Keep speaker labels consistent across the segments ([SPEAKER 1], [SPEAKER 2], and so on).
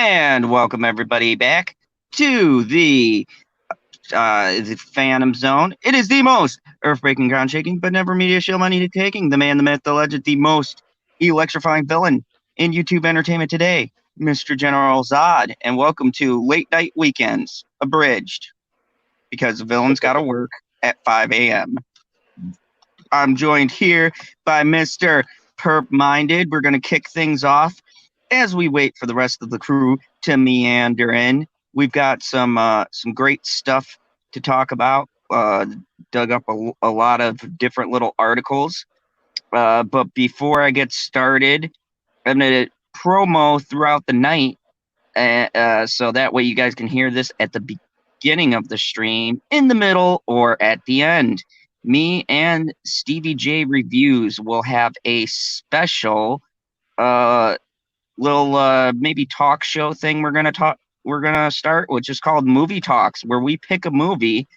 [SPEAKER 1] And welcome everybody back to the Phantom Zone. It is the most earth-breaking, ground-shaking, but never media show money taking. The man, the myth, the legend, the most electrifying villain in YouTube entertainment today, Mr. General Zod. And welcome to Late Night Weekends, abridged, because the villain's got to work at 5 a.m. I'm joined here by Mr. Perp Minded. We're going to kick things off as we wait for the rest of the crew to meander in. We've got some great stuff to talk about. Dug up a lot of different little articles. But before I get started, I'm going to promo throughout the night so that way you guys can hear this at the beginning of the stream, in the middle, or at the end. Me and Stevie J Reviews will have a special little maybe talk show thing we're gonna start, which is called Movie Talks, where we pick a movie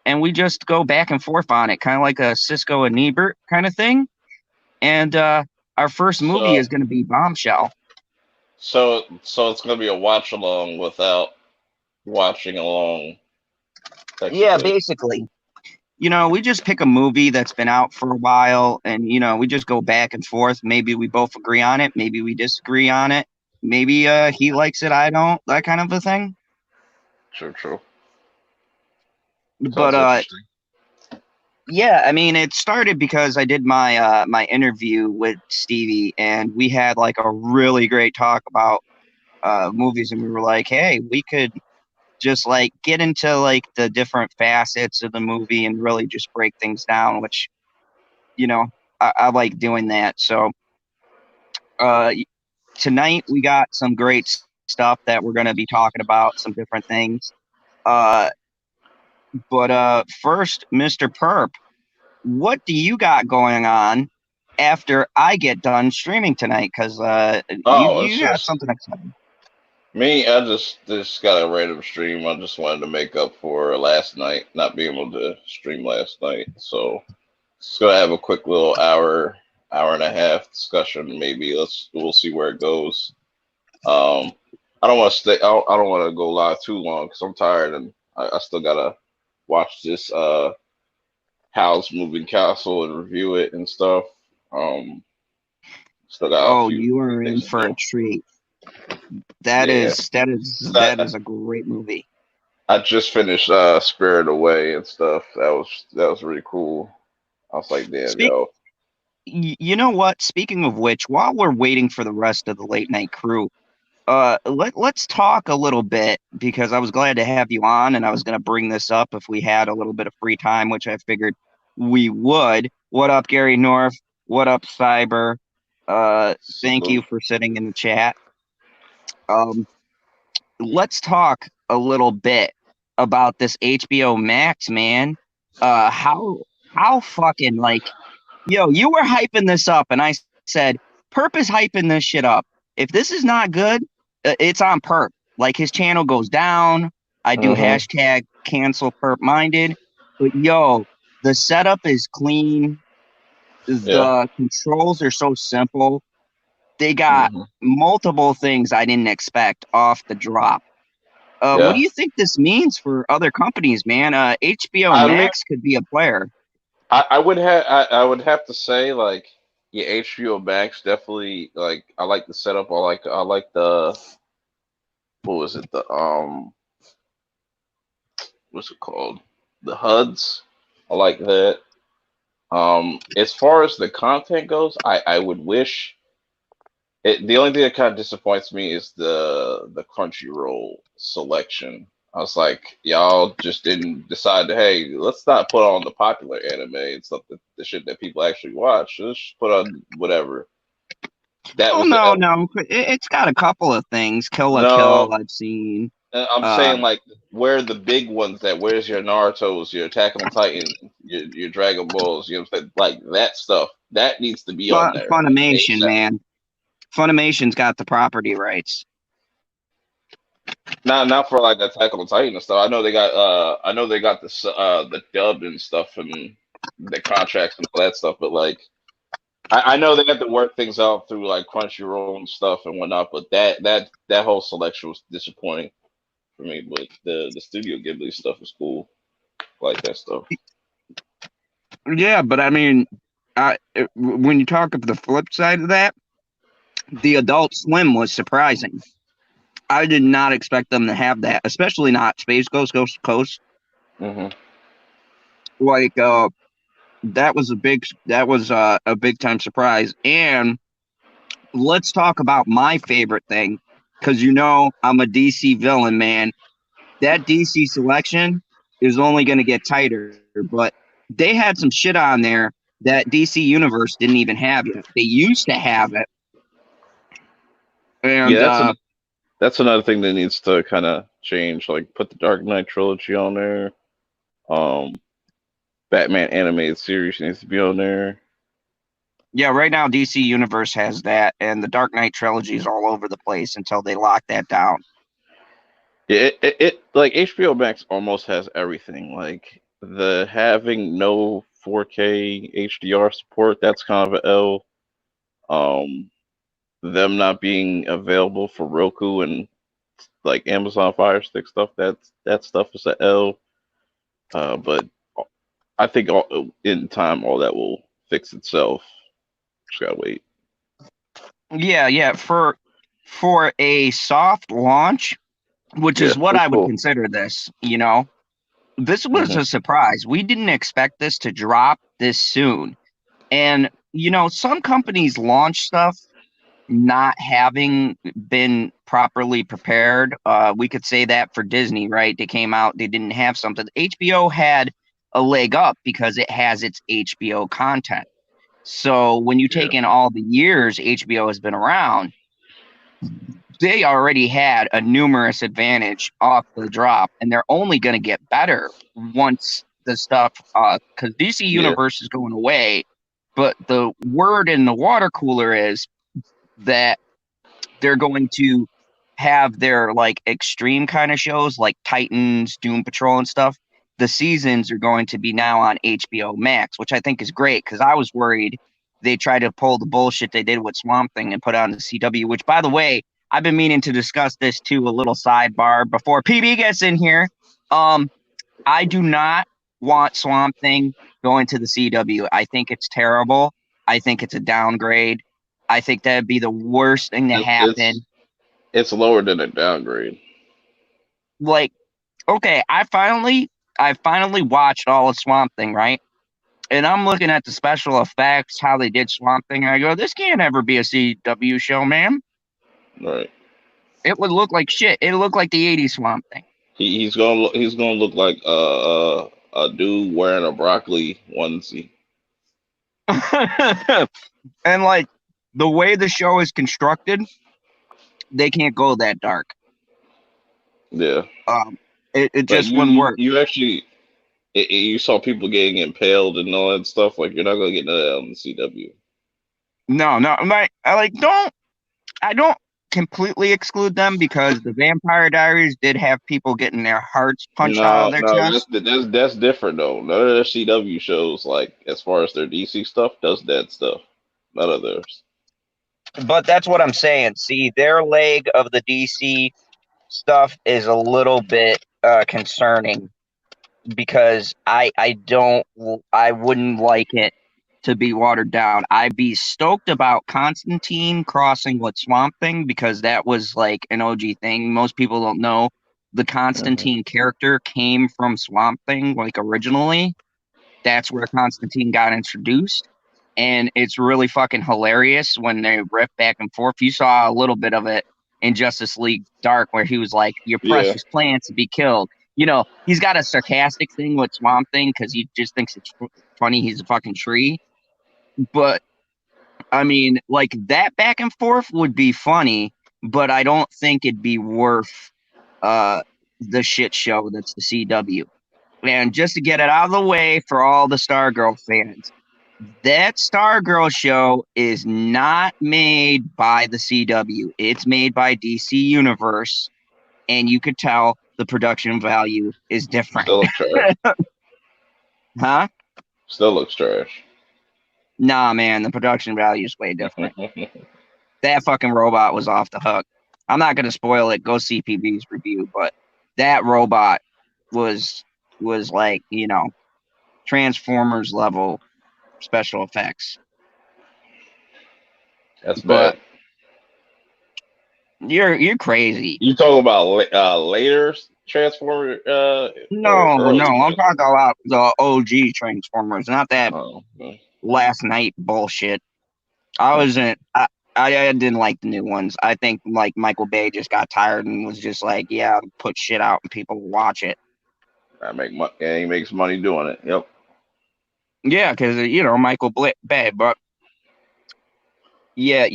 [SPEAKER 1] and we just go back and forth on it, kind of like a Cisco and Ebert kind of thing. And our first movie is going to be Bombshell.
[SPEAKER 2] So it's gonna be a watch along without watching along.
[SPEAKER 1] Yeah, basically. We just pick a movie that's been out for a while, and we just go back and forth. Maybe we both agree on it, maybe we disagree on it, maybe he likes it, I don't, that kind of a thing.
[SPEAKER 2] True.
[SPEAKER 1] But yeah, I mean, it started because I did my my interview with Stevie, and we had like a really great talk about movies, and we were like, hey, we could just like get into like the different facets of the movie and really just break things down, which I like doing that. So tonight we got some great stuff that we're going to be talking about, some different things. But first, Mr. Perp, what do you got going on after I get done streaming tonight? Because you got something exciting.
[SPEAKER 2] Me, I just got a random stream. I just wanted to make up for last night, not being able to stream last night. So just gonna have a quick little hour and a half discussion. Maybe we'll see where it goes. I don't want to stay. I don't want to go live too long because I'm tired and I still gotta watch this Howl's Moving Castle and review it and stuff. Still got
[SPEAKER 1] you are in for a treat. That is a great movie.
[SPEAKER 2] I just finished Spirit Away and stuff. That was really cool. I was like, damn, yo.
[SPEAKER 1] You know what? Speaking of which, while we're waiting for the rest of the late night crew, let's talk a little bit, because I was glad to have you on, and I was going to bring this up if we had a little bit of free time, which I figured we would. What up, Gary North? What up, Cyber? Thank you for sitting in the chat. Let's talk a little bit about this HBO Max, man. How fucking, like, yo, you were hyping this up, and I said, Perp is hyping this shit up. If this is not good, it's on Perp. Like, his channel goes down. I do hashtag cancel Perp Minded. But yo, the setup is clean. The controls are so simple. They got multiple things I didn't expect off the drop. What do you think this means for other companies, man? HBO Max could be a player.
[SPEAKER 2] I would have to say, like, yeah, HBO Max definitely, like, I like the setup. I like the, what was it, the what's it called, the HUDs. I like that. As far as the content goes, I would wish the only thing that kind of disappoints me is the Crunchyroll selection. I was like, y'all just didn't decide to, hey, let's not put on the popular anime and stuff, the shit that people actually watch. Let's just put on whatever.
[SPEAKER 1] No. It's got a couple of things. Kill la Kill, I've seen.
[SPEAKER 2] I'm saying, like, where are the big ones where's your Naruto's, your Attack on Titan, your Dragon Balls, you know what I'm saying? Like, that stuff, that needs to be on there.
[SPEAKER 1] Funimation, man. Funimation's got the property rights.
[SPEAKER 2] Not for like Attack on Titan and stuff. I know they got this the dub and stuff and the contracts and all that stuff, but like I know they have to work things out through like Crunchyroll and stuff and whatnot, but that whole selection was disappointing for me. But the Studio Ghibli stuff is cool. I like that stuff.
[SPEAKER 1] Yeah, but I mean, when you talk of the flip side of that, the Adult Swim was surprising. I did not expect them to have that, especially not Space Coast to Coast.
[SPEAKER 2] Hmm.
[SPEAKER 1] Like, that was a big time surprise. And let's talk about my favorite thing, because I'm a DC villain, man. That DC selection is only going to get tighter, but they had some shit on there that DC Universe didn't even have yet. They used to have it,
[SPEAKER 2] Yeah,
[SPEAKER 1] and
[SPEAKER 2] that's another thing that needs to kind of change. Like put the Dark Knight trilogy on there. Um, Batman animated series needs to be on there.
[SPEAKER 1] yeah, right now DC Universe has that, and the Dark Knight trilogy is all over the place until they lock that down.
[SPEAKER 2] Yeah, it like HBO Max almost has everything. Like the having no 4K HDR support, that's kind of an L. Um, them not being available for Roku and like Amazon Fire Stick stuff, that stuff is an L. But I think in time all that will fix itself. Just gotta wait.
[SPEAKER 1] Yeah, yeah, for a soft launch, which
[SPEAKER 2] Yeah,
[SPEAKER 1] is what
[SPEAKER 2] it's
[SPEAKER 1] I would
[SPEAKER 2] cool.
[SPEAKER 1] consider this. This was
[SPEAKER 2] Hmm.
[SPEAKER 1] a surprise. We didn't expect this to drop this soon. And some companies launch stuff not having been properly prepared. We could say that for Disney, right? They came out, they didn't have something. HBO had a leg up because it has its HBO content. So when you
[SPEAKER 2] Yeah,
[SPEAKER 1] take in all the years HBO has been around, they already had a numerous advantage off the drop, and they're only going to get better once the stuff, because DC
[SPEAKER 2] yeah,
[SPEAKER 1] Universe is going away. But the word in the water cooler is that they're going to have their like extreme kind of shows like Titans, Doom Patrol, and stuff. The seasons are going to be now on HBO Max, which I think is great because I was worried they tried to pull the bullshit they did with Swamp Thing and put on the CW, which, by the way, I've been meaning to discuss this too, a little sidebar before PB gets in here. Um, I do not want Swamp Thing going to the CW. I think it's terrible. I think it's a downgrade. I think that'd be the worst thing to
[SPEAKER 2] it, it's
[SPEAKER 1] happen.
[SPEAKER 2] it's lower than a downgrade.
[SPEAKER 1] Like, okay, I finally watched all of Swamp Thing, right? And I'm looking at the special effects, how they did Swamp Thing, and I go, this can't ever be a CW show, man.
[SPEAKER 2] Right.
[SPEAKER 1] It would look like shit. It looked like the '80s Swamp Thing.
[SPEAKER 2] He's gonna look like a dude wearing a broccoli onesie.
[SPEAKER 1] And like the way the show is constructed, they can't go that dark.
[SPEAKER 2] Yeah.
[SPEAKER 1] Um, it
[SPEAKER 2] Like
[SPEAKER 1] just wouldn't work.
[SPEAKER 2] you actually you saw people getting impaled and all that stuff. Like you're not gonna get none of that on the CW.
[SPEAKER 1] No, no, I don't completely exclude them because the Vampire Diaries did have people getting their hearts punched out of
[SPEAKER 2] No,
[SPEAKER 1] their
[SPEAKER 2] no,
[SPEAKER 1] chest.
[SPEAKER 2] that's different though. None of their CW shows, like as far as their DC stuff, does that stuff. None of theirs.
[SPEAKER 1] But that's what I'm saying. See, their leg of the DC stuff is a little bit concerning because I wouldn't like it to be watered down. I'd be stoked about Constantine crossing with Swamp Thing because that was like an OG thing. Most people don't know the
[SPEAKER 2] Hmm.
[SPEAKER 1] Constantine character came from Swamp Thing, like originally. That's where Constantine got introduced. And it's really fucking hilarious when they riff back and forth. You saw a little bit of it in Justice League Dark where he was like, your
[SPEAKER 2] Yeah,
[SPEAKER 1] precious plants to be killed. He's got a sarcastic thing with Swamp Thing because he just thinks it's funny. He's a fucking tree. But I mean, like that back and forth would be funny, but I don't think it'd be worth uh the shit show that's the CW. And just to get it out of the way for all the Stargirl fans, that Stargirl show is not made by the CW. It's made by DC Universe, and you could tell the production value is different.
[SPEAKER 2] still looks trash.
[SPEAKER 1] Huh?
[SPEAKER 2] Still looks trash.
[SPEAKER 1] Nah, man, the production value is way different. That fucking robot was off the hook. I'm not gonna spoil it. Go see PB's review, but that robot was like, Transformers level special effects.
[SPEAKER 2] That's
[SPEAKER 1] But
[SPEAKER 2] bad.
[SPEAKER 1] you're crazy.
[SPEAKER 2] You talking about later Transformer or
[SPEAKER 1] No,
[SPEAKER 2] early
[SPEAKER 1] I'm talking
[SPEAKER 2] Transformer?
[SPEAKER 1] about the OG Transformers, not that
[SPEAKER 2] Oh, okay.
[SPEAKER 1] last night bullshit. I wasn't. I didn't like the new ones. I think like Michael Bay just got tired and was just like, yeah, put shit out and people will watch it.
[SPEAKER 2] I make money. Yeah, he makes money doing it. Yep.
[SPEAKER 1] Yeah, because Michael Bay. But yeah,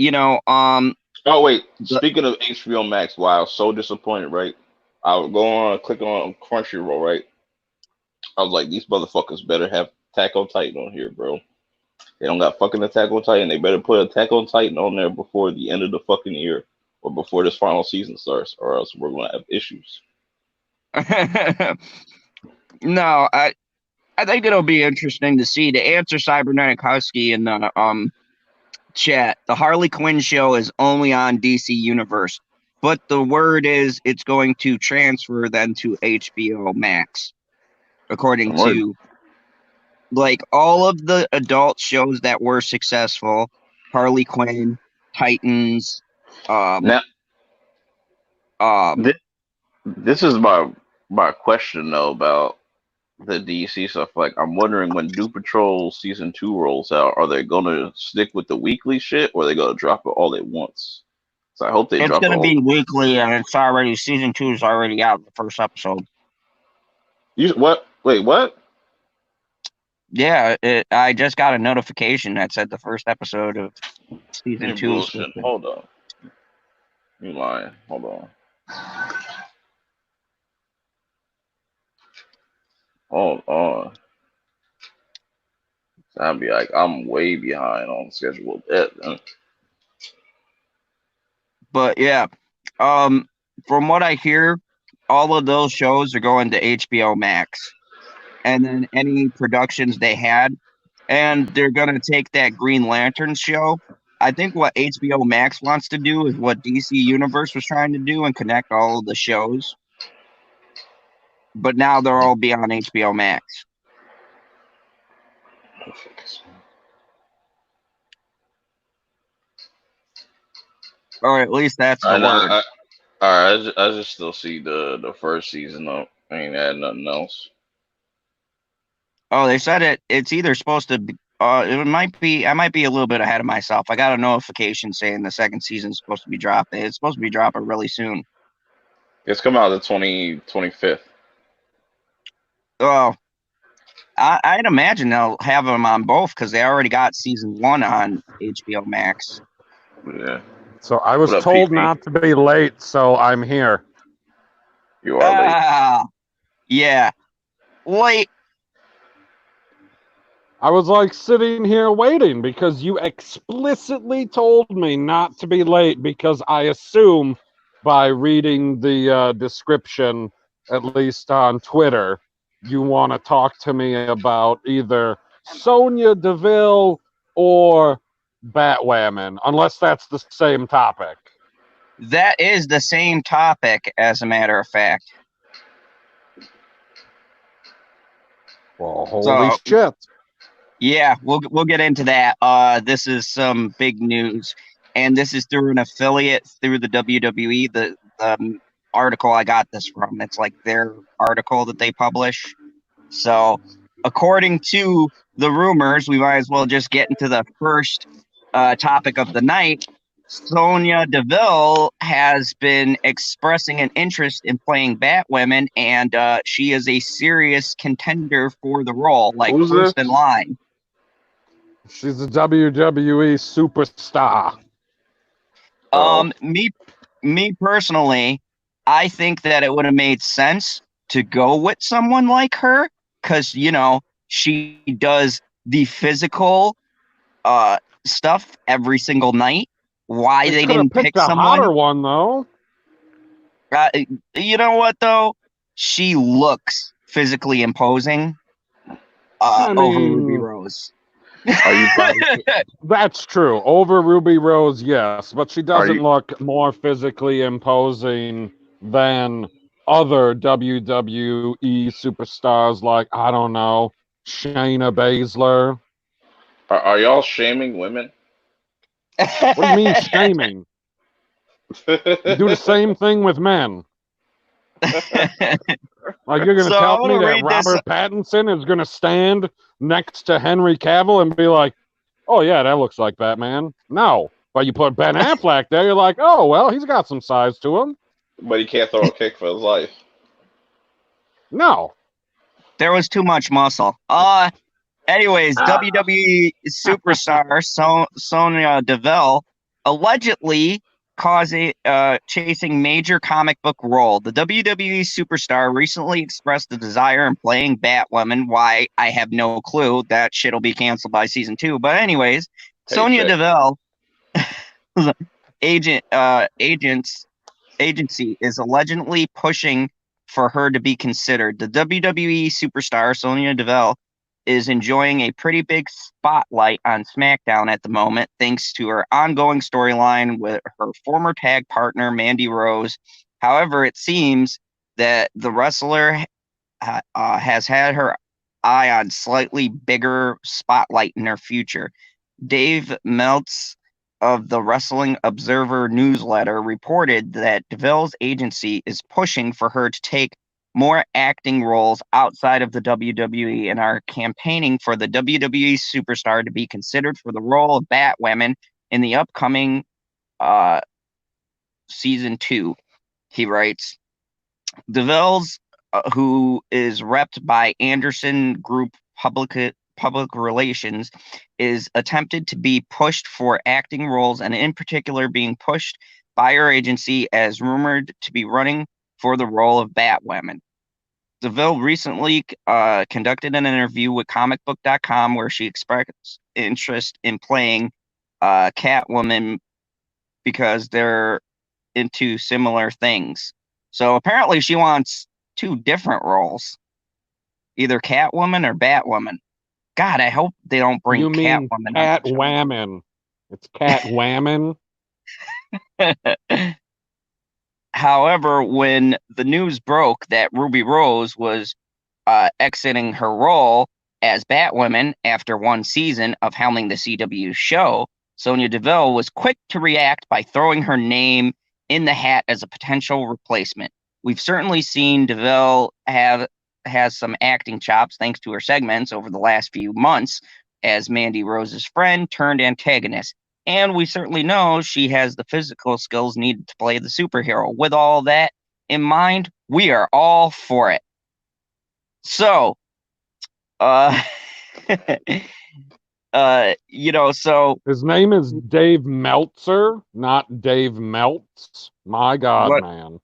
[SPEAKER 2] Oh wait,
[SPEAKER 1] the,
[SPEAKER 2] speaking of HBO Max, wow, I was so disappointed. Right, I would go on, click on Crunchyroll. Right, I was like, these motherfuckers better have Attack on Titan on here, bro. They don't got fucking Attack on Titan. They better put Attack on Titan on there before the end of the fucking year or before this final season starts, or else we're gonna have issues.
[SPEAKER 1] no, I think it'll be interesting to see. To answer Cybernetic Husky in the chat, the Harley Quinn show is only on DC Universe, but the word is it's going to transfer then to HBO Max, according
[SPEAKER 2] I'm worried.
[SPEAKER 1] to like all of the adult shows that were successful. Harley Quinn, Titans, um,
[SPEAKER 2] Now,
[SPEAKER 1] um,
[SPEAKER 2] this is my question though about the DC stuff. Like, I'm wondering when Doom Patrol season 2 rolls out, are they gonna stick with the weekly shit, or are they gonna drop it all at once? So I hope they
[SPEAKER 1] it's
[SPEAKER 2] drop it
[SPEAKER 1] gonna
[SPEAKER 2] all.
[SPEAKER 1] be weekly, and it's already season 2 is already out. The first episode.
[SPEAKER 2] You what? Wait, what?
[SPEAKER 1] Yeah, I just got a notification that said the first episode of season
[SPEAKER 2] You
[SPEAKER 1] 2 is
[SPEAKER 2] bullshit.
[SPEAKER 1] supposed to.
[SPEAKER 2] Hold on. You lying. Hold on. Hold on. I'd be like, I'm way behind on schedule with that. Then.
[SPEAKER 1] But yeah, um, from what I hear, all of those shows are going to HBO Max, and then any productions they had, and they're gonna take that Green Lantern show. I think what HBO Max wants to do is what DC Universe was trying to do and connect all of the shows, but now they'll all be on HBO Max, or at least that's the
[SPEAKER 2] I know.
[SPEAKER 1] word.
[SPEAKER 2] All right. I just still see the first season though. I ain't had nothing else.
[SPEAKER 1] Oh, they said it's either supposed to be, it might be, I might be a little bit ahead of myself. I got a notification saying the second season is supposed to be dropped. It's supposed to be dropping really soon.
[SPEAKER 2] It's come out the 25th.
[SPEAKER 1] Oh, I'd imagine they'll have them on both because they already got season 1 on HBO Max.
[SPEAKER 2] Yeah.
[SPEAKER 3] So I was
[SPEAKER 2] What up,
[SPEAKER 3] told
[SPEAKER 2] PP?
[SPEAKER 3] not to be late, so I'm here.
[SPEAKER 2] You are late.
[SPEAKER 1] Yeah. Late.
[SPEAKER 3] I was like sitting here waiting because you explicitly told me not to be late because I assume by reading the description, at least on Twitter, you want to talk to me about either Sonya Deville or Batwoman, unless that's the same topic.
[SPEAKER 1] That is the same topic, as a matter of fact.
[SPEAKER 3] Well, holy shit.
[SPEAKER 1] Yeah, we'll get into that. This is some big news, and this is through an affiliate through the WWE. The article I got this from, it's like their article that they publish. So, according to the rumors, we might as well just get into the first topic of the night. Sonya Deville has been expressing an interest in playing Batwoman, and she is a serious contender for the role, like
[SPEAKER 2] Who's
[SPEAKER 1] first
[SPEAKER 2] this?
[SPEAKER 1] in line.
[SPEAKER 3] She's a WWE superstar.
[SPEAKER 1] Me personally, I think that it would have made sense to go with someone like her because she does the physical stuff every single night. Why they
[SPEAKER 3] could have
[SPEAKER 1] didn't
[SPEAKER 3] picked
[SPEAKER 1] pick
[SPEAKER 3] a hotter
[SPEAKER 1] someone?
[SPEAKER 3] one though.
[SPEAKER 1] You know what though? She looks physically imposing over Ruby Rose.
[SPEAKER 2] Are you
[SPEAKER 3] That's true. Over Ruby Rose, yes, but she doesn't
[SPEAKER 2] you-
[SPEAKER 3] look more physically imposing than other WWE superstars like, I don't know, Shayna Baszler.
[SPEAKER 2] are y'all shaming women?
[SPEAKER 3] What do you mean shaming? You do the same thing with men. Like, you're going to
[SPEAKER 1] So I
[SPEAKER 3] tell
[SPEAKER 1] want
[SPEAKER 3] me
[SPEAKER 1] to
[SPEAKER 3] that
[SPEAKER 1] read this.
[SPEAKER 3] Robert Pattinson is going to stand next to Henry Cavill and be like, oh, yeah, that looks like Batman? No. But you put Ben Affleck there, you're like, oh, well, he's got some size to him.
[SPEAKER 2] But he can't throw a kick for his life.
[SPEAKER 3] No.
[SPEAKER 1] There was too much muscle. Anyways, WWE Superstar Sonya Deville allegedly chasing major comic book role. The WWE Superstar recently expressed a desire in playing Batwoman. Why, I have no clue. That shit'll be canceled by season 2. But anyways, Sonya Deville agency is allegedly pushing for her to be considered. The WWE Superstar Sonya Deville is enjoying a pretty big spotlight on SmackDown at the moment, thanks to her ongoing storyline with her former tag partner, Mandy Rose. However, it seems that the wrestler has had her eye on slightly bigger spotlight in her future. Dave Meltz of the Wrestling Observer newsletter reported that Deville's agency is pushing for her to take more acting roles outside of the WWE and are campaigning for the WWE Superstar to be considered for the role of Batwoman in the upcoming season 2. He writes, Deville's, who is repped by Anderson Group Public Relations, is attempted to be pushed for acting roles, and in particular being pushed by her agency as rumored to be running for the role of Batwoman. Deville recently conducted an interview with comicbook.com where she expressed interest in playing Catwoman because they're into similar things. So apparently she wants 2 different roles, either Catwoman or Batwoman. God, I hope they don't bring
[SPEAKER 3] You mean
[SPEAKER 1] Catwoman.
[SPEAKER 3] Catwhammon. It's Catwhammon.
[SPEAKER 1] However, when the news broke that Ruby Rose was exiting her role as Batwoman after 1 season of helming the CW show, Sonya Deville was quick to react by throwing her name in the hat as a potential replacement. We've certainly seen Deville has some acting chops thanks to her segments over the last few months as Mandy Rose's friend turned antagonist. And we certainly know she has the physical skills needed to play the superhero. With all that in mind, we are all for it. So, so
[SPEAKER 3] his name is Dave Meltzer, not Dave Meltz. My God, man.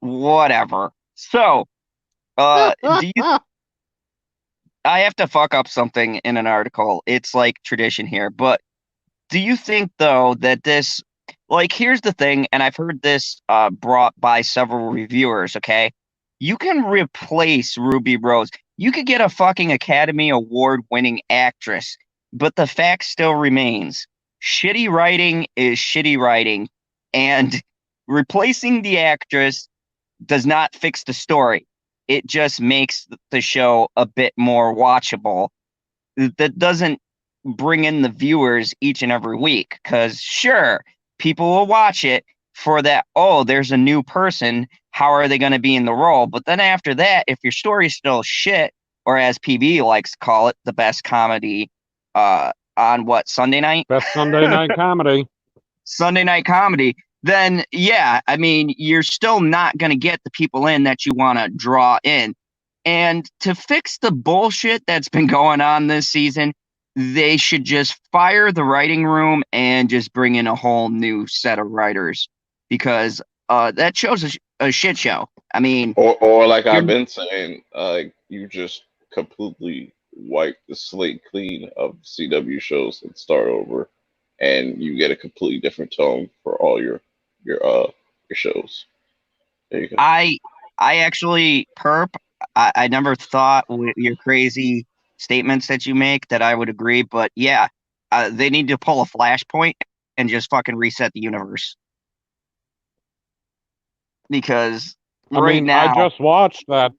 [SPEAKER 1] Whatever. So, I have to fuck up something in an article. It's like tradition here, but do you think, though, that this, like, here's the thing, and I've heard this brought by several reviewers, okay? You can replace Ruby Rose. You could get a fucking Academy Award-winning actress, but the fact still remains. Shitty writing is shitty writing, and replacing the actress does not fix the story. It just makes the show a bit more watchable. That doesn't bring in the viewers each and every week, because sure, people will watch it for that, oh, there's a new person, how are they going to be in the role? But then after that, if your story's still shit, or as PB likes to call it, the best comedy on what, Sunday night?
[SPEAKER 3] Best Sunday night comedy.
[SPEAKER 1] Sunday night comedy, then yeah, I mean, you're still not going to get the people in that you want to draw in. And to fix the bullshit that's been going on this season, they should just fire the writing room and just bring in a whole new set of writers, because that show's a shit show. I mean,
[SPEAKER 2] or like I've been saying, you just completely wipe the slate clean of CW shows and start over, and you get a completely different tone for all your shows. There you go.
[SPEAKER 1] I actually, Perp, I never thought with your crazy statements that you make that I would agree. But yeah, they need to pull a Flashpoint and just fucking reset the universe. Because
[SPEAKER 3] I just watched that.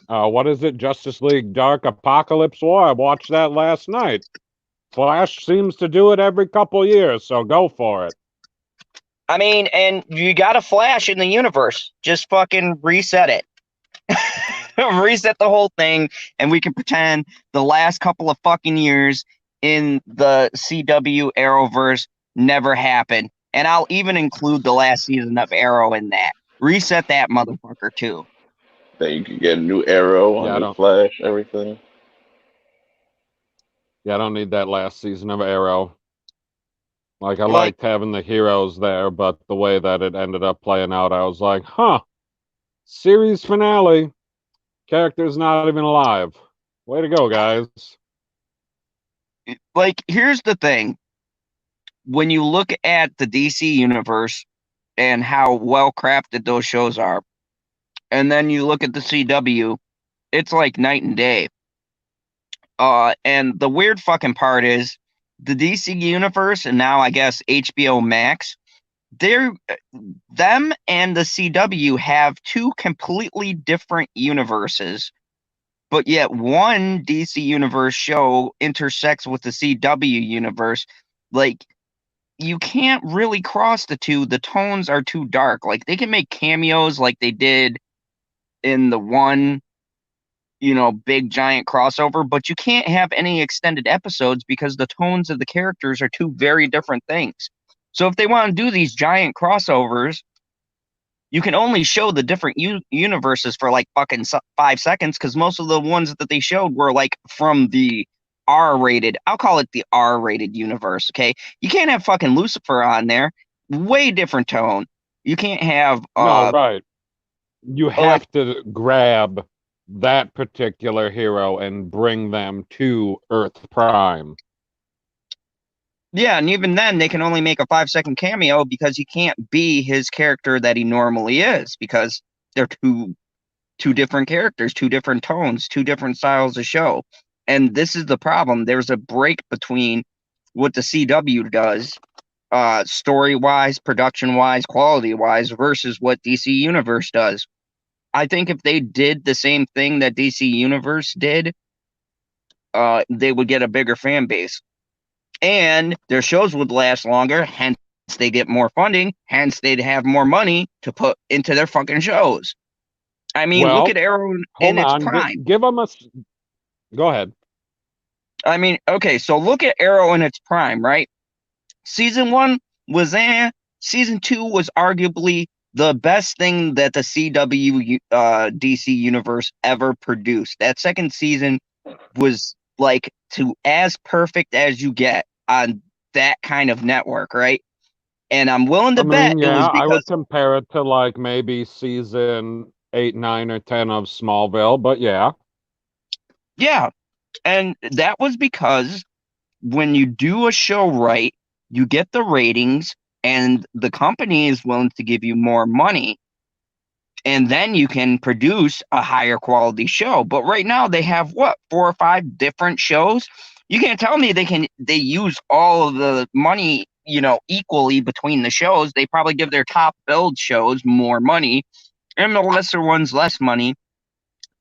[SPEAKER 3] What is it? Justice League Dark Apocalypse War. I watched that last night. Flash seems to do it every couple years, so go for it.
[SPEAKER 1] I mean, and you got a Flash in the universe. Just fucking reset it. Reset the whole thing, and we can pretend the last couple of fucking years in the CW Arrowverse never happened. And I'll even include the last season of Arrow in that. Reset that motherfucker, too.
[SPEAKER 2] Then you can get a new Arrow, a new Flash, everything.
[SPEAKER 3] Yeah, I don't need that last season of Arrow. Like, I liked having the heroes there, but the way that it ended up playing out, I was like, huh. Series finale. Character's not even alive. Way to go, guys.
[SPEAKER 1] Like, here's the thing. When you look at the DC universe and how well-crafted those shows are, and then you look at the CW, it's like night and day. And the weird fucking part is the DC universe, and now I guess HBO Max, them and the CW have two completely different universes, but yet one DC universe show intersects with the CW universe. Like, you can't really cross the two. The tones are too dark. Like, they can make cameos like they did in the one, big giant crossover, but you can't have any extended episodes because the tones of the characters are two very different things. So if they want to do these giant crossovers, you can only show the different universes for like fucking 5 seconds, because most of the ones that they showed were like from the R-rated, I'll call it the R-rated universe, okay? You can't have fucking Lucifer on there. Way different tone. You can't have...
[SPEAKER 3] no, right. You have to grab that particular hero and bring them to Earth Prime.
[SPEAKER 1] Yeah, and even then, they can only make a 5-second cameo because he can't be his character that he normally is, because they're two different characters, two different tones, two different styles of show. And this is the problem. There's a break between what the CW does, story-wise, production-wise, quality-wise, versus what DC Universe does. I think if they did the same thing that DC Universe did, they would get a bigger fan base. And their shows would last longer, hence they get more funding, hence they'd have more money to put into their fucking shows. I mean, look at Arrow in its prime.
[SPEAKER 3] Give them a... Go ahead.
[SPEAKER 1] I mean, okay, so look at Arrow in its prime, right? Season 1 was Season 2 was arguably the best thing that the CW DC universe ever produced. That second season was like to as perfect as you get on that kind of network, right? And I'm willing to bet it was because...
[SPEAKER 3] I would compare it to like maybe season 8, 9, or 10 of Smallville, but yeah.
[SPEAKER 1] Yeah, and that was because when you do a show right, you get the ratings, and the company is willing to give you more money, and then you can produce a higher quality show. But right now they have 4 or 5 different shows. You can't tell me they use all of the money, equally between the shows. They probably give their top billed shows more money and the lesser ones less money.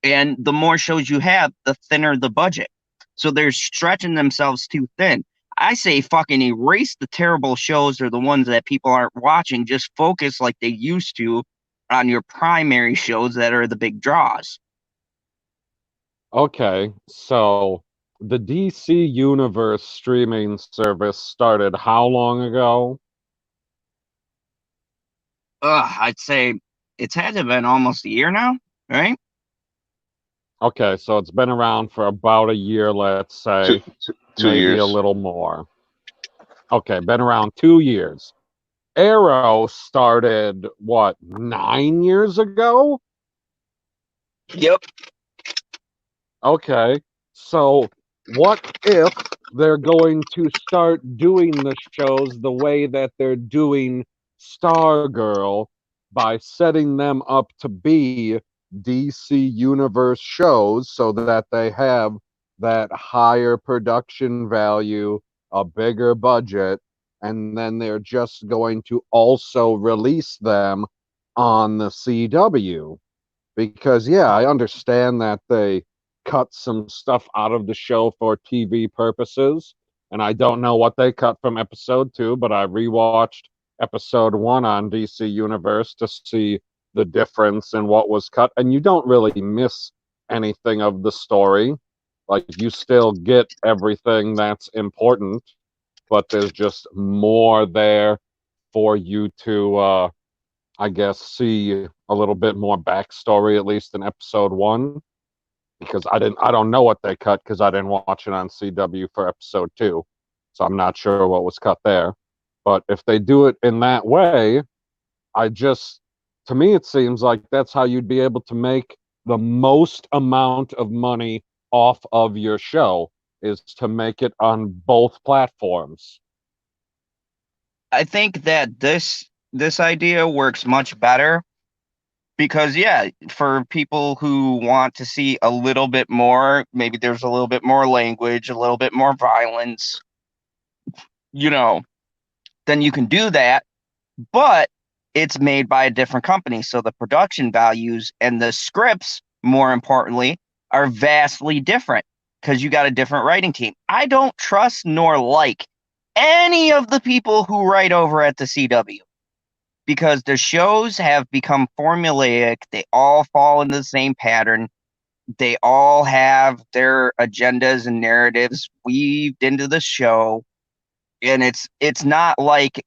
[SPEAKER 1] And the more shows you have, the thinner the budget. So they're stretching themselves too thin. I say fucking erase the terrible shows or the ones that people aren't watching. Just focus like they used to on your primary shows that are the big draws.
[SPEAKER 3] Okay, so the DC Universe streaming service started how long ago?
[SPEAKER 1] I'd say it's had to have been almost a year now, right?
[SPEAKER 3] Okay, so it's been around for about a year, let's say.
[SPEAKER 2] Two
[SPEAKER 3] maybe
[SPEAKER 2] years.
[SPEAKER 3] A little more. Okay, been around 2 years. Arrow started, 9 years ago?
[SPEAKER 1] Yep.
[SPEAKER 3] Okay, so what if they're going to start doing the shows the way that they're doing Stargirl by setting them up to be DC Universe shows so that they have that higher production value, a bigger budget, and then they're just going to also release them on the CW. Because, yeah, I understand that they cut some stuff out of the show for TV purposes, and I don't know what they cut from episode 2, but I rewatched episode 1 on DC Universe to see the difference in what was cut, and you don't really miss anything of the story. Like, you still get everything that's important, but there's just more there for you to, I guess, see a little bit more backstory, at least in episode 1, because I don't know what they cut because I didn't watch it on CW for episode 2, so I'm not sure what was cut there. But if they do it in that way, to me, it seems like that's how you'd be able to make the most amount of money off of your show, is to make it on both platforms.
[SPEAKER 1] I think that this idea works much better because, yeah, for people who want to see a little bit more, maybe there's a little bit more language, a little bit more violence, then you can do that, but it's made by a different company. So the production values and the scripts, more importantly, are vastly different because you got a different writing team. I don't trust nor like any of the people who write over at the CW because the shows have become formulaic. They all fall into the same pattern. They all have their agendas and narratives weaved into the show. And it's not like,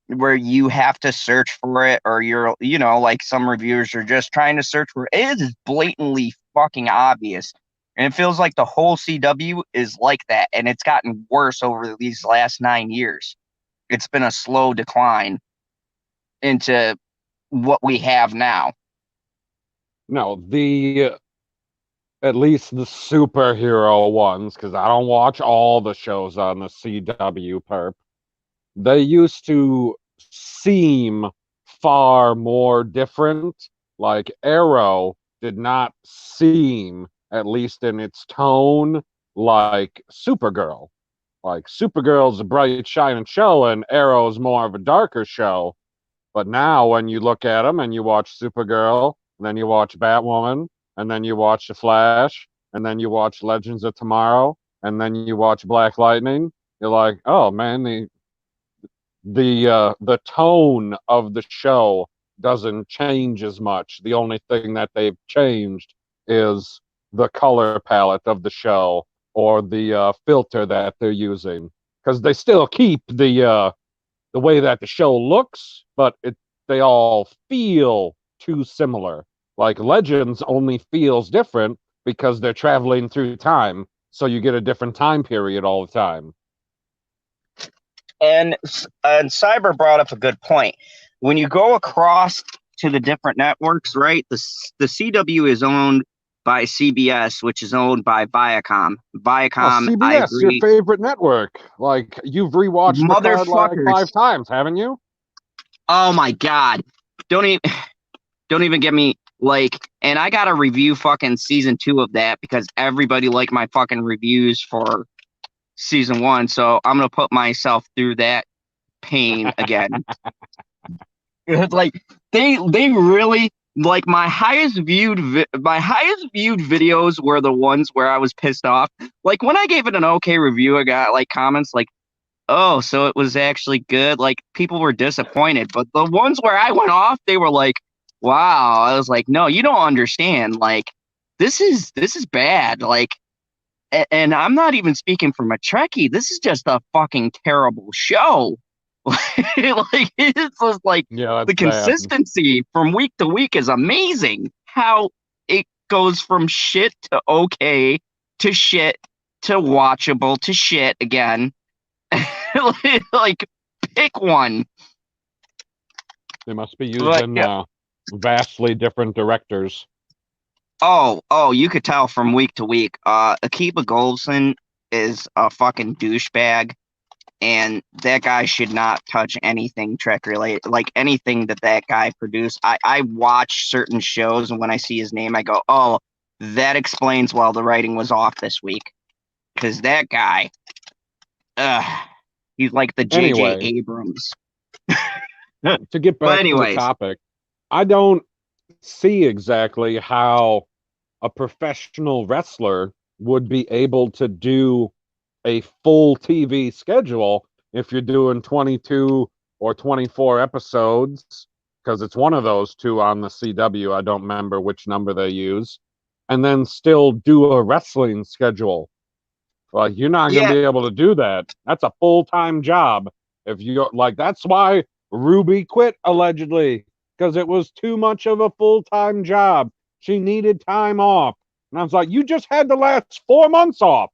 [SPEAKER 1] where you have to search for it, or you're, like some reviewers are just trying to search for it. It is blatantly fucking obvious. And it feels like the whole CW is like that. And it's gotten worse over these last 9 years. It's been a slow decline into what we have now.
[SPEAKER 3] No, at least the superhero ones, because I don't watch all the shows on the CW, perp. They used to seem far more different. Like Arrow did not seem, at least in its tone, like Supergirl. Like Supergirl's a bright, shining show, and Arrow's more of a darker show. But now, when you look at them and you watch Supergirl, and then you watch Batwoman, and then you watch The Flash, and then you watch Legends of Tomorrow, and then you watch Black Lightning, you're like, oh man, the tone of the show doesn't change as much. The only thing that they've changed is the color palette of the show, or the filter that they're using, because they still keep the way that the show looks, but they all feel too similar. Like Legends only feels different because they're traveling through time, so you get a different time period all the time.
[SPEAKER 1] And Cyber brought up a good point. When you go across to the different networks, right? The CW is owned by CBS, which is owned by Viacom. Viacom,
[SPEAKER 3] CBS,
[SPEAKER 1] I agree,
[SPEAKER 3] your favorite network. Like, you've rewatched the Card Line 5 times, haven't you?
[SPEAKER 1] Oh my God! Don't even get me and I gotta review fucking season 2 of that because everybody liked my fucking reviews for season 1, so I'm gonna put myself through that pain again. Like they really, like, my highest viewed videos were the ones where I was pissed off. Like when I gave it an okay review, I got like comments like, oh, so it was actually good. Like people were disappointed, but the ones where I went off, they were like, wow. I was like, no, you don't understand. Like this is bad. Like, and I'm not even speaking from a Trekkie. This is just a fucking terrible show. Like it's just like,
[SPEAKER 3] yeah,
[SPEAKER 1] the consistency from week to week is amazing. How it goes from shit to okay to shit to watchable to shit again. Like pick one.
[SPEAKER 3] They must be using vastly different directors.
[SPEAKER 1] Oh, you could tell from week to week. Akiva Goldston is a fucking douchebag, and that guy should not touch anything Trek related. Like anything that guy produced. I watch certain shows, and when I see his name, I go, oh, that explains why the writing was off this week. Because that guy, he's like the J.J.
[SPEAKER 3] Anyway.
[SPEAKER 1] Abrams.
[SPEAKER 3] To get back to the topic, I don't see exactly how a professional wrestler would be able to do a full TV schedule if you're doing 22 or 24 episodes, because it's one of those two on the CW. I don't remember which number they use, and then still do a wrestling schedule. Like, you're not going to be able to do that. That's a full-time job. If you like, that's why Ruby quit, allegedly, because it was too much of a full-time job. She needed time off. And I was like, you just had the last 4 months off.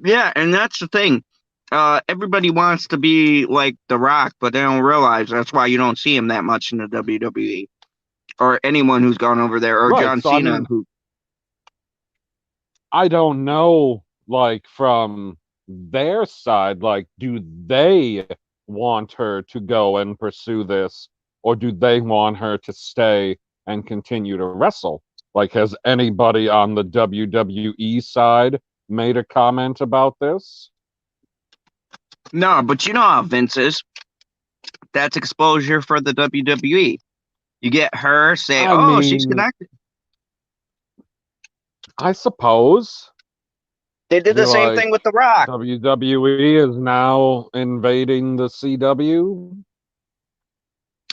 [SPEAKER 1] Yeah, and that's the thing. Everybody wants to be like The Rock, but they don't realize that's why you don't see him that much in the WWE. Or anyone who's gone over there, or right, John Cena. I mean,
[SPEAKER 3] I don't know, like, from their side, like, do they want her to go and pursue this, or do they want her to stay and continue to wrestle? Like, has anybody on the WWE side made a comment about this?
[SPEAKER 1] No, but you know how Vince is. That's exposure for the WWE. You get her, say, I mean, she's connected.
[SPEAKER 3] I suppose.
[SPEAKER 1] They did the same thing with The Rock.
[SPEAKER 3] WWE is now invading the CW.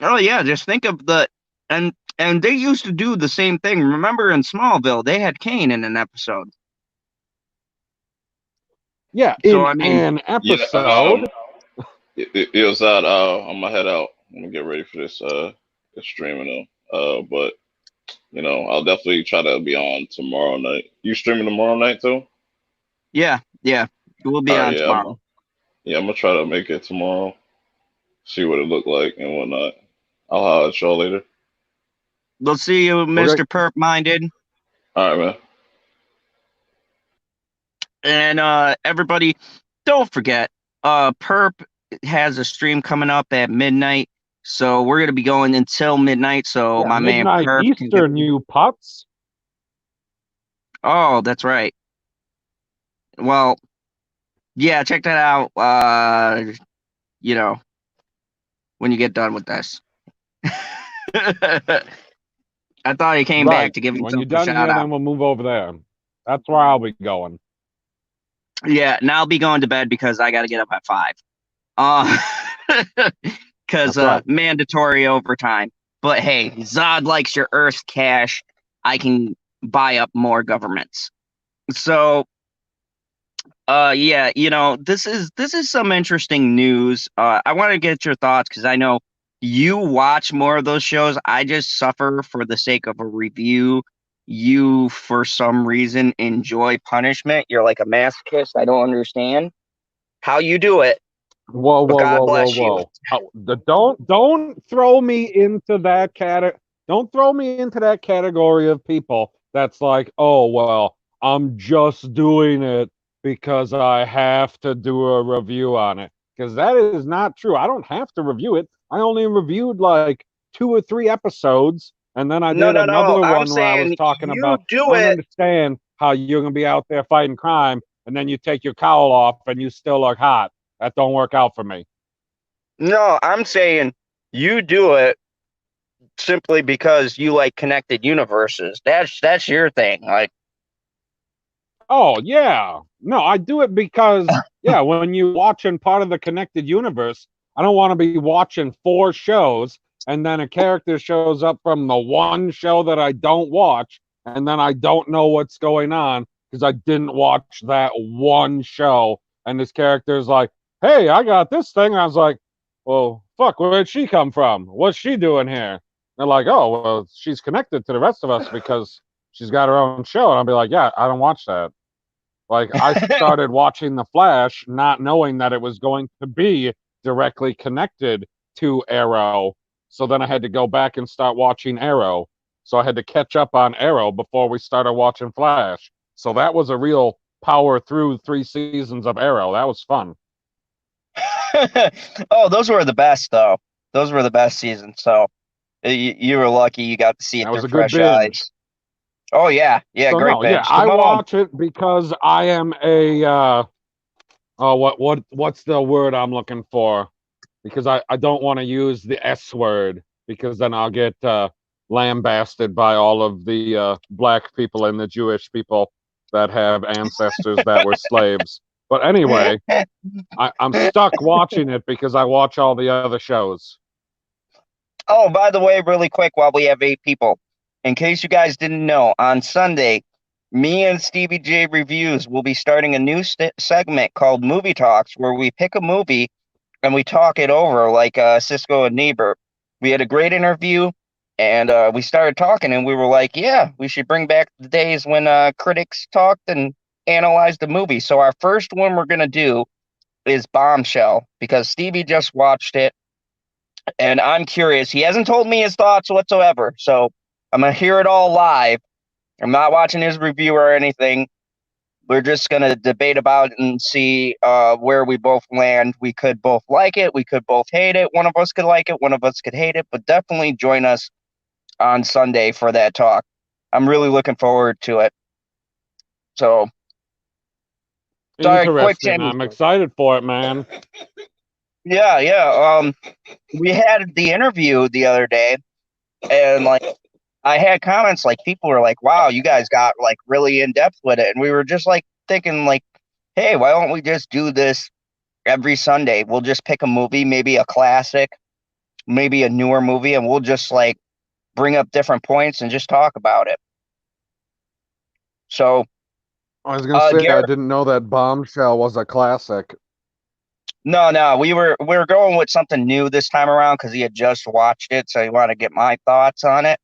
[SPEAKER 1] Oh, yeah, just think of and they used to do the same thing. Remember in Smallville, they had Kane in an episode.
[SPEAKER 3] Yeah, so, in an episode.
[SPEAKER 2] It was out. I'm gonna head out. I'm gonna get ready for this streaming though. But you know, I'll definitely try to be on tomorrow night. You streaming tomorrow night too?
[SPEAKER 1] Yeah. We'll be on tomorrow.
[SPEAKER 2] I'm gonna try to make it tomorrow. See what it looked like and whatnot. I'll holler at y'all later.
[SPEAKER 1] We'll see you, Mr. Perp Minded.
[SPEAKER 2] All right, man.
[SPEAKER 1] And everybody, don't forget, Perp has a stream coming up at midnight. So we're going to be going until midnight. So my man Perp
[SPEAKER 3] Eastern, you putz.
[SPEAKER 1] Oh, that's right. Well, yeah, check that out. You know, when you get done with this. I thought he came back to give himself a shout out.
[SPEAKER 3] Then we'll move over there. That's where I'll be going.
[SPEAKER 1] Yeah, and I'll be going to bed because I got to get up at 5. Because mandatory overtime. But hey, Zod likes your Earth cash. I can buy up more governments. So, yeah, you know, this is some interesting news. I want to get your thoughts because I know you watch more of those shows. I just suffer for the sake of a review. You, for some reason, enjoy punishment. You're like a masochist. I don't understand how you do it.
[SPEAKER 3] Whoa. Don't throw me into that category. Don't throw me into that category of people that's like, oh, well, I'm just doing it because I have to do a review on it. Because that is not true. I don't have to review it. I only reviewed like 2 or 3 episodes, and then I did another one where I was talking about, I don't understand how you're going to be out there fighting crime, and then you take your cowl off and you still look hot. That don't work out for me.
[SPEAKER 1] No, I'm saying you do it simply because you like connected universes. That's your thing. Like,
[SPEAKER 3] oh yeah, no, I do it because yeah, when you're watching part of the connected universe, I don't want to be watching 4 shows and then a character shows up from the one show that I don't watch, and then I don't know what's going on because I didn't watch that one show, and this character's like, hey, I got this thing. And I was like, well, fuck, where'd she come from? What's she doing here? They're like, oh, well, she's connected to the rest of us because she's got her own show. And I'll be like, yeah, I don't watch that. Like, I started watching The Flash not knowing that it was going to be directly connected to Arrow. So then I had to go back and start watching Arrow. So I had to catch up on Arrow before we started watching Flash. So that was a real power through 3 seasons of Arrow. That was fun.
[SPEAKER 1] Oh, those were the best, though. Those were the best seasons. So You were lucky you got to see it
[SPEAKER 3] That was
[SPEAKER 1] through
[SPEAKER 3] a good
[SPEAKER 1] fresh
[SPEAKER 3] binge.
[SPEAKER 1] eyes. Oh yeah,
[SPEAKER 3] So
[SPEAKER 1] great
[SPEAKER 3] no, yeah,
[SPEAKER 1] binge.
[SPEAKER 3] I
[SPEAKER 1] Come on.
[SPEAKER 3] watch it because I am a what's the word I'm looking for? Because I don't want to use the S word because then I'll get lambasted by all of the black people and the Jewish people that have ancestors that were slaves. But anyway, I'm stuck watching it because I watch all the other shows.
[SPEAKER 1] Oh, by the way, really quick, while we have 8 people, in case you guys didn't know, on Sunday, me and Stevie J Reviews will be starting a new segment called Movie Talks, where we pick a movie and we talk it over like Cisco and Neighbor. We had a great interview, and we started talking, and we were like, yeah, we should bring back the days when critics talked and analyzed the movie. So our first one we're going to do is Bombshell, because Stevie just watched it. And I'm curious. He hasn't told me his thoughts whatsoever, so I'm gonna hear it all live. I'm not watching his review or anything. We're just gonna debate about it and see where we both land. We could both like it. We could both hate it. One of us could like it. One of us could hate it. But definitely join us on Sunday for that talk. I'm really looking forward to it. So, sorry, quick
[SPEAKER 3] Interesting.
[SPEAKER 1] Jimmy.
[SPEAKER 3] I'm excited for it, man.
[SPEAKER 1] Yeah. We had the interview the other day, and like I had comments like people were like, "Wow, you guys got like really in depth with it," and we were just like thinking like, "Hey, why don't we just do this every Sunday? We'll just pick a movie, maybe a classic, maybe a newer movie, and we'll just like bring up different points and just talk about it." So,
[SPEAKER 3] I was gonna say I
[SPEAKER 1] Garrett,
[SPEAKER 3] didn't know that Bombshell was a classic.
[SPEAKER 1] no, we were going with something new this time around because he had just watched it, so he wanted to get my thoughts on it.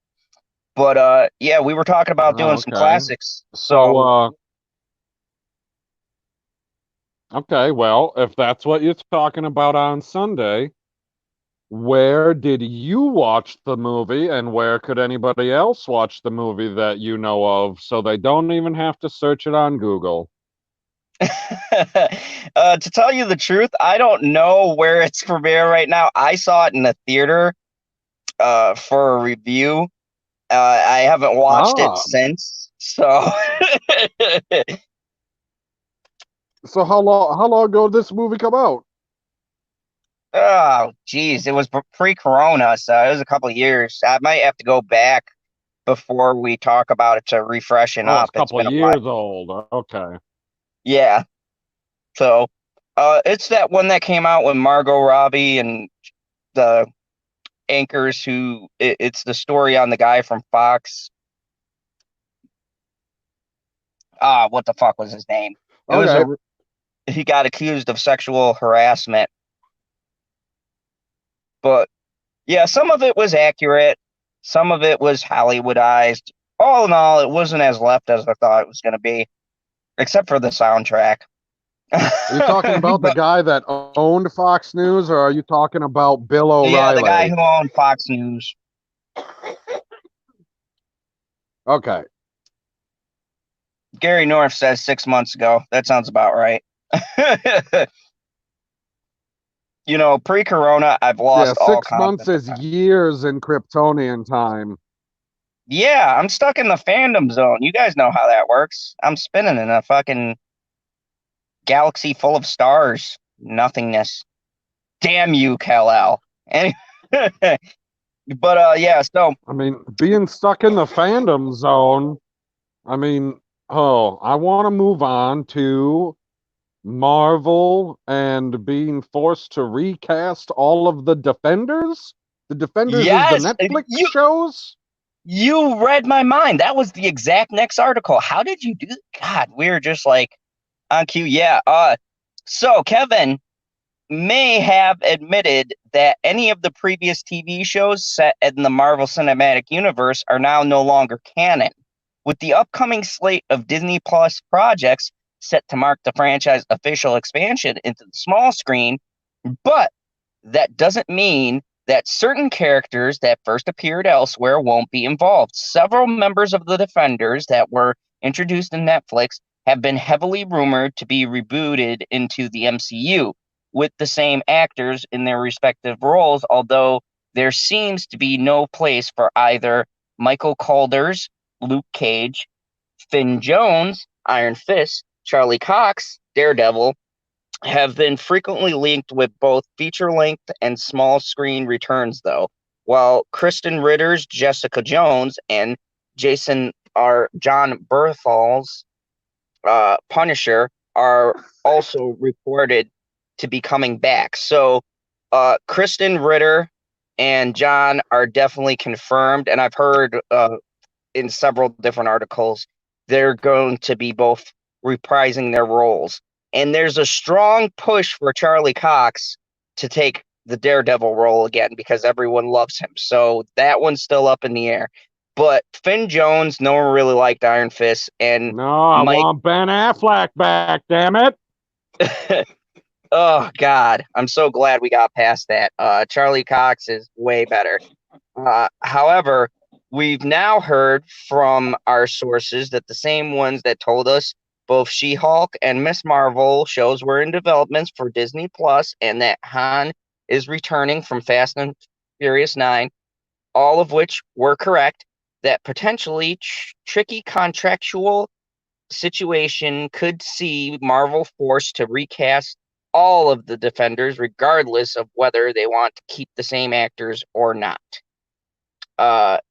[SPEAKER 1] But yeah, we were talking about doing some
[SPEAKER 3] Okay.
[SPEAKER 1] classics.
[SPEAKER 3] So okay, well, if that's what you're talking about on Sunday, where did you watch the movie and where could anybody else watch the movie that you know of so they don't even have to search it on Google?
[SPEAKER 1] To tell you the truth, I don't know where it's premiere right now. I saw it in the theater for a review. I haven't watched it since. So
[SPEAKER 3] So how long ago did this movie come out?
[SPEAKER 1] oh geez, it was pre-corona, so it was a couple of years. I might have to go back before we talk about it to refreshen
[SPEAKER 3] Oh,
[SPEAKER 1] up.
[SPEAKER 3] it's a
[SPEAKER 1] It's
[SPEAKER 3] couple
[SPEAKER 1] been
[SPEAKER 3] of
[SPEAKER 1] a while.
[SPEAKER 3] years old. Okay.
[SPEAKER 1] Yeah. So it's that one that came out with Margot Robbie and the anchors who it's the story on the guy from Fox. What the fuck was his name? It was
[SPEAKER 3] Okay.
[SPEAKER 1] he got accused of sexual harassment. But yeah, some of it was accurate, some of it was Hollywoodized. All in all, it wasn't as left as I thought it was going to be, except for the soundtrack.
[SPEAKER 3] Are you talking about the guy that owned Fox News, or are you talking about Bill
[SPEAKER 1] Yeah, the guy
[SPEAKER 3] O'Reilly?
[SPEAKER 1] who owned Fox News.
[SPEAKER 3] Okay.
[SPEAKER 1] Gary North says 6 months ago. That sounds about right. You know, pre-corona, I've
[SPEAKER 3] Yeah,
[SPEAKER 1] lost all
[SPEAKER 3] 6 months
[SPEAKER 1] concept of
[SPEAKER 3] is
[SPEAKER 1] time.
[SPEAKER 3] years in Kryptonian time.
[SPEAKER 1] Yeah, I'm stuck in the fandom zone. You guys know how that works. I'm spinning in a fucking galaxy full of stars. Nothingness. Damn you, Kal-El. Anyway, but yeah, so
[SPEAKER 3] I mean, being stuck in the fandom zone, I mean, oh, I want to move on to Marvel and being forced to recast all of the Defenders. The Defenders is the
[SPEAKER 1] yes,
[SPEAKER 3] Netflix
[SPEAKER 1] you
[SPEAKER 3] shows.
[SPEAKER 1] you read my mind. That was the exact next article. How did you do? God, we were just like on cue. Yeah. So Kevin may have admitted that any of the previous TV shows set in the Marvel Cinematic Universe are now no longer canon, with the upcoming slate of Disney Plus projects set to mark the franchise official expansion into the small screen. But that doesn't mean that certain characters that first appeared elsewhere won't be involved. Several members of the Defenders that were introduced in Netflix have been heavily rumored to be rebooted into the MCU with the same actors in their respective roles, although there seems to be no place for either Michael Calder's Luke Cage, Finn Jones, Iron Fist, Charlie Cox, Daredevil, have been frequently linked with both feature-length and small-screen returns, though, while Kristen Ritter's Jessica Jones and John Berthal's Punisher are also reported to be coming back. So Kristen Ritter and John are definitely confirmed, and I've heard in several different articles they're going to be both reprising their roles. And there's a strong push for Charlie Cox to take the Daredevil role again because everyone loves him. So that one's still up in the air. But Finn Jones, no one really liked Iron Fist, and
[SPEAKER 3] No, I want Ben Affleck back, damn it.
[SPEAKER 1] Oh God, I'm so glad we got past that. Charlie Cox is way better. However, we've now heard from our sources that the same ones that told us both She-Hulk and Miss Marvel shows were in developments for Disney Plus, and that Han is returning from Fast and Furious 9, all of which were correct, that potentially tricky contractual situation could see Marvel forced to recast all of the Defenders, regardless of whether they want to keep the same actors or not.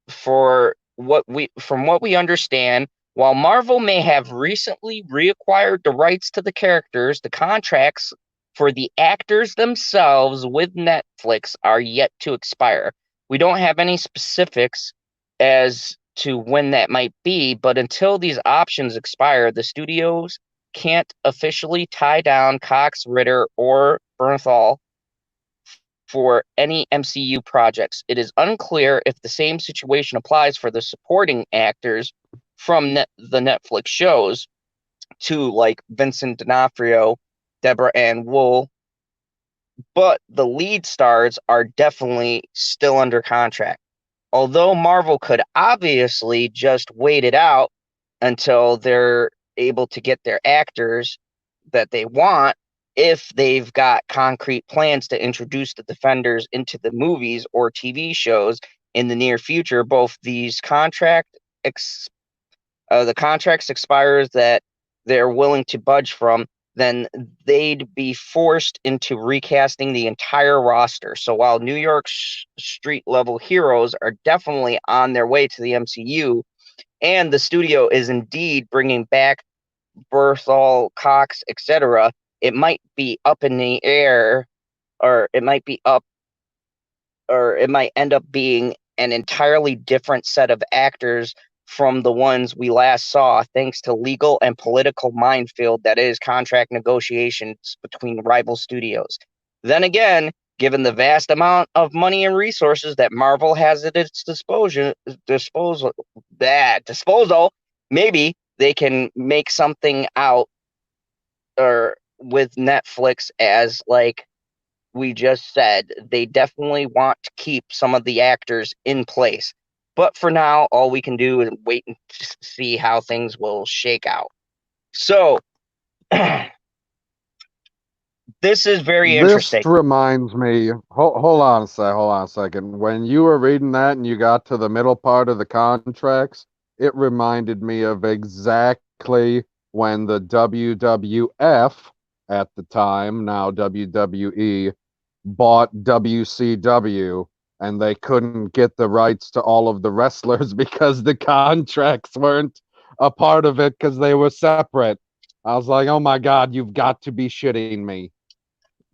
[SPEAKER 1] From what we understand, while Marvel may have recently reacquired the rights to the characters, the contracts for the actors themselves with Netflix are yet to expire. We don't have any specifics as to when that might be, but until these options expire, the studios can't officially tie down Cox, Ritter, or Bernthal for any MCU projects. It is unclear if the same situation applies for the supporting actors from the Netflix shows to like Vincent D'Onofrio, Deborah Ann Wool, but the lead stars are definitely still under contract. Although Marvel could obviously just wait it out until they're able to get their actors that they want, if they've got concrete plans to introduce the Defenders into the movies or TV shows in the near future, both these the contracts expires that they're willing to budge from, then they'd be forced into recasting the entire roster. So while New York street level heroes are definitely on their way to the MCU, and the studio is indeed bringing back Berthal, Cox, etc., it might be up in the air, or it might end up being an entirely different set of actors from the ones we last saw, thanks to legal and political minefield that is contract negotiations between rival studios. Then again, given the vast amount of money and resources that Marvel has at its disposal, maybe they can make something out or with Netflix. As like we just said, they definitely want to keep some of the actors in place. But for now, all we can do is wait and see how things will shake out. So this is very interesting.
[SPEAKER 3] This reminds me, hold on a second. When you were reading that and you got to the middle part of the contracts, it reminded me of exactly when the WWF at the time, now WWE, bought WCW, and they couldn't get the rights to all of the wrestlers because the contracts weren't a part of it because they were separate. I was like, oh my God, you've got to be shitting me.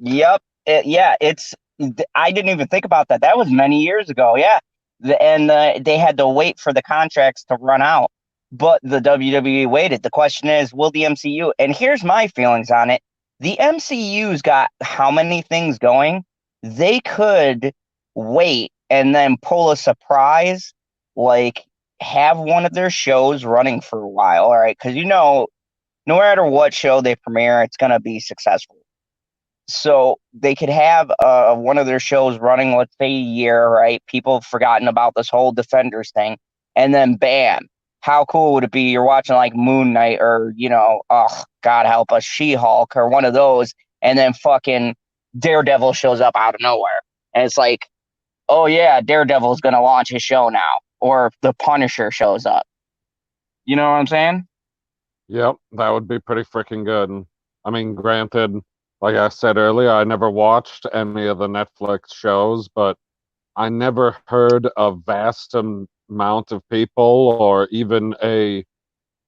[SPEAKER 1] Yep. I didn't even think about that. That was many years ago. Yeah. They had to wait for the contracts to run out, but the WWE waited. The question is, will the MCU? And here's my feelings on it. The MCU's got how many things going? They could wait and then pull a surprise, like have one of their shows running for a while. All right. Because, no matter what show they premiere, it's going to be successful. So they could have one of their shows running, let's say, a year, right? People have forgotten about this whole Defenders thing. And then bam, how cool would it be? You're watching like Moon Knight or, God help us, She-Hulk or one of those. And then fucking Daredevil shows up out of nowhere. And it's like, oh yeah, Daredevil's gonna launch his show now, or the Punisher shows up. You know what I'm saying?
[SPEAKER 3] Yep, that would be pretty freaking good. I mean, granted, like I said earlier, I never watched any of the Netflix shows, but I never heard a vast amount of people or even a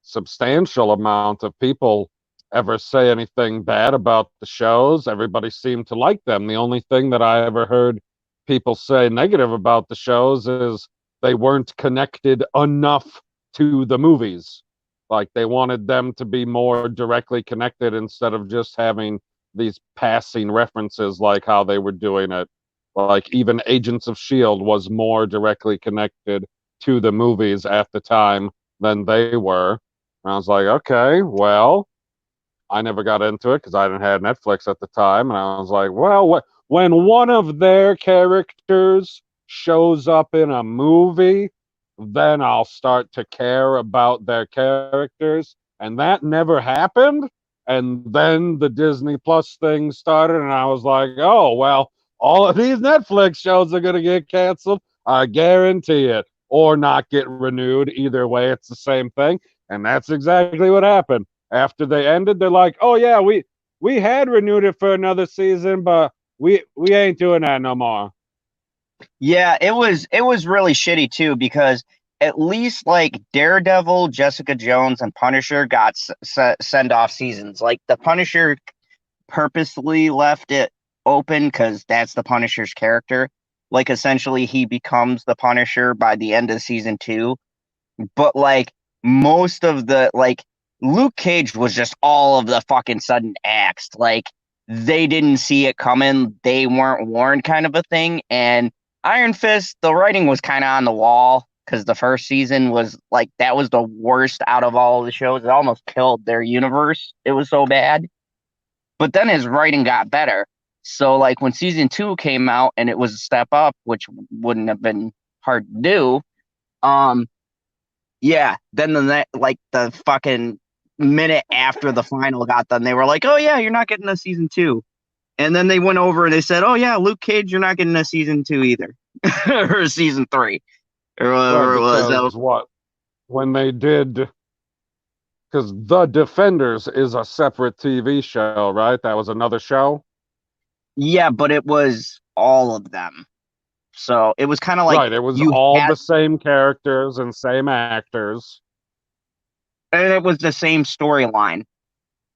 [SPEAKER 3] substantial amount of people ever say anything bad about the shows. Everybody seemed to like them. The only thing that I ever heard people say negative about the shows is they weren't connected enough to the movies. Like they wanted them to be more directly connected instead of just having these passing references like how they were doing it. Like even Agents of S.H.I.E.L.D. was more directly connected to the movies at the time than they were. And I was like, okay, well, I never got into it because I didn't have Netflix at the time. And I was like, well, when one of their characters shows up in a movie, then I'll start to care about their characters. And that never happened. And then the Disney Plus thing started, and I was like, oh, well, all of these Netflix shows are going to get canceled. I guarantee it. Or not get renewed. Either way, it's the same thing. And that's exactly what happened. After they ended, they're like, "Oh yeah, we had renewed it for another season, but we ain't doing that no more."
[SPEAKER 1] Yeah, it was really shitty too because at least like Daredevil, Jessica Jones, and Punisher got send off seasons. Like the Punisher purposely left it open because that's the Punisher's character. Like essentially, he becomes the Punisher by the end of season 2. But like most of the like Luke Cage was just all of the fucking sudden axed. Like they didn't see it coming. They weren't warned kind of a thing. And Iron Fist, the writing was kind of on the wall because the first season was like that was the worst out of all of the shows. It almost killed their universe. It was so bad. But then his writing got better. So like when season 2 came out and it was a step up, which wouldn't have been hard to do, um, yeah, then like the fucking minute after the final got done, they were like, "Oh yeah, you're not getting a season 2." And then they went over and they said, "Oh yeah, Luke Cage, you're not getting a season 2 either." Or season 3 or
[SPEAKER 3] Right,
[SPEAKER 1] whatever it was.
[SPEAKER 3] because what when they did because The Defenders is a separate TV show, right? That was another show.
[SPEAKER 1] Yeah, but it was all of them. So it was kind of like
[SPEAKER 3] Right, it was
[SPEAKER 1] you
[SPEAKER 3] all
[SPEAKER 1] had
[SPEAKER 3] the same characters and same actors.
[SPEAKER 1] and it was the same storyline.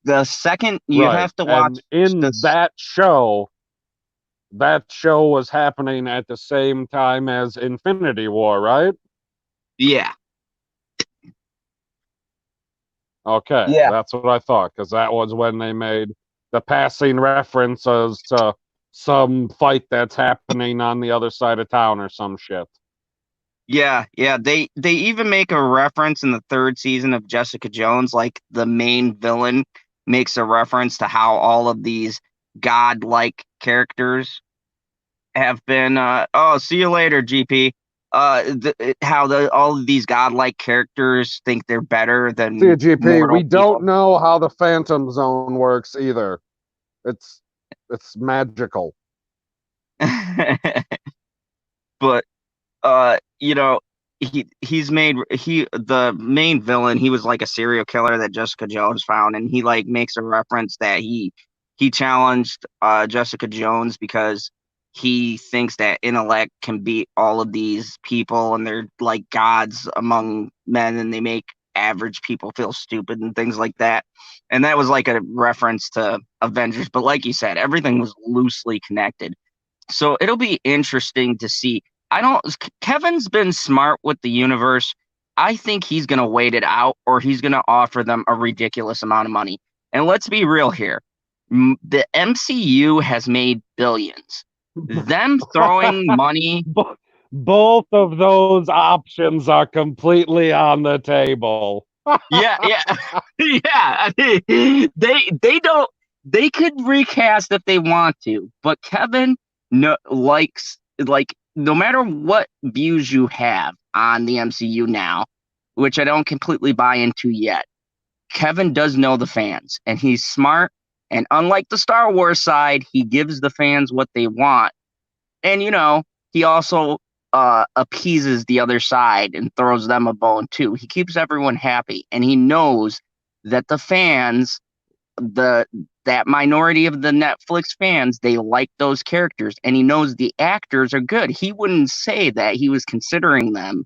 [SPEAKER 1] The second you
[SPEAKER 3] Right,
[SPEAKER 1] have to watch
[SPEAKER 3] and in
[SPEAKER 1] this.
[SPEAKER 3] that show was happening at the same time as Infinity War, right?
[SPEAKER 1] Yeah.
[SPEAKER 3] Okay,
[SPEAKER 1] Yeah.
[SPEAKER 3] that's what I thought, because that was when they made the passing references to some fight that's happening on the other side of town or some shit.
[SPEAKER 1] Yeah, yeah. They even make a reference in the 3rd season of Jessica Jones, like the main villain makes a reference to how all of these godlike characters have been oh, see you later, GP. How all of these godlike characters think they're better than
[SPEAKER 3] CGP, we
[SPEAKER 1] mortal
[SPEAKER 3] don't
[SPEAKER 1] people.
[SPEAKER 3] know how the Phantom Zone works either. It's magical.
[SPEAKER 1] But you know, the main villain, he was like a serial killer that Jessica Jones found, and he like makes a reference that he challenged Jessica Jones because he thinks that intellect can beat all of these people and they're like gods among men and they make average people feel stupid and things like that. And that was like a reference to Avengers, but like you said, everything was loosely connected. So it'll be interesting to see. I don't. Kevin's been smart with the universe. I think he's going to wait it out, or he's going to offer them a ridiculous amount of money. And let's be real here. The MCU has made billions. Them throwing money.
[SPEAKER 3] Both of those options are completely on the table.
[SPEAKER 1] Yeah, yeah, yeah. They don't. They could recast if they want to, but Kevin no likes like no matter what views you have on the MCU now, which I don't completely buy into yet. Kevin does know the fans, and he's smart. And unlike the Star Wars side, he gives the fans what they want. And he also appeases the other side and throws them a bone too. He keeps everyone happy, and he knows that the fans, that minority of the Netflix fans, they like those characters, and he knows the actors are good. He wouldn't say that he was considering them.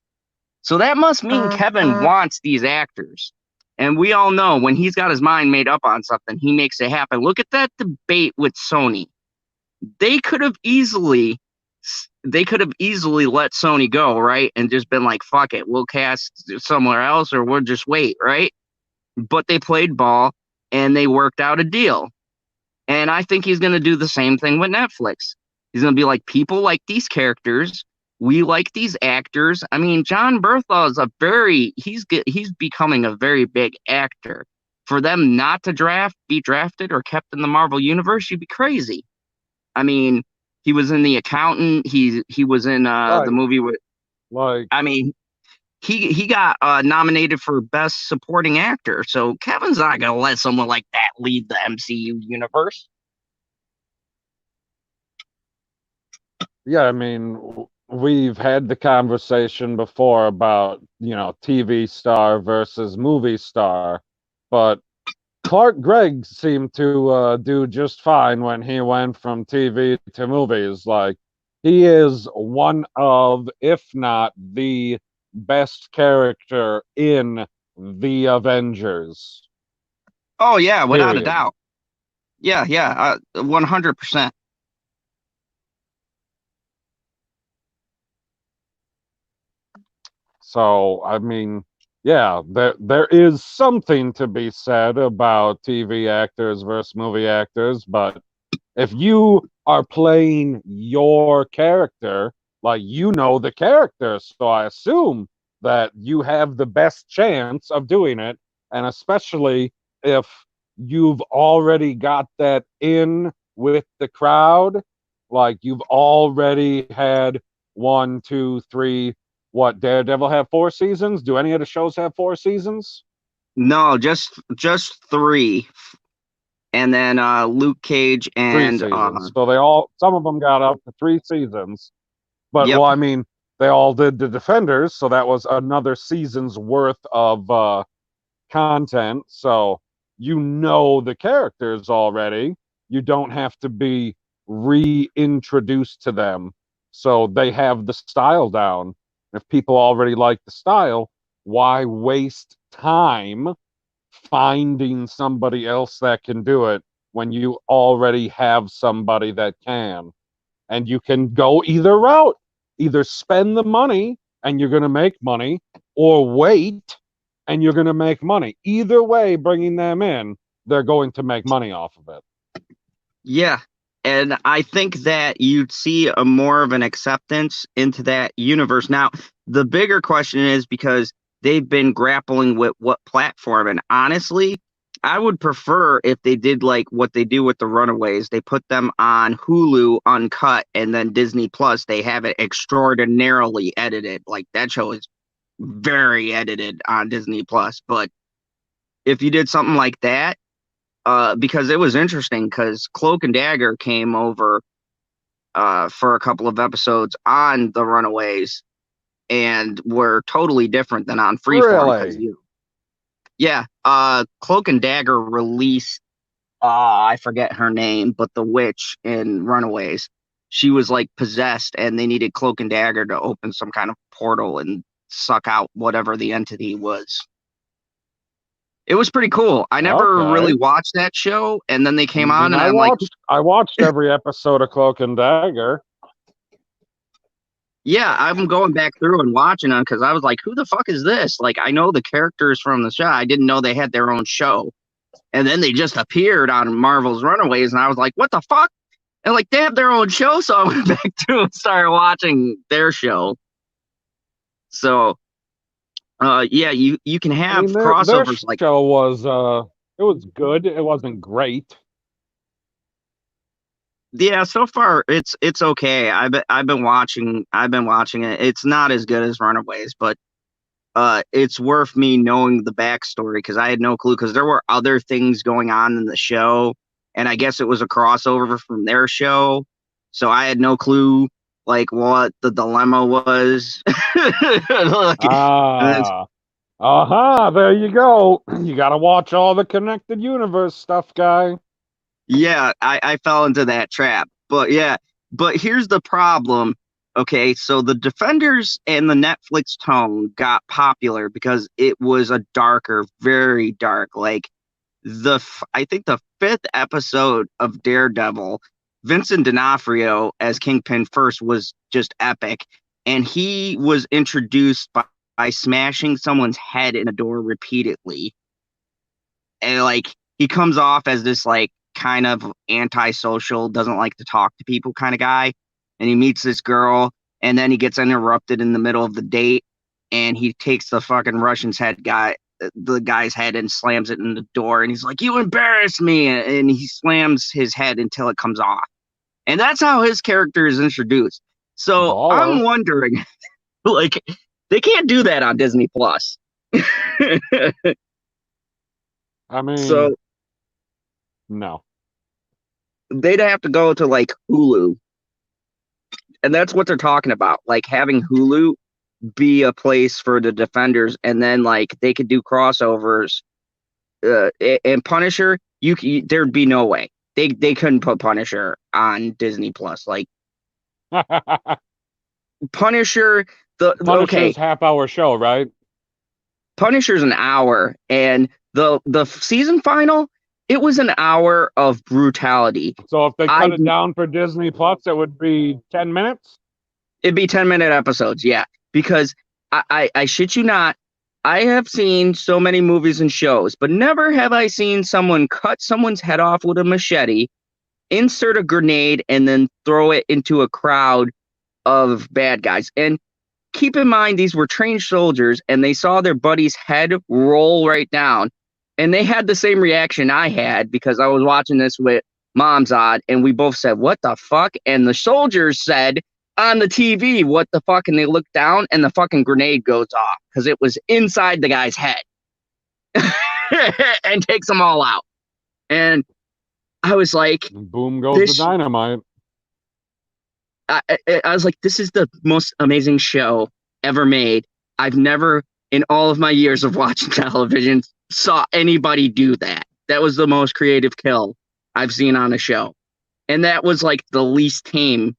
[SPEAKER 1] So that must mean Kevin wants these actors. And we all know when he's got his mind made up on something, he makes it happen. Look at that debate with Sony. They could have easily let Sony go, right? And just been like, fuck it, we'll cast somewhere else or we'll just wait, right? But they played ball and they worked out a deal. And I think he's going to do the same thing with Netflix. He's going to be like, people like these characters. We like these actors. I mean, John Bertha is he's becoming a very big actor. For them not to be drafted or kept in the Marvel universe, you'd be crazy. I mean, he was in The Accountant. He was in the movie with, I mean, he got nominated for Best Supporting Actor. So Kevin's not gonna let someone like that lead the MCU universe.
[SPEAKER 3] Yeah, I mean, we've had the conversation before about, TV star versus movie star, but Clark Gregg seemed to do just fine when he went from TV to movies. Like, he is one of, if not the best character in the Avengers.
[SPEAKER 1] Oh yeah, without a doubt. Yeah, 100%.
[SPEAKER 3] So, I mean, yeah, there is something to be said about TV actors versus movie actors, but if you are playing your character, like, the character, so I assume that you have the best chance of doing it, and especially if you've already got that in with the crowd, like you've already had 1, 2, 3. What, Daredevil have 4 seasons? Do any of the shows have 4 seasons?
[SPEAKER 1] No, just 3. And then Luke Cage and
[SPEAKER 3] 3 seasons. So some of them got up to 3 seasons. But
[SPEAKER 1] yep.
[SPEAKER 3] well, I mean, they all did the Defenders, so that was another season's worth of content. So the characters already. You don't have to be reintroduced to them. So they have the style down. If people already like the style, why waste time finding somebody else that can do it when you already have somebody that can? And you can go either route. Either spend the money and you're going to make money, or wait and you're going to make money. Either way, bringing them in, they're going to make money off of it.
[SPEAKER 1] Yeah. And I think that you'd see a more of an acceptance into that universe. Now, the bigger question is, because they've been grappling with what platform. And honestly, I would prefer if they did like what they do with the Runaways. They put them on Hulu uncut, and then Disney Plus, they have it extraordinarily edited. Like, that show is very edited on Disney Plus. But if you did something like that, because it was interesting, because Cloak and Dagger came over for a couple of episodes on the Runaways and were totally different than on Freeform.
[SPEAKER 3] Really?
[SPEAKER 1] Yeah, Cloak and Dagger released, I forget her name, but the witch in Runaways. She was like possessed, and they needed Cloak and Dagger to open some kind of portal and suck out whatever the entity was. It was pretty cool. I never really watched that show, and then they came on, and
[SPEAKER 3] I watched every episode of Cloak and Dagger.
[SPEAKER 1] Yeah, I'm going back through and watching them because I was like, who the fuck is this? Like, I know the characters from the show. I didn't know they had their own show. And then they just appeared on Marvel's Runaways, and I was like, what the fuck? And like, they have their own show, so I went back through and started watching their show. So, yeah, you can have crossovers.
[SPEAKER 3] Their show was it was good. It wasn't great.
[SPEAKER 1] Yeah, so far it's okay. I've been watching it. It's not as good as Runaways, but it's worth me knowing the backstory, because I had no clue, because there were other things going on in the show, and I guess it was a crossover from their show, so I had no clue like what the dilemma was. Like,
[SPEAKER 3] there you go. You got to watch all the connected universe stuff, guy.
[SPEAKER 1] yeah, I fell into that trap. But yeah, but here's the problem. Okay, so the Defenders and the Netflix tone got popular because it was a darker, very dark. Like I think the fifth episode of Daredevil, Vincent D'Onofrio as Kingpin first was just epic, and he was introduced by smashing someone's head in a door repeatedly, and like he comes off as this like kind of antisocial, doesn't like to talk to people kind of guy, and he meets this girl, and then he gets interrupted in the middle of the date, and he takes the fucking the guy's head and slams it in the door, and he's like, "You embarrassed me," and he slams his head until it comes off, and that's how his character is introduced. So
[SPEAKER 3] Baller.
[SPEAKER 1] I'm wondering, like, they can't do that on Disney Plus.
[SPEAKER 3] I mean,
[SPEAKER 1] So
[SPEAKER 3] no.
[SPEAKER 1] they'd have to go to like Hulu, and that's what they're talking about, like having Hulu be a place for the Defenders, and then like they could do crossovers. And Punisher, there'd be no way they couldn't put Punisher on Disney Plus. Like Punisher,
[SPEAKER 3] Punisher's half-hour show, right?
[SPEAKER 1] Punisher's an hour, and the season final, it was an hour of brutality.
[SPEAKER 3] So if they cut it down for Disney Plus, it would be 10 minutes?
[SPEAKER 1] It'd be 10-minute episodes, yeah. Because I shit you not, I have seen so many movies and shows, but never have I seen someone cut someone's head off with a machete, insert a grenade, and then throw it into a crowd of bad guys. And keep in mind, these were trained soldiers, and they saw their buddy's head roll right down. And they had the same reaction I had, because I was watching this with Mom's Odd, and we both said, "What the fuck?" And the soldiers said on the TV, "What the fuck?" And they look down, and the fucking grenade goes off because it was inside the guy's head and takes them all out. And I was like,
[SPEAKER 3] boom goes the dynamite.
[SPEAKER 1] I was like, this is the most amazing show ever made. I've never, in all of my years of watching television, saw anybody do that. That was the most creative kill I've seen on a show. And that was like the least tame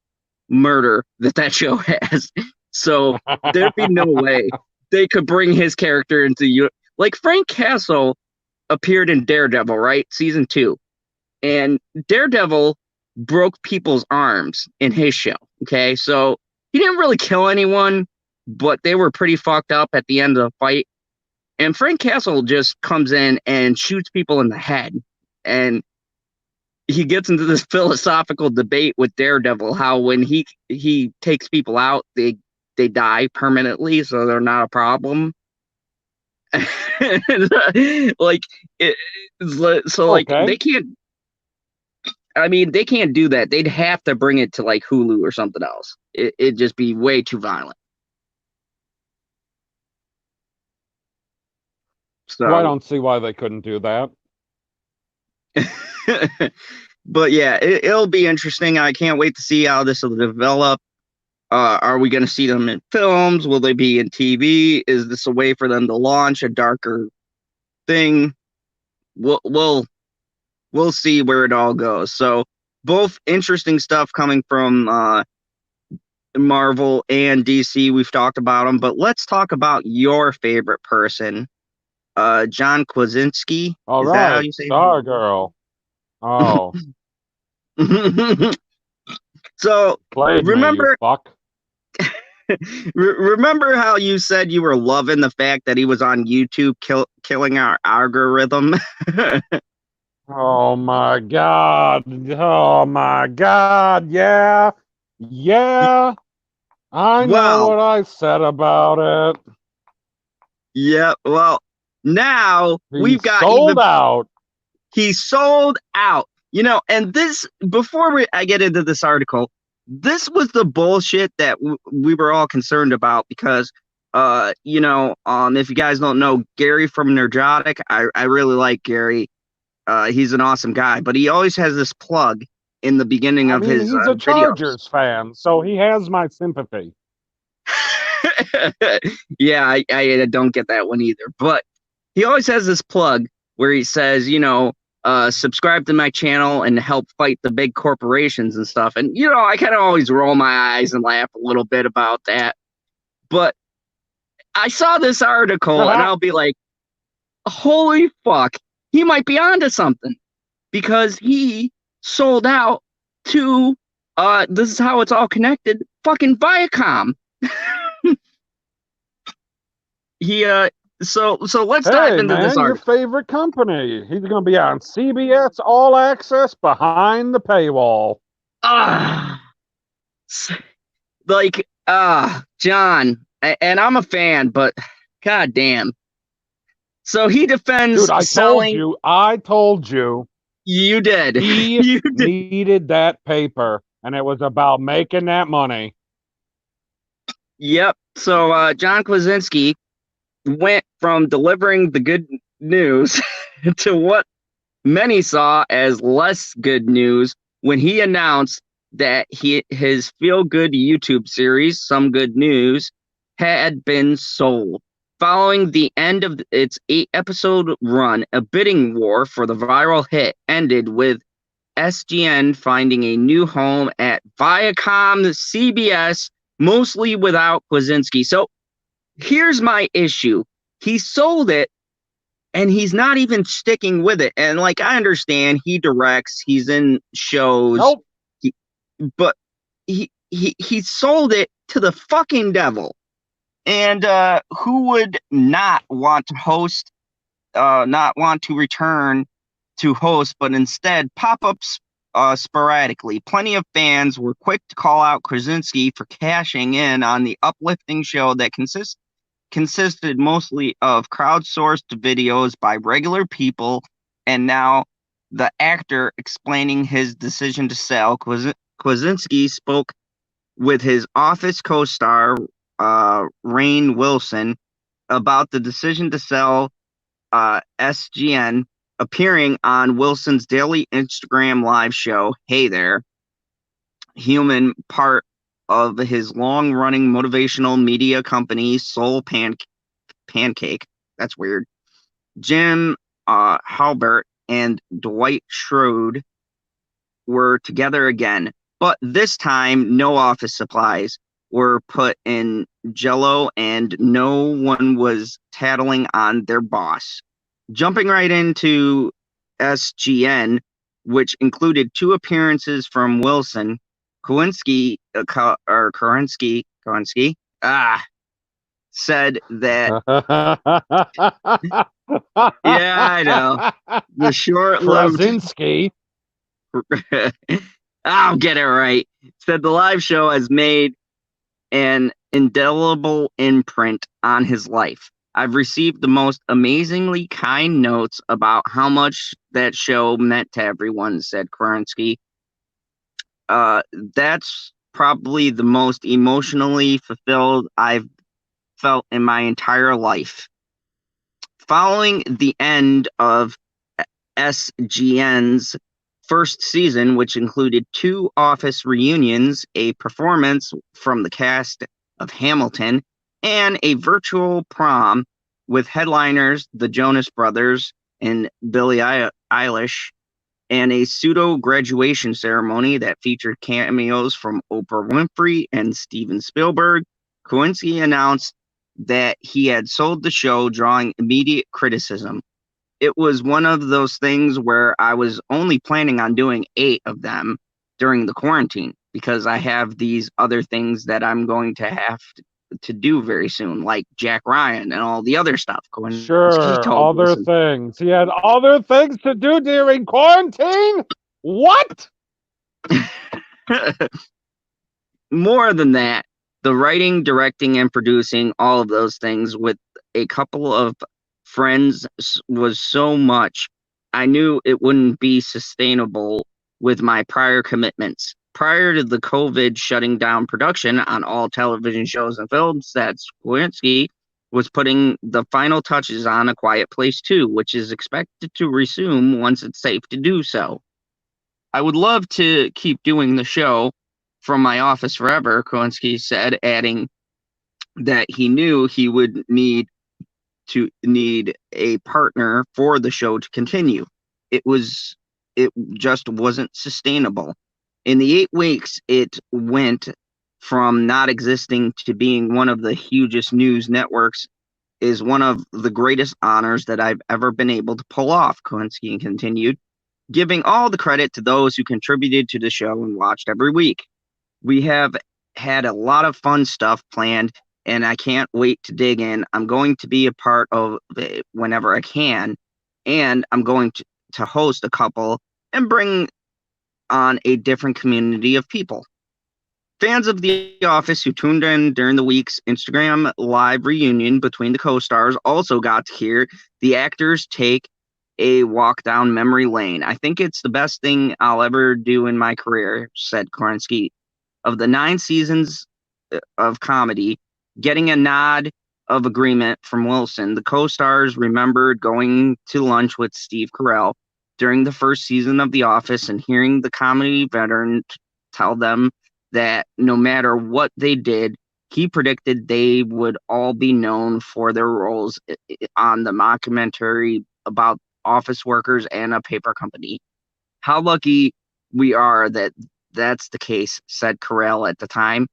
[SPEAKER 1] murder that show has. So there'd be no way they could bring his character into like Frank Castle appeared in Daredevil, right? Season 2. And Daredevil broke people's arms in his show. Okay. So he didn't really kill anyone, but they were pretty fucked up at the end of the fight. And Frank Castle just comes in and shoots people in the head. And he gets into this philosophical debate with Daredevil, how when he takes people out, they die permanently, so they're not a problem. Like they can't. I mean, they can't do that. They'd have to bring it to like Hulu or something else. It'd just be way too violent. So
[SPEAKER 3] I don't see why they couldn't do that.
[SPEAKER 1] But yeah, it'll be interesting. I can't wait to see how this will develop. Are we going to see them in films? Will they be in TV? Is this a way for them to launch a darker thing? We'll see where it all goes. So both interesting stuff coming from Marvel and DC. We've talked about them, but let's talk about your favorite person, John Krasinski.
[SPEAKER 3] All
[SPEAKER 1] Is
[SPEAKER 3] right,
[SPEAKER 1] that how you say
[SPEAKER 3] Stargirl. Oh.
[SPEAKER 1] So remember,
[SPEAKER 3] fuck.
[SPEAKER 1] Remember how you said you were loving the fact that he was on YouTube killing our algorithm?
[SPEAKER 3] Oh my god. Oh my god. Yeah. Yeah. I know what I said about it.
[SPEAKER 1] Yeah, well, now we've got
[SPEAKER 3] sold out.
[SPEAKER 1] He sold out. You know, and this, before I get into this article, this was the bullshit that we were all concerned about because, you know, if you guys don't know Gary from Nerdrotic, I really like Gary. He's an awesome guy, but he always has this plug in the beginning of his
[SPEAKER 3] he's a
[SPEAKER 1] videos.
[SPEAKER 3] Chargers fan, so he has my sympathy.
[SPEAKER 1] Yeah, I don't get that one either. But he always has this plug where he says, subscribe to my channel and help fight the big corporations and stuff. And, I kind of always roll my eyes and laugh a little bit about that. But I saw this article and I'll be like, holy fuck, he might be onto something, because he sold out to, this is how it's all connected, fucking Viacom. So let's dive into this article.
[SPEAKER 3] Your favorite company. He's going to be on CBS All Access behind the paywall.
[SPEAKER 1] John, and I'm a fan, but god damn. So he defends.
[SPEAKER 3] Dude, I told you.
[SPEAKER 1] You did.
[SPEAKER 3] He needed that paper, and it was about making that money.
[SPEAKER 1] Yep. So John Krasinski went from delivering the good news to what many saw as less good news when he announced that his feel-good YouTube series, Some Good News, had been sold. Following the end of its 8-episode run, a bidding war for the viral hit ended with SGN finding a new home at Viacom CBS, mostly without Krasinski. So here's my issue. He sold it, and he's not even sticking with it. And, I understand he directs, he's in shows.
[SPEAKER 3] Nope.
[SPEAKER 1] But he sold it to the fucking devil. And who would not want to host, not want to return to host, but instead pop up sporadically? Plenty of fans were quick to call out Krasinski for cashing in on the uplifting show that consisted mostly of crowdsourced videos by regular people, and now the actor explaining his decision to sell. Krasinski spoke with his Office co-star Rainn Wilson about the decision to sell SGN, appearing on Wilson's daily Instagram live show, Hey There, Human, part of his long-running motivational media company, Soul Pancake. That's weird. Jim Halbert and Dwight Schrute were together again, but this time no office supplies were put in Jello and no one was tattling on their boss. Jumping right into SGN, which included 2 appearances from Wilson, Kowinski said that. Yeah, I know. The short-lived
[SPEAKER 3] Krasinski.
[SPEAKER 1] I'll get it right. Said the live show has made an indelible imprint on his life. I've received the most amazingly kind notes about how much that show meant to everyone, said Krasinski. That's probably the most emotionally fulfilled I've felt in my entire life. Following the end of SGN's first season, which included 2 office reunions, a performance from the cast of Hamilton, and a virtual prom with headliners the Jonas Brothers and Billie Eilish, and a pseudo-graduation ceremony that featured cameos from Oprah Winfrey and Steven Spielberg, Krasinski announced that he had sold the show, drawing immediate criticism. It was one of those things where I was only planning on doing 8 of them during the quarantine, because I have these other things that I'm going to have to do very soon, like Jack Ryan and all the other stuff.
[SPEAKER 3] Sure, other things. He had other things to do during quarantine? What?
[SPEAKER 1] More than that, the writing, directing, and producing, all of those things with a couple of friends was so much. I knew it wouldn't be sustainable with my prior commitments. Prior to the COVID shutting down production on all television shows and films, that Krasinski was putting the final touches on A Quiet Place 2, which is expected to resume once it's safe to do so. I would love to keep doing the show from my office forever, Kowinski said, adding that he knew he would need a partner for the show to continue. It just wasn't sustainable. In the 8 weeks it went from not existing to being one of the hugest news networks is one of the greatest honors that I've ever been able to pull off, Kowinski continued, giving all the credit to those who contributed to the show and watched every week. We have had a lot of fun stuff planned, and I can't wait to dig in. I'm going to be a part of it whenever I can, and I'm going to host a couple and bring on a different community of people. Fans of The Office who tuned in during the week's Instagram live reunion between the co-stars also got to hear the actors take a walk down memory lane. I think it's the best thing I'll ever do in my career, said Kowinski. Of the 9 seasons of comedy, getting a nod of agreement from Wilson, the co-stars remembered going to lunch with Steve Carell during the first season of The Office and hearing the comedy veteran tell them that no matter what they did, he predicted they would all be known for their roles on the mockumentary about office workers and a paper company. How lucky we are that that's the case, said Carell at the time.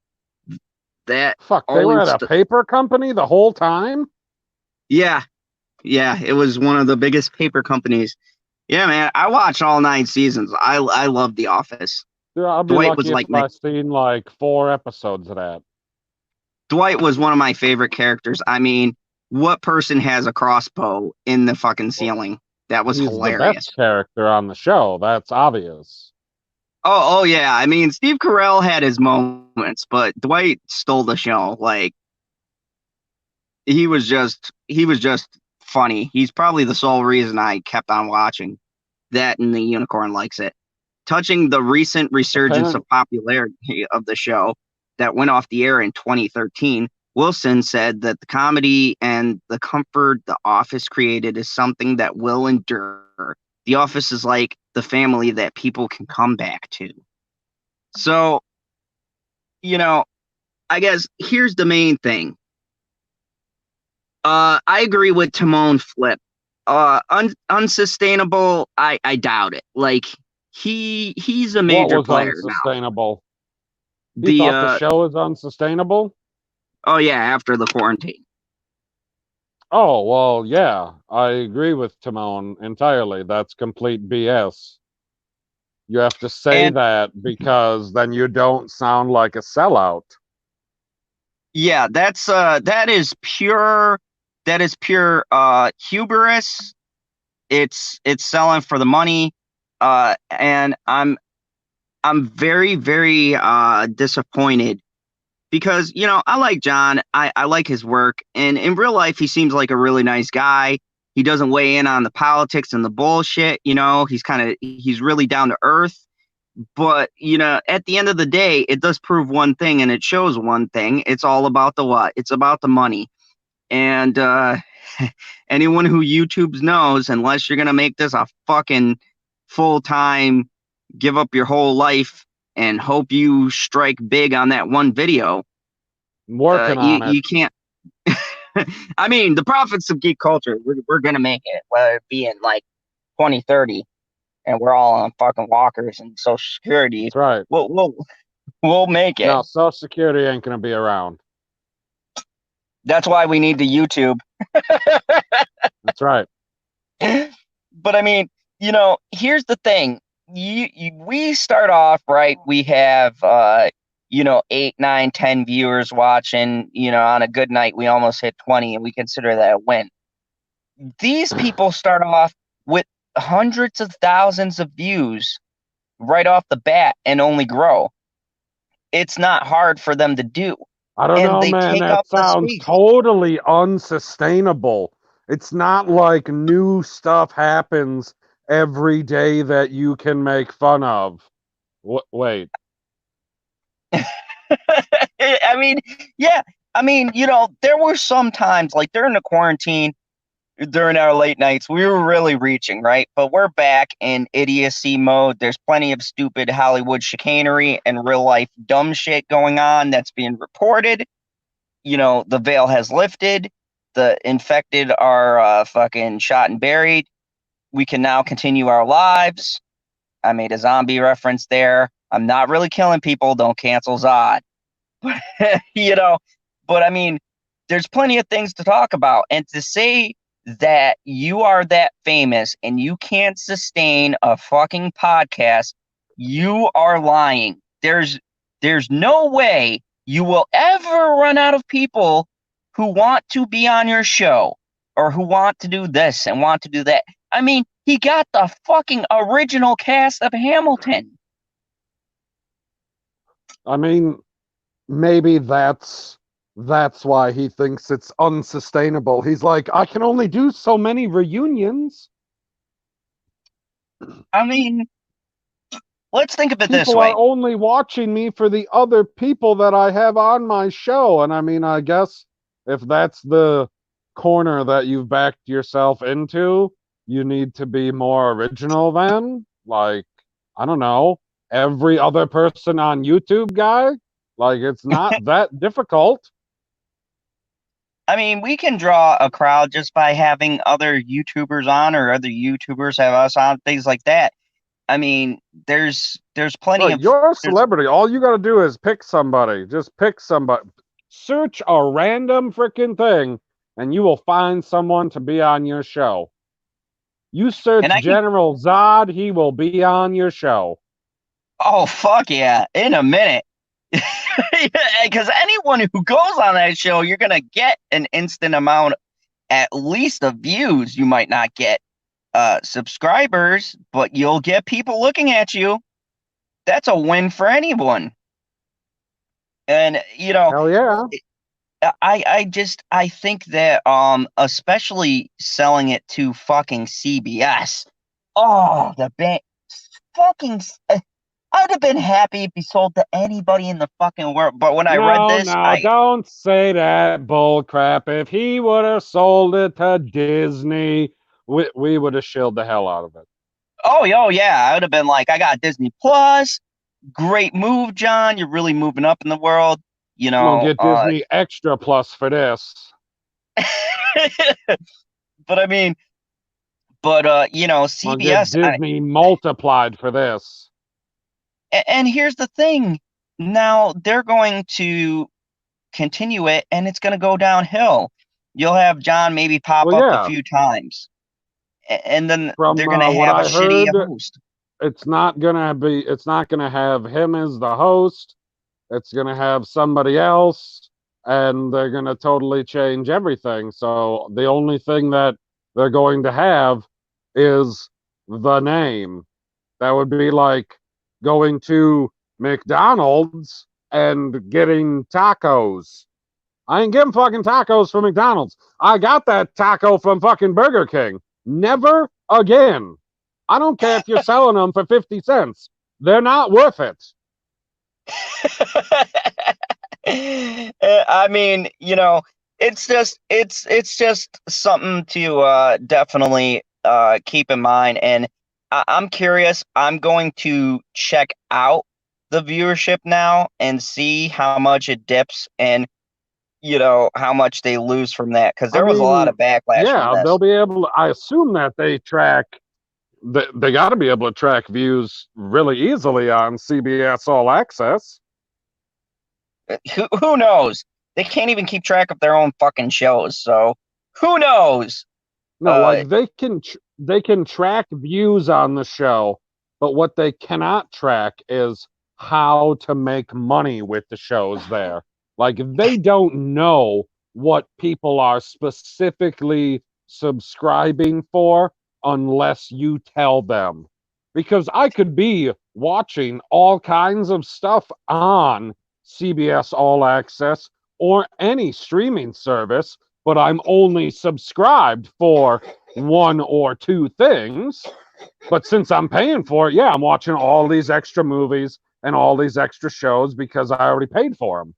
[SPEAKER 1] That
[SPEAKER 3] they were at a paper company the whole time?
[SPEAKER 1] Yeah, it was one of the biggest paper companies. Yeah, man, I watched all 9 seasons. I love The Office.
[SPEAKER 3] Yeah, I'll be
[SPEAKER 1] Dwight
[SPEAKER 3] lucky if I've seen like 4 episodes of that.
[SPEAKER 1] Dwight was one of my favorite characters. I mean, what person has a crossbow in the fucking ceiling? That was hilarious.
[SPEAKER 3] The best character on the show. That's obvious.
[SPEAKER 1] Oh yeah. I mean, Steve Carell had his moments, but Dwight stole the show. Like, he was just funny. He's probably the sole reason I kept on watching that, and the Unicorn likes it. Touching the recent resurgence of popularity of the show that went off the air in 2013, Wilson said that the comedy and the comfort The Office created is something that will endure. The Office is like the family that people can come back to. So, I guess here's the main thing. I agree with Timon Flip. Unsustainable, I doubt it. Like, he's a major player
[SPEAKER 3] unsustainable now. You thought the show is unsustainable?
[SPEAKER 1] Oh yeah, after the quarantine.
[SPEAKER 3] Oh well, yeah, I agree with Timon entirely. That's complete BS. You have to say that because then you don't sound like a sellout.
[SPEAKER 1] Yeah, that is pure hubris. It's selling for the money. And I'm very, very disappointed because, I like John. I like his work. And in real life, he seems like a really nice guy. He doesn't weigh in on the politics and the bullshit. He's really down to earth. But, at the end of the day, it does prove one thing and it shows one thing. It's all about the what? It's about the money. And anyone who YouTubes knows, unless you're going to make this a fucking full-time, give up your whole life and hope you strike big on that one video.
[SPEAKER 3] Working on it.
[SPEAKER 1] You can't. I mean, the profits of geek culture, we're going to make it, whether it be in like 2030 and we're all on fucking walkers and Social Security.
[SPEAKER 3] That's right.
[SPEAKER 1] We'll make it.
[SPEAKER 3] No, Social Security ain't going to be around.
[SPEAKER 1] That's why we need the YouTube.
[SPEAKER 3] That's right.
[SPEAKER 1] But I mean, here's the thing. We start off, right? We have, 8, 9, 10 viewers watching, on a good night, we almost hit 20 and we consider that a win. These people start off with hundreds of thousands of views right off the bat and only grow. It's not hard for them to do.
[SPEAKER 3] I don't know, man. That sounds totally unsustainable. It's not like new stuff happens every day that you can make fun of. Wait.
[SPEAKER 1] I mean, yeah. I mean, there were some times, like during the quarantine, during our late nights. We were really reaching, right? But we're back in idiocy mode. There's plenty of stupid Hollywood chicanery and real life dumb shit going on that's being reported. You know, the veil has lifted. The infected are fucking shot and buried. We can now continue our lives. I made a zombie reference there. I'm not really killing people. Don't cancel Zod. You know, but I mean, there's plenty of things to talk about. And to say that you are that famous and you can't sustain a fucking podcast, you are lying. There's no way you will ever run out of people who want to be on your show or who want to do this and want to do that. I mean, he got the fucking original cast of Hamilton.
[SPEAKER 3] I mean, maybe that's why he thinks it's unsustainable. He's like, I can only do so many reunions.
[SPEAKER 1] I mean, let's think of it this
[SPEAKER 3] People
[SPEAKER 1] way.
[SPEAKER 3] are only watching me for the other people that I have on my show. And I mean, I guess if that's the corner that you've backed yourself into, you need to be more original then. Like, I don't know, every other person on YouTube guy. Like, it's not that difficult.
[SPEAKER 1] I mean, we can draw a crowd just by having other YouTubers on or other YouTubers have us on, things like that. I mean, there's plenty of...
[SPEAKER 3] You're a celebrity. All you got to do is pick somebody. Just pick somebody. Search a random freaking thing, and you will find someone to be on your show. You search General Zod, he will be on your show.
[SPEAKER 1] Oh, fuck yeah. In a minute. Because anyone who goes on that show, you're going to get an instant amount, at least, of views. You might not get subscribers, but you'll get people looking at you. That's a win for anyone. And, you know...
[SPEAKER 3] Hell yeah.
[SPEAKER 1] I think that especially selling it to fucking CBS. Oh, the band fucking... I'd have been happy if he sold to anybody in the fucking world. But when I read this...
[SPEAKER 3] don't say that bull crap. If he would have sold it to Disney, we would have shilled the hell out of it.
[SPEAKER 1] Oh, yeah. I would have been like, I got Disney Plus. Great move, John. You're really moving up in the world. You know,
[SPEAKER 3] we'll get Disney Extra Plus for this.
[SPEAKER 1] But I mean, you know, CBS...
[SPEAKER 3] We'll get Disney multiplied for this.
[SPEAKER 1] And here's the thing. Now they're going to continue it, and it's going to go downhill. You'll have John maybe pop up a few times. And then they're going to have a shitty host.
[SPEAKER 3] It's not going to have him as the host. It's going to have somebody else, and they're going to totally change everything. So the only thing that they're going to have is the name. That would be like going to McDonald's and getting tacos. I ain't getting fucking tacos from McDonald's. I got that taco from fucking Burger King. Never again. I don't care if you're selling them for 50 cents. They're not worth it.
[SPEAKER 1] I mean, you know, it's just something to definitely keep in mind. And I'm curious. I'm going to check out the viewership now and see how much it dips and, you know, how much they lose from that, because there was a lot of backlash.
[SPEAKER 3] Yeah, they'll be able to, I assume that they track. They got to be able to track views really easily on CBS All Access.
[SPEAKER 1] Who knows? They can't even keep track of their own fucking shows, so who knows?
[SPEAKER 3] No, like they can track views on the show, but what they cannot track is how to make money with the shows there. Like, they don't know what people are specifically subscribing for unless you tell them. Because I could be watching all kinds of stuff on CBS All Access or any streaming service, but I'm only subscribed for one or two things. But since I'm paying for it, yeah, I'm watching all these extra movies and all these extra shows because I already paid for them.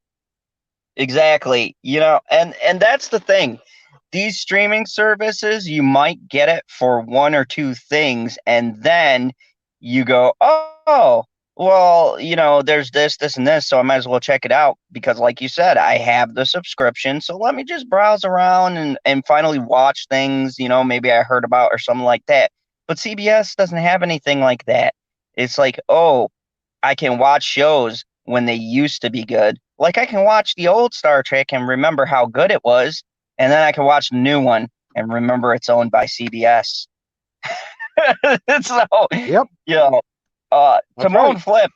[SPEAKER 1] Exactly. You know, and that's the thing. these streaming services, you might get it for one or two things, and then you go, oh, well, there's this, and this, so I might as well check it out because, like you said, I have the subscription, so let me just browse around and finally watch things, maybe I heard about or something like that. But CBS doesn't have anything like that. It's like, oh, I can watch shows when they used to be good. Like I can watch the old Star Trek and remember how good it was, and then I can watch the new one and remember it's owned by CBS. So,
[SPEAKER 3] Yep.
[SPEAKER 1] Timon
[SPEAKER 3] right.
[SPEAKER 1] Flip,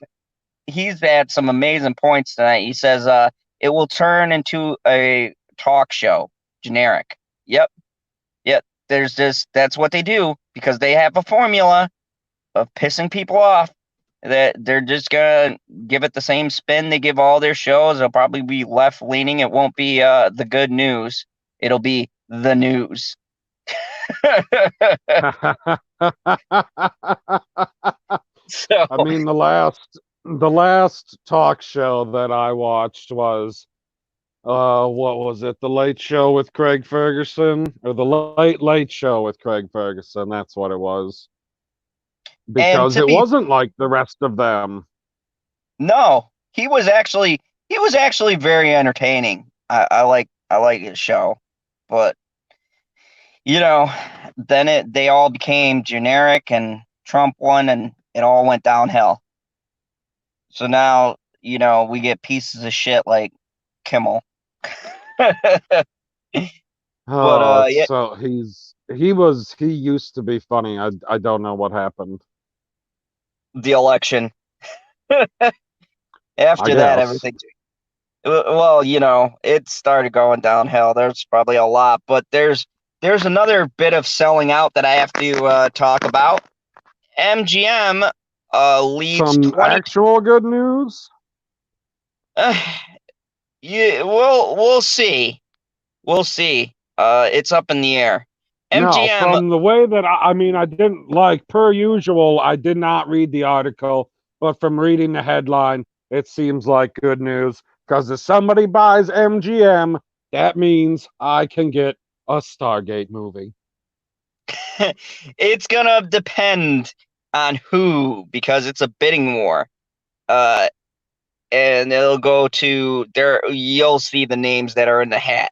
[SPEAKER 1] he's had some amazing points tonight. He says, it will turn into a talk show, generic. Yep. That's what they do because they have a formula of pissing people off. That they're just gonna give it the same spin they give all their shows. It'll probably be left leaning. It won't be the good news. It'll be the news. So,
[SPEAKER 3] I mean, the last talk show that I watched was what was it? The Late Show with Craig Ferguson, or the Late Show with Craig Ferguson? That's what it was. Because it wasn't like the rest of them.
[SPEAKER 1] No, he was actually very entertaining. I like his show, but then they all became generic, and Trump won, and it all went downhill. So now we get pieces of shit like Kimmel. Yeah.
[SPEAKER 3] So he used to be funny. I don't know what happened.
[SPEAKER 1] The election. After that, everything. Well, it started going downhill. There's probably a lot, but there's another bit of selling out that I have to talk about. MGM leads
[SPEAKER 3] some
[SPEAKER 1] 20.
[SPEAKER 3] Actual good news.
[SPEAKER 1] Yeah, we'll see. We'll see. It's up in the air. MGM.
[SPEAKER 3] No, from the way that I mean, I didn't like per usual. I did not read the article, but from reading the headline, it seems like good news. Because if somebody buys MGM, that means I can get a Stargate movie.
[SPEAKER 1] It's gonna depend on who, because it's a bidding war. And it'll go to there. You'll see the names that are in the hat.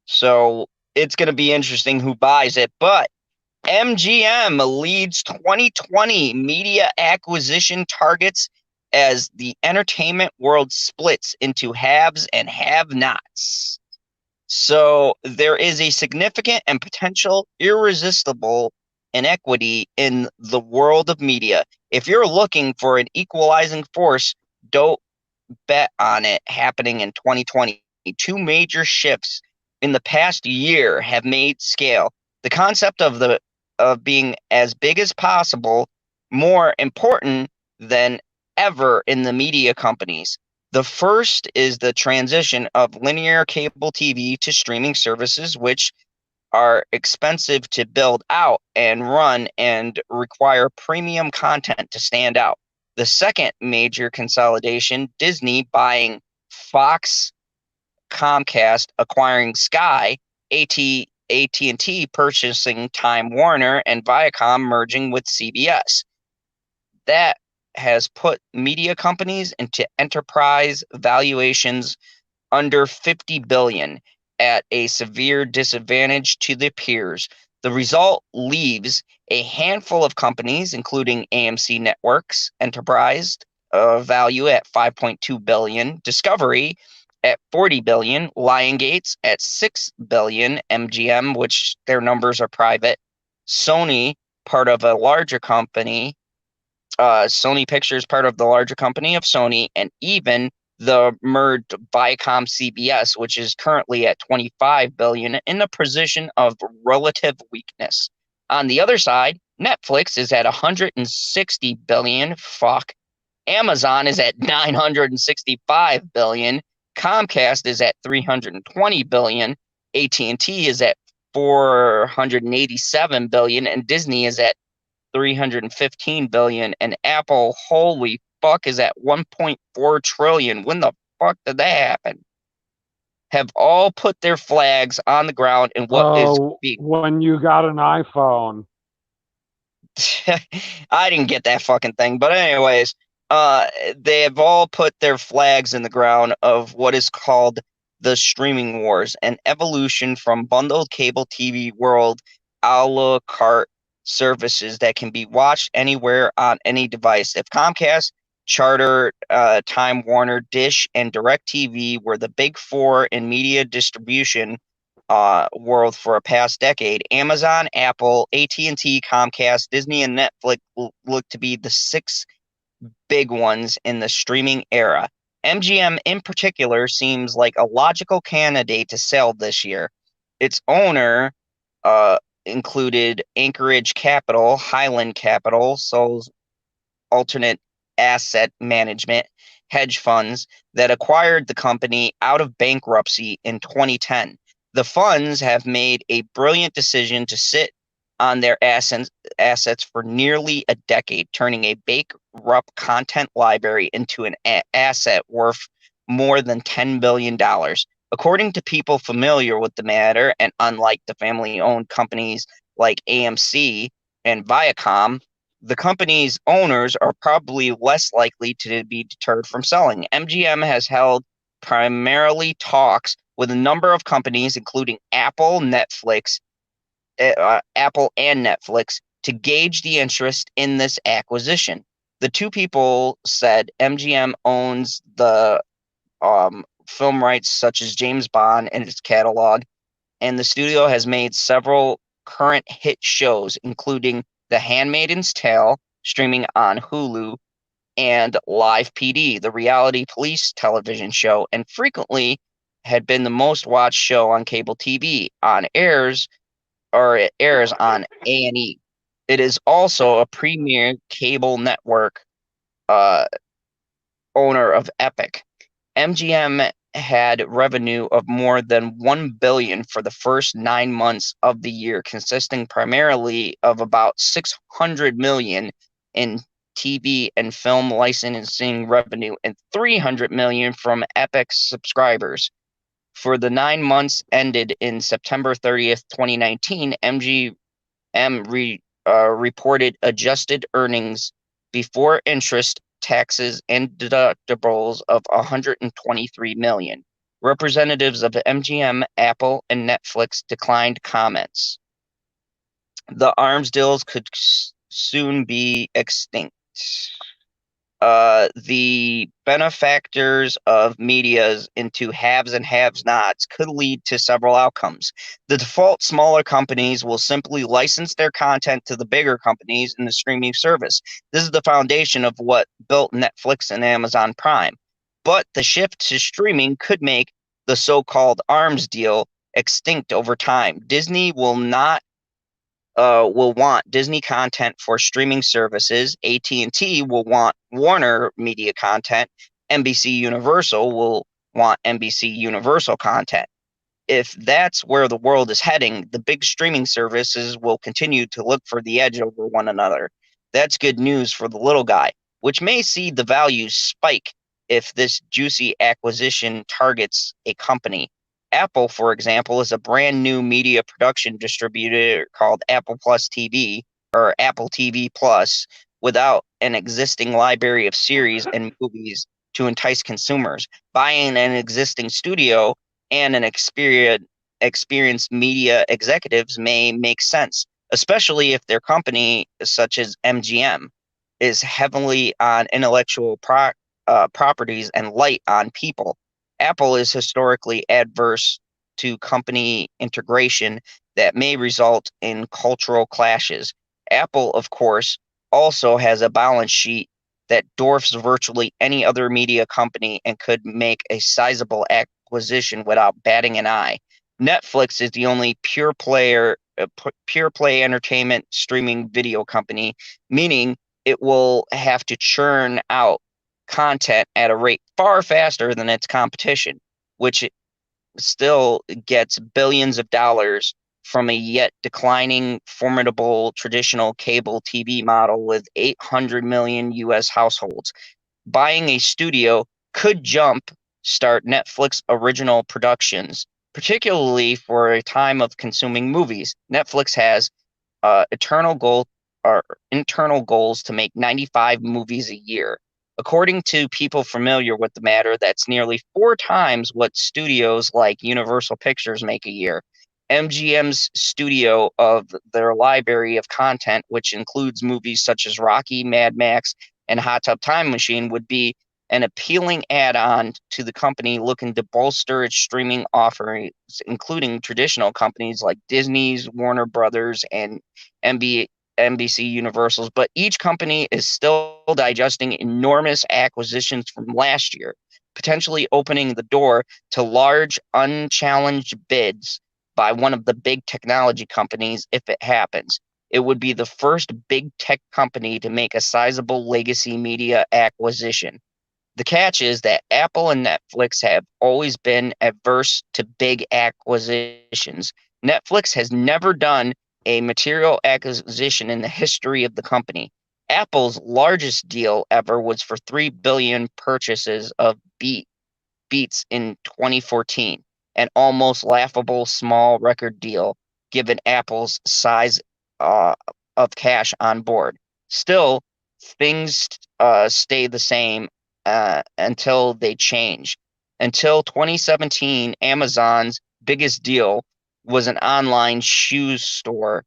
[SPEAKER 1] So it's gonna be interesting who buys it. But MGM leads 2020 media acquisition targets as the entertainment world splits into haves and have-nots. So there is a significant and potential irresistible inequity in the world of media. If you're looking for an equalizing force, don't bet on it happening in 2020. Two major shifts in the past year have made scale. The concept of being as big as possible, more important than ever in the media companies. The first is the transition of linear cable TV to streaming services, which are expensive to build out and run and require premium content to stand out. The second major consolidation, Disney buying Fox, Comcast acquiring Sky, AT&T purchasing Time Warner, and Viacom merging with CBS. That has put media companies into enterprise valuations under $50 billion at a severe disadvantage to their peers. The result leaves a handful of companies, including AMC Networks Enterprise value at $5.2 billion, Discovery at $40 billion, Lionsgate at $6 billion, MGM, which their numbers are private, Sony, part of a larger company, Sony Pictures, part of the larger company of Sony, and even the merged Viacom CBS, which is currently at $25 billion, in a position of relative weakness. On the other side, Netflix is at $160 billion. Fuck. Amazon is at $965 billion. Comcast is at $320 billion. AT&T is at $487 billion, and Disney is at $315 billion, and Apple, holy fuck, is at $1.4 trillion. When the fuck did that happen? have all put their flags on the ground in what is being.
[SPEAKER 3] When you got an iPhone.
[SPEAKER 1] I didn't get that fucking thing. But anyways, they have all put their flags in the ground of what is called the streaming wars, an evolution from bundled cable TV world a la carte services that can be watched anywhere on any device. If Comcast, Charter, Time Warner, Dish, and DirecTV were the big four in media distribution world for a past decade, Amazon, Apple, AT&T, Comcast, Disney, and Netflix look to be the six big ones in the streaming era. MGM in particular seems like a logical candidate to sell this year. Its owner included Anchorage Capital, Highland Capital, Soul's alternate asset management hedge funds that acquired the company out of bankruptcy in 2010. The funds have made a brilliant decision to sit on their assets for nearly a decade, turning a bankrupt content library into an asset worth more than $10 billion. According to people familiar with the matter, and unlike the family-owned companies like AMC and Viacom, the company's owners are probably less likely to be deterred from selling. MGM has held primarily talks with a number of companies, including Apple and Netflix, to gauge the interest in this acquisition. The two people said MGM owns the film rights such as James Bond in its catalog, and the studio has made several current hit shows, including The Handmaid's Tale, streaming on Hulu, and Live PD, the reality police television show, and frequently had been the most watched show on cable TV. It airs on A&E. It is also a premier cable network owner of Epic. MGM had revenue of more than $1 billion for the first 9 months of the year, consisting primarily of about $600 million in TV and film licensing revenue and $300 million from Epic subscribers. For the 9 months ended in September 30th, 2019, MGM reported adjusted earnings before interest, taxes, and deductibles of $123 million. Representatives of MGM, Apple, and Netflix declined comments. The arms deals could soon be extinct. The benefactors of medias into haves and have-nots could lead to several outcomes. The default smaller companies will simply license their content to the bigger companies in the streaming service. This is the foundation of what built Netflix and Amazon Prime. But the shift to streaming could make the so-called arms deal extinct over time. Disney will want Disney content for streaming services. AT&T will want Warner Media content. NBC Universal will want NBC Universal content. If that's where the world is heading, the big streaming services will continue to look for the edge over one another. That's good news for the little guy, which may see the values spike if this juicy acquisition targets a company. Apple, for example, is a brand new media production distributor called Apple Plus TV or Apple TV Plus without an existing library of series and movies to entice consumers. Buying an existing studio and an experienced media executives may make sense, especially if their company, such as MGM, is heavily on intellectual properties and light on people. Apple is historically adverse to company integration that may result in cultural clashes. Apple, of course, also has a balance sheet that dwarfs virtually any other media company and could make a sizable acquisition without batting an eye. Netflix is the only pure play entertainment streaming video company, meaning it will have to churn out content at a rate far faster than its competition, which still gets billions of dollars from a yet declining, formidable traditional cable TV model with 800 million U.S. households. Buying a studio could jump start Netflix original productions, particularly for a time of consuming movies. Netflix has eternal goal or internal goals to make 95 movies a year. According to people familiar with the matter, that's nearly 4 times what studios like Universal Pictures make a year. MGM's studio of their library of content, which includes movies such as Rocky, Mad Max, and Hot Tub Time Machine, would be an appealing add-on to the company looking to bolster its streaming offerings, including traditional companies like Disney's, Warner Brothers, and NBC Universals. But each company is still digesting enormous acquisitions from last year, potentially opening the door to large, unchallenged bids by one of the big technology companies if it happens. It would be the first big tech company to make a sizable legacy media acquisition. The catch is that Apple and Netflix have always been averse to big acquisitions. Netflix has never done a material acquisition in the history of the company. Apple's largest deal ever was for $3 billion purchases of Beats in 2014, an almost laughable small record deal given Apple's size of cash on board. Still, things stay the same until they change. Until 2017, Amazon's biggest deal was an online shoes store,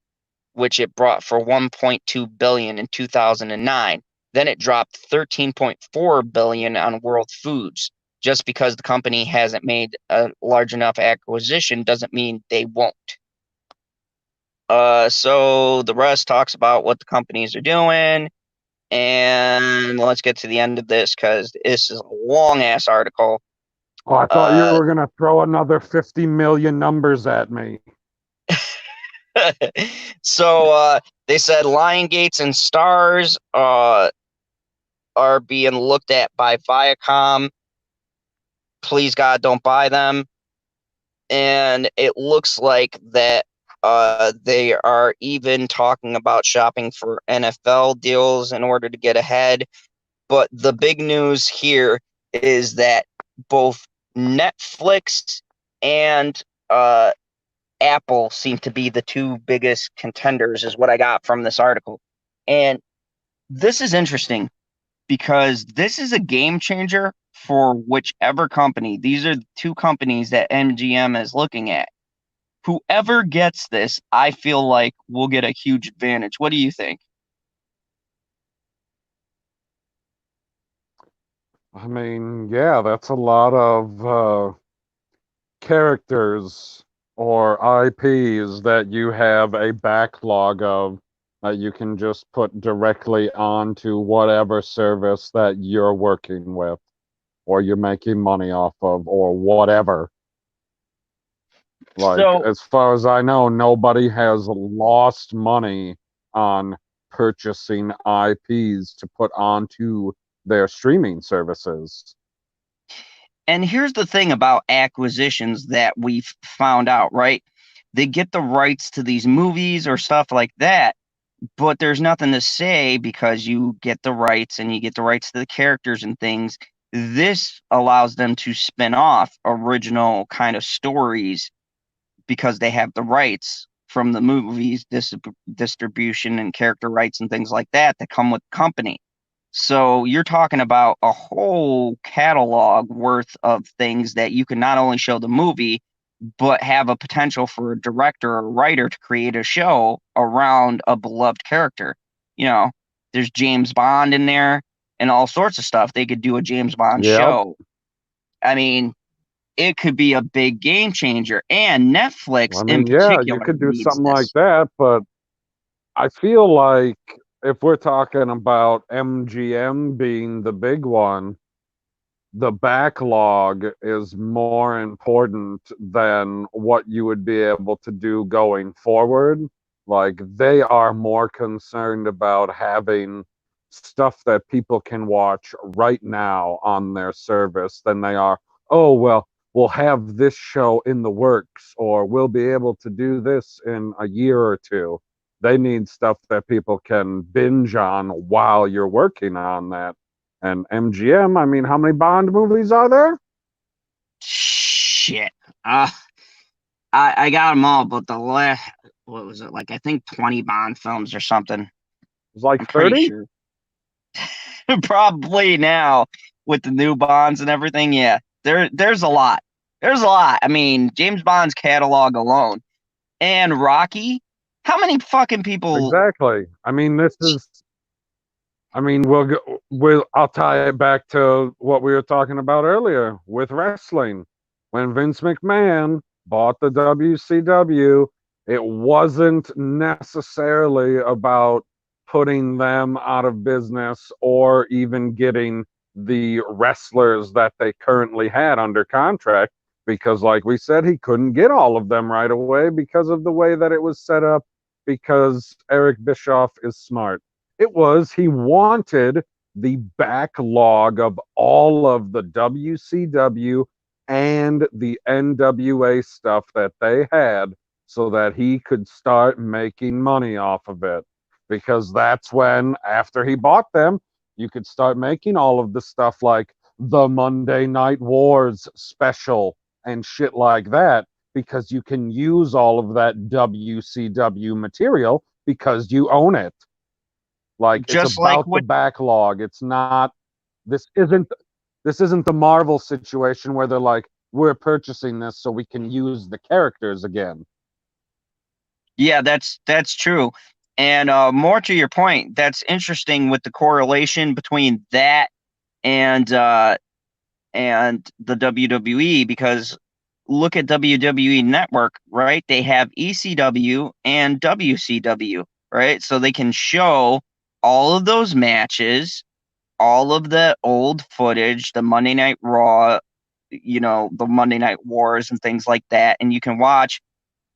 [SPEAKER 1] which it brought for $1.2 billion in 2009. Then it dropped $13.4 billion on World Foods. Just because the company hasn't made a large enough acquisition doesn't mean they won't. So the rest talks about what the companies are doing. And let's get to the end of this because this is a long-ass article.
[SPEAKER 3] Oh, I thought you were going to throw another 50 million numbers at me.
[SPEAKER 1] So they said Lion Gates and Stars are being looked at by Viacom. Please, God, don't buy them. And it looks like that they are even talking about shopping for NFL deals in order to get ahead. But the big news here is that both Netflix and Apple seem to be the two biggest contenders, is what I got from this article. And this is interesting because this is a game changer for whichever company. These are the two companies that MGM is looking at. Whoever gets this, I feel like will get a huge advantage. What do you think?
[SPEAKER 3] I mean, yeah, that's a lot of characters or IPs that you have a backlog of that you can just put directly onto whatever service that you're working with or you're making money off of or whatever. Like,
[SPEAKER 1] So,
[SPEAKER 3] as far as I know, nobody has lost money on purchasing IPs to put onto their streaming services.
[SPEAKER 1] and here's the thing about acquisitions that we've found out, right? They get the rights to these movies or stuff like that, but there's nothing to say because you get the rights and you get the rights to the characters and things. This allows them to spin off original kind of stories because they have the rights from the movies, distribution and character rights and things like that come with the company. So you're talking about a whole catalog worth of things that you can not only show the movie, but have a potential for a director or writer to create a show around a beloved character. You know, there's James Bond in there and all sorts of stuff. They could do a James Bond show. I mean, it could be a big game changer. And Netflix in
[SPEAKER 3] Yeah,
[SPEAKER 1] particular
[SPEAKER 3] you could do
[SPEAKER 1] needs
[SPEAKER 3] something like
[SPEAKER 1] this.
[SPEAKER 3] that, but I feel like if we're talking about MGM being the big one, the backlog is more important than what you would be able to do going forward. Like, they are more concerned about having stuff that people can watch right now on their service than they are, oh, well, we'll have this show in the works or we'll be able to do this in a year or two. They need stuff that people can binge on while you're working on that. And MGM, I mean, how many Bond movies are there?
[SPEAKER 1] Shit. I got them all, but the last, what was it, like, I think 20 Bond films or something.
[SPEAKER 3] It's like
[SPEAKER 1] I'm pretty
[SPEAKER 3] 30?
[SPEAKER 1] sure. Probably now with the new Bonds and everything. Yeah, there's a lot. There's a lot. I mean, James Bond's catalog alone and Rocky. How many fucking people?
[SPEAKER 3] Exactly. I mean, I'll tie it back to what we were talking about earlier with wrestling. When Vince McMahon bought the WCW, it wasn't necessarily about putting them out of business or even getting the wrestlers that they currently had under contract, because like we said, he couldn't get all of them right away because of the way that it was set up, because Eric Bischoff is smart. It was he wanted the backlog of all of the WCW and the NWA stuff that they had so that he could start making money off of it. Because that's when, after he bought them, you could start making all of the stuff like the Monday Night Wars special and shit like that, because you can use all of that WCW material because you own it. Like, it's
[SPEAKER 1] Just like
[SPEAKER 3] about the
[SPEAKER 1] what?
[SPEAKER 3] backlog. It's not this isn't the Marvel situation where they're like, we're purchasing this so we can use the characters again.
[SPEAKER 1] Yeah, that's true. And more to your point, that's interesting with the correlation between that and the WWE, because look at WWE Network, right? They have ECW and WCW, right? So they can show all of those matches, all of the old footage, the Monday Night Raw, the Monday Night Wars and things like that, and you can watch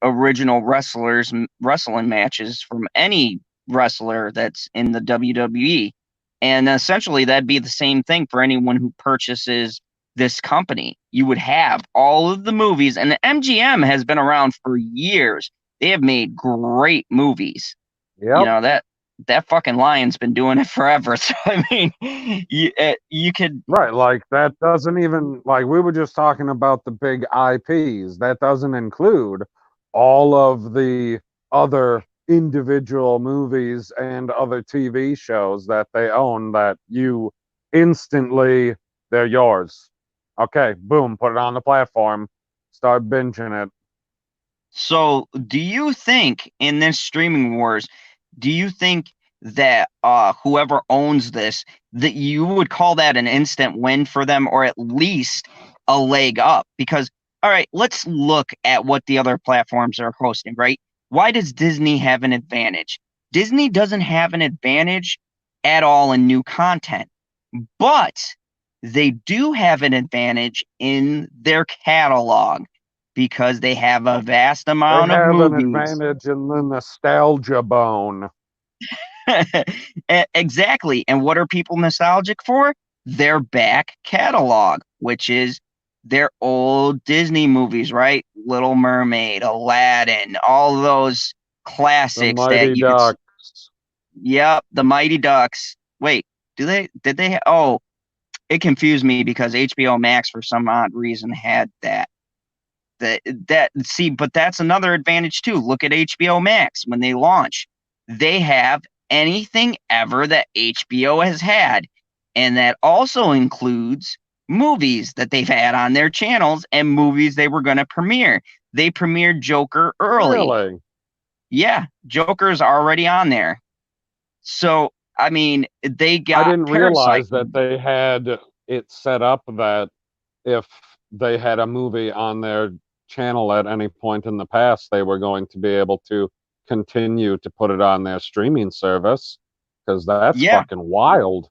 [SPEAKER 1] original wrestling matches from any wrestler that's in the WWE. And essentially that'd be the same thing for anyone who purchases this company. You would have all of the movies, and the MGM has been around for years. They have made great movies.
[SPEAKER 3] Yep.
[SPEAKER 1] That fucking lion's been doing it forever. So I mean, you could.
[SPEAKER 3] Right, like that doesn't even, like, we were just talking about the big IPs. That doesn't include all of the other individual movies and other TV shows that they own that you instantly, they're yours. Okay, boom, put it on the platform, start binging it.
[SPEAKER 1] So, do you think in this streaming wars, do you think that whoever owns this, that you would call that an instant win for them, or at least a leg up? Because, all right, let's look at what the other platforms are hosting, right? Why does Disney have an advantage? Disney doesn't have an advantage at all in new content, but they do have an advantage in their catalog because they have a vast
[SPEAKER 3] They
[SPEAKER 1] amount of
[SPEAKER 3] have an
[SPEAKER 1] movies.
[SPEAKER 3] advantage in the nostalgia bone.
[SPEAKER 1] Exactly. And what are people nostalgic for? Their back catalog, which is their old Disney movies, right? Little Mermaid, Aladdin, all those
[SPEAKER 3] The
[SPEAKER 1] classics that
[SPEAKER 3] Mighty
[SPEAKER 1] you could.
[SPEAKER 3] Ducks.
[SPEAKER 1] Yep, the Mighty Ducks. Wait, did they? Oh, it confused me because HBO Max for some odd reason had that. But that's another advantage too. Look at HBO Max when they launch. They have anything ever that HBO has had. And that also includes movies that they've had on their channels and movies they were going to premiere. They premiered Joker early.
[SPEAKER 3] Really?
[SPEAKER 1] Yeah, Joker's already on there. So, I mean, they got
[SPEAKER 3] I didn't
[SPEAKER 1] Parasite.
[SPEAKER 3] realize that they had it set up that if they had a movie on their channel at any point in the past, they were going to be able to continue to put it on their streaming service, because that's
[SPEAKER 1] Yeah.
[SPEAKER 3] fucking wild.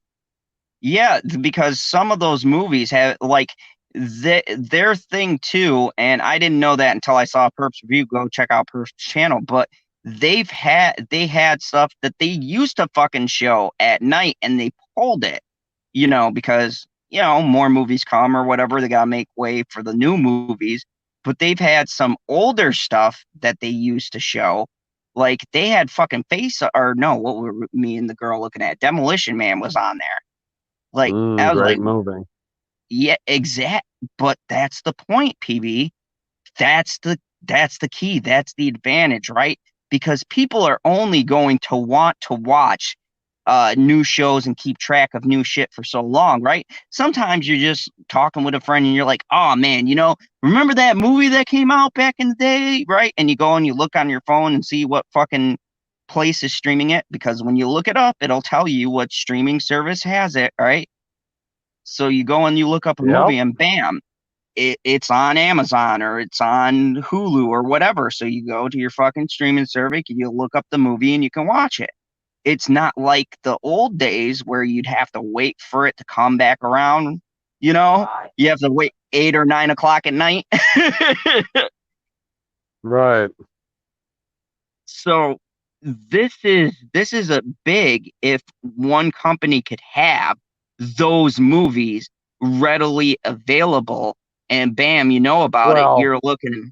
[SPEAKER 1] Yeah, because some of those movies have like their thing too, and I didn't know that until I saw Perp's review. Go check out Perp's channel, but they had stuff that they used to fucking show at night, and they pulled it, because more movies come or whatever. They gotta make way for the new movies, but they've had some older stuff that they used to show. Like they had fucking what were me and the girl looking at? Demolition Man was on there. Like I was
[SPEAKER 3] Great
[SPEAKER 1] like,
[SPEAKER 3] movie.
[SPEAKER 1] Yeah, exact. But that's the point, PB. That's the key. That's the advantage, right? Because people are only going to want to watch new shows and keep track of new shit for so long, right? Sometimes you're just talking with a friend and you're like, oh man, remember that movie that came out back in the day, right? And you go and you look on your phone and see what fucking place is streaming it, because when you look it up, it'll tell you what streaming service has it, right? So you go and you look up a
[SPEAKER 3] Yep.
[SPEAKER 1] movie and bam, it's on Amazon or it's on Hulu or whatever. So you go to your fucking streaming service, you look up the movie and you can watch it. It's not like the old days where you'd have to wait for it to come back around. You have to wait 8 or 9 o'clock at night.
[SPEAKER 3] Right.
[SPEAKER 1] So this is a big, if one company could have those movies readily available and bam, you know about it, you're looking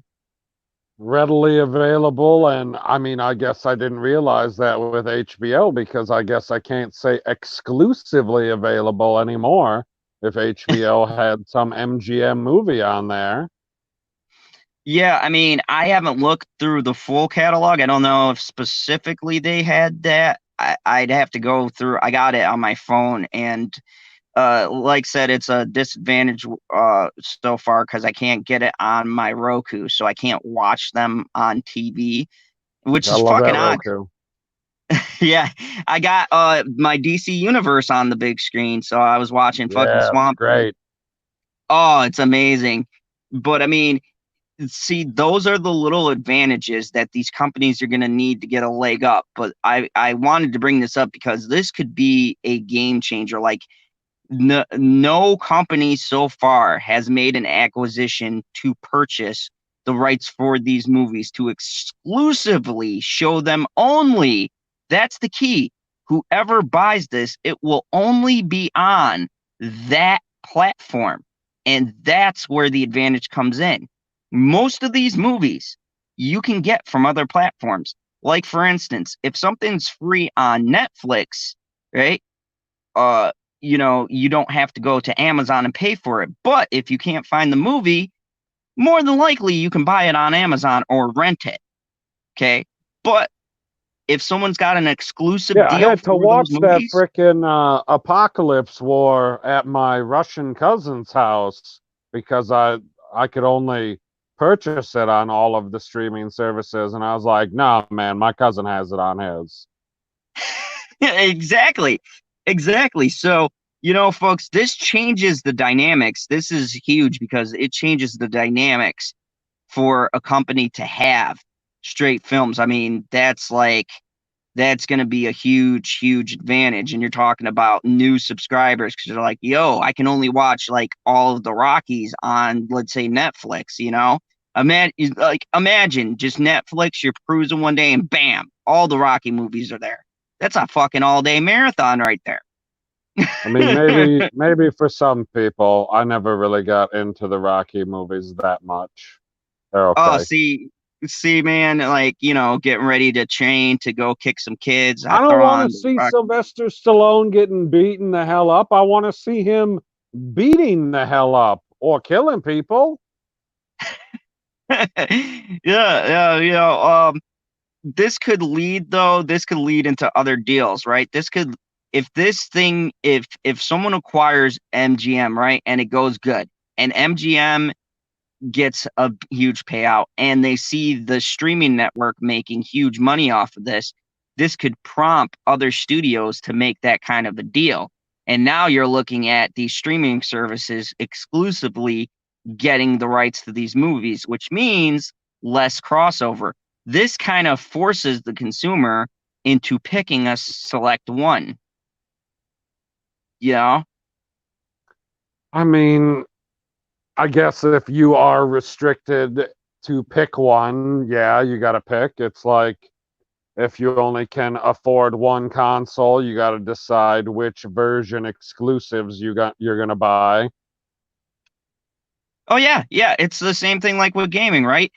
[SPEAKER 3] readily available. And I mean, I guess I didn't realize that with HBO, because I guess I can't say exclusively available anymore if HBO had some MGM movie on there.
[SPEAKER 1] Yeah, I mean, I haven't looked through the full catalog. I don't know if specifically they had that. I'd have to go through. I got it on my phone, and like I said, it's a disadvantage so far because I can't get it on my Roku, so I can't watch them on TV, which is fucking odd.
[SPEAKER 3] Roku.
[SPEAKER 1] Yeah, I got my DC Universe on the big screen, so I was watching fucking Swamp.
[SPEAKER 3] Great.
[SPEAKER 1] Oh, it's amazing. But I mean, see, those are the little advantages that these companies are going to need to get a leg up. But I wanted to bring this up because this could be a game changer. Like, no company so far has made an acquisition to purchase the rights for these movies to exclusively show them only. That's the key. Whoever buys this, it will only be on that platform. And that's where the advantage comes in. Most of these movies you can get from other platforms. Like, for instance, if something's free on Netflix, right? You don't have to go to Amazon and pay for it. But if you can't find the movie, more than likely you can buy it on Amazon or rent it. Okay? But if someone's got an exclusive deal,
[SPEAKER 3] I had to watch that
[SPEAKER 1] movies,
[SPEAKER 3] frickin' Apocalypse War at my Russian cousin's house because I could only purchase it on all of the streaming services, and I was like, nah, man, my cousin has it on his.
[SPEAKER 1] Exactly. So, folks, this changes the dynamics. This is huge because it changes the dynamics for a company to have straight films. I mean, that's going to be a huge, huge advantage. And you're talking about new subscribers because they're like, yo, I can only watch like all of the Rockies on, let's say, Netflix, Imagine just Netflix, you're cruising one day and bam, all the Rocky movies are there. That's a fucking all-day marathon right there.
[SPEAKER 3] I mean, maybe for some people, I never really got into the Rocky movies that much. They're okay.
[SPEAKER 1] Oh, see, man, like, getting ready to train to go kick some kids.
[SPEAKER 3] I don't want to see Sylvester Stallone getting beaten the hell up. I want to see him beating the hell up or killing people.
[SPEAKER 1] Yeah. This could lead into other deals, right? If someone acquires MGM, right, and it goes good, and MGM gets a huge payout, and they see the streaming network making huge money off of this could prompt other studios to make that kind of a deal. And now you're looking at these streaming services exclusively getting the rights to these movies, which means less crossover. This kind of forces the consumer into picking a select one. I
[SPEAKER 3] mean, I guess if you are restricted to pick one, yeah, you got to pick. It's like if you only can afford one console, you got to decide which version exclusives you're going to buy.
[SPEAKER 1] Oh yeah, it's the same thing like with gaming, right?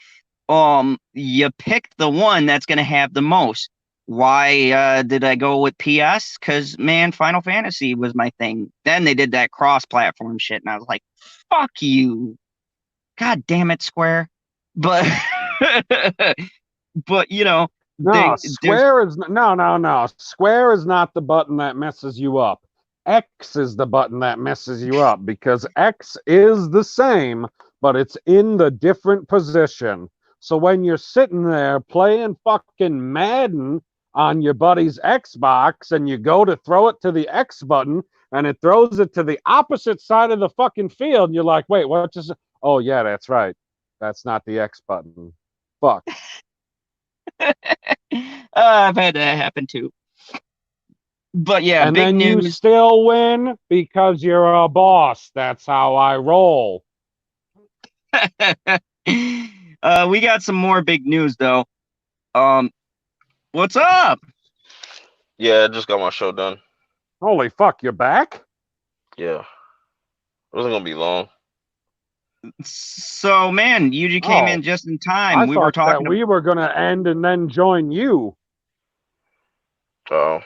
[SPEAKER 1] You pick the one that's going to have the most. Why did I go with PS? Because, man, Final Fantasy was my thing. Then they did that cross-platform shit, and I was like, fuck you. God damn it, Square. But, but you know,
[SPEAKER 3] No,
[SPEAKER 1] there's
[SPEAKER 3] square is no. Square is not the button that messes you up. X is the button that messes you up because X is the same, but it's in the different position. So when you're sitting there playing fucking Madden on your buddy's Xbox and you go to throw it to the X button and it throws it to the opposite side of the fucking field, you're like, wait, what just? Oh yeah, that's right. That's not the X button. Fuck.
[SPEAKER 1] I've had that happen too. But yeah,
[SPEAKER 3] And
[SPEAKER 1] big
[SPEAKER 3] then you
[SPEAKER 1] news.
[SPEAKER 3] still win because you're a boss. That's how I roll.
[SPEAKER 1] We got some more big news though. What's up?
[SPEAKER 2] Yeah, I just got my show done.
[SPEAKER 3] Holy fuck, you're back?
[SPEAKER 2] Yeah. It wasn't gonna be long.
[SPEAKER 1] So, man, you came in just in time.
[SPEAKER 3] I
[SPEAKER 1] We were
[SPEAKER 3] thought that
[SPEAKER 1] talking.
[SPEAKER 3] we were going to end and then join you.
[SPEAKER 2] Oh.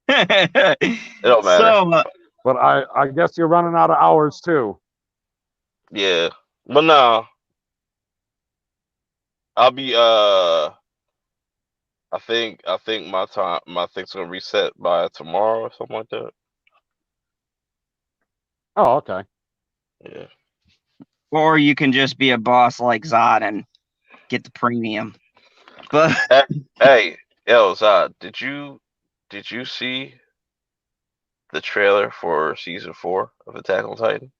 [SPEAKER 2] It don't matter.
[SPEAKER 1] So,
[SPEAKER 3] But I guess you're running out of hours too.
[SPEAKER 2] Yeah. But no. I'll be I think my thing's gonna reset by tomorrow or something like that.
[SPEAKER 3] Oh, okay.
[SPEAKER 2] Yeah.
[SPEAKER 1] or you can just be a boss like Zod and get the premium. But
[SPEAKER 2] Hey, Zod, did you see the trailer for season 4 of Attack on Titan?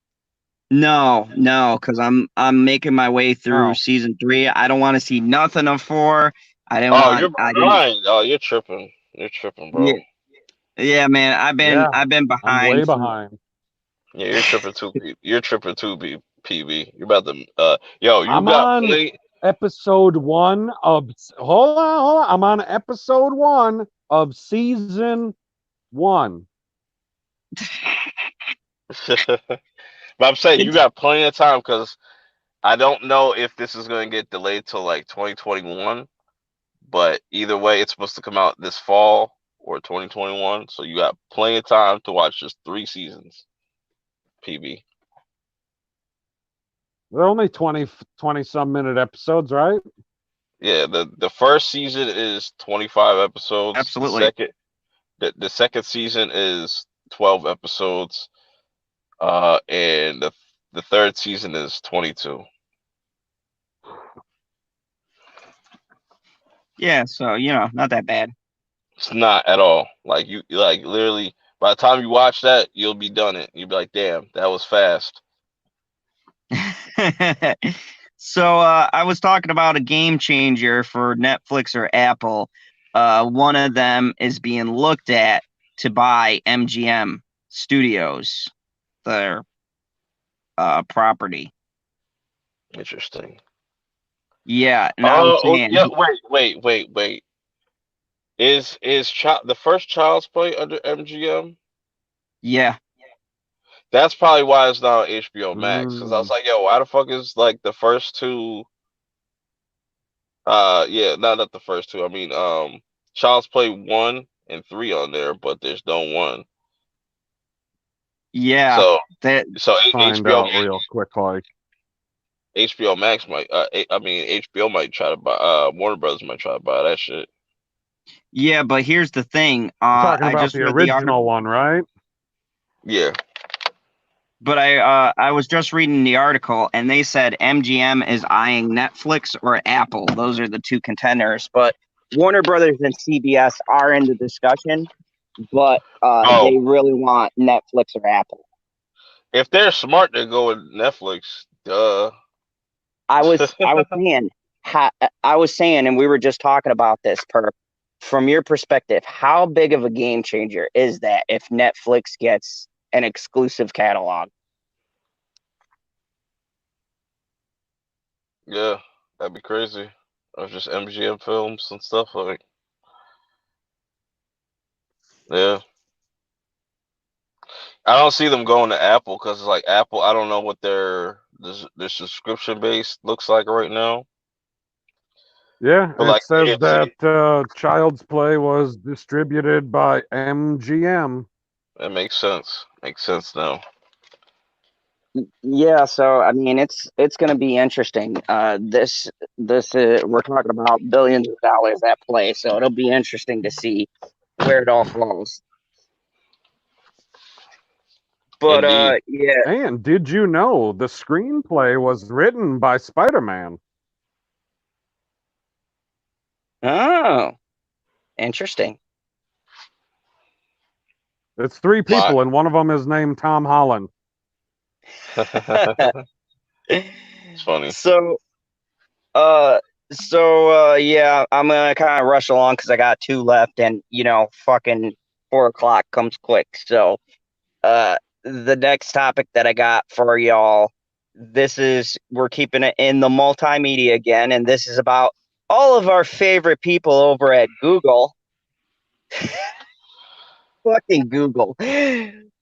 [SPEAKER 1] no, because I'm making my way through season 3. I don't want to see nothing of 4. I didn't want.
[SPEAKER 2] You're behind. Oh, you're tripping. You're tripping, bro.
[SPEAKER 1] Yeah, man. I've been
[SPEAKER 3] I'm way
[SPEAKER 1] behind.
[SPEAKER 3] behind.
[SPEAKER 2] Yeah, you're tripping too. You're tripping too, PB. You're about to. Yo, you
[SPEAKER 3] I'm
[SPEAKER 2] got
[SPEAKER 3] on episode 1 of. Hold on. I'm on episode 1 of season 1.
[SPEAKER 2] But I'm saying you got plenty of time because I don't know if this is going to get delayed till like 2021. But either way, it's supposed to come out this fall or 2021. So you got plenty of time to watch just 3 seasons. PB.
[SPEAKER 3] They're only 20 some minute episodes, right?
[SPEAKER 2] Yeah, the first season is 25 episodes.
[SPEAKER 1] Absolutely.
[SPEAKER 2] The second season is 12 episodes. And the third season is 22.
[SPEAKER 1] Yeah, so not that bad.
[SPEAKER 2] It's not at all. Like you like literally by the time you watch that, you'll be done it. You'll be like, damn, that was fast.
[SPEAKER 1] So I was talking about a game changer for Netflix or Apple. One of them is being looked at to buy MGM Studios, their property.
[SPEAKER 2] Interesting.
[SPEAKER 1] Yeah, and
[SPEAKER 2] yeah. Wait. Is the first Child's Play under MGM?
[SPEAKER 1] Yeah.
[SPEAKER 2] That's probably why it's not on HBO Max. Because I was like, yo, why the fuck is like the first 2? Yeah, not the first 2. I mean, Child's Play 1 and 3 on there, but there's no 1.
[SPEAKER 1] Yeah.
[SPEAKER 2] So
[SPEAKER 3] find
[SPEAKER 2] HBO
[SPEAKER 3] out real quick, like
[SPEAKER 2] HBO Max might. HBO might try to buy. Warner Brothers might try to buy that shit.
[SPEAKER 1] Yeah, but here's the thing.
[SPEAKER 3] you're talking
[SPEAKER 1] I
[SPEAKER 3] about
[SPEAKER 1] just
[SPEAKER 3] the
[SPEAKER 1] read
[SPEAKER 3] original one, right?
[SPEAKER 2] Yeah.
[SPEAKER 1] But I was just reading the article, and they said MGM is eyeing Netflix or Apple. Those are the 2 contenders. But Warner Brothers and CBS are in the discussion, but they really want Netflix or Apple.
[SPEAKER 2] If they're smart, they go with Netflix. Duh.
[SPEAKER 1] I was saying, and we were just talking about this. From your perspective, how big of a game changer is that if Netflix gets an exclusive catalog?
[SPEAKER 2] Yeah, that'd be crazy. Or just MGM films and stuff like. Yeah. I don't see them going to Apple because it's like Apple. I don't know what their subscription base looks like right now.
[SPEAKER 3] Yeah,
[SPEAKER 2] But
[SPEAKER 3] it
[SPEAKER 2] like
[SPEAKER 3] says
[SPEAKER 2] AMC,
[SPEAKER 3] that Child's Play was distributed by MGM.
[SPEAKER 2] that makes sense. Makes sense now.
[SPEAKER 1] Yeah, so I mean, it's going to be interesting. This we're talking about billions of dollars at play, so it'll be interesting to see where it all falls. But
[SPEAKER 2] Indeed.
[SPEAKER 1] yeah.
[SPEAKER 3] And did you know the screenplay was written by Spider-Man?
[SPEAKER 1] Oh, interesting.
[SPEAKER 3] It's three
[SPEAKER 2] My,
[SPEAKER 3] people, and one of them is named Tom Holland.
[SPEAKER 2] it's funny.
[SPEAKER 1] So, uh, yeah, I'm gonna kind of rush along because I got two left, and fucking 4 o'clock comes quick. So, the next topic that I got for y'all, we're keeping it in the multimedia again, and this is about all of our favorite people over at Google. Fucking Google.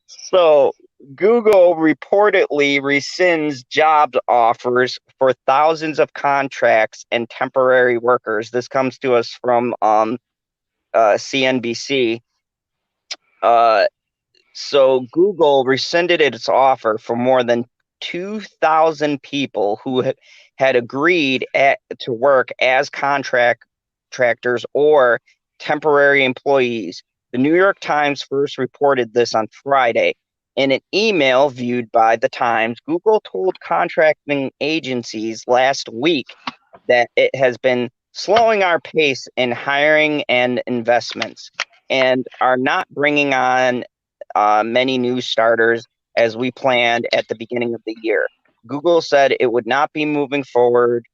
[SPEAKER 1] So Google reportedly rescinds job offers for thousands of contracts and temporary workers. This comes to us from CNBC. So Google rescinded its offer for more than 2,000 people who had agreed to work as contractors or temporary employees. The New York Times first reported this on Friday. In an email viewed by the Times, Google told contracting agencies last week that it has been slowing our pace in hiring and investments and are not bringing on many new starters as we planned at the beginning of the year. Google said it would not be moving forward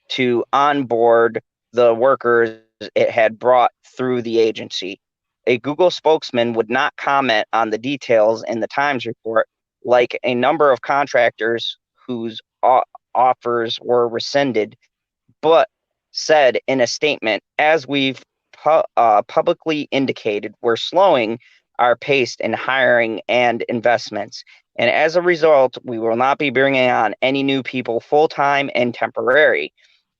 [SPEAKER 1] to onboard the workers it had brought through the agency. A Google spokesman would not comment on the details in the Times report, like a number of contractors whose offers were rescinded, but said in a statement, as we've publicly indicated, we're slowing our pace in hiring and investments. And as a result, we will not be bringing on any new people full-time and temporary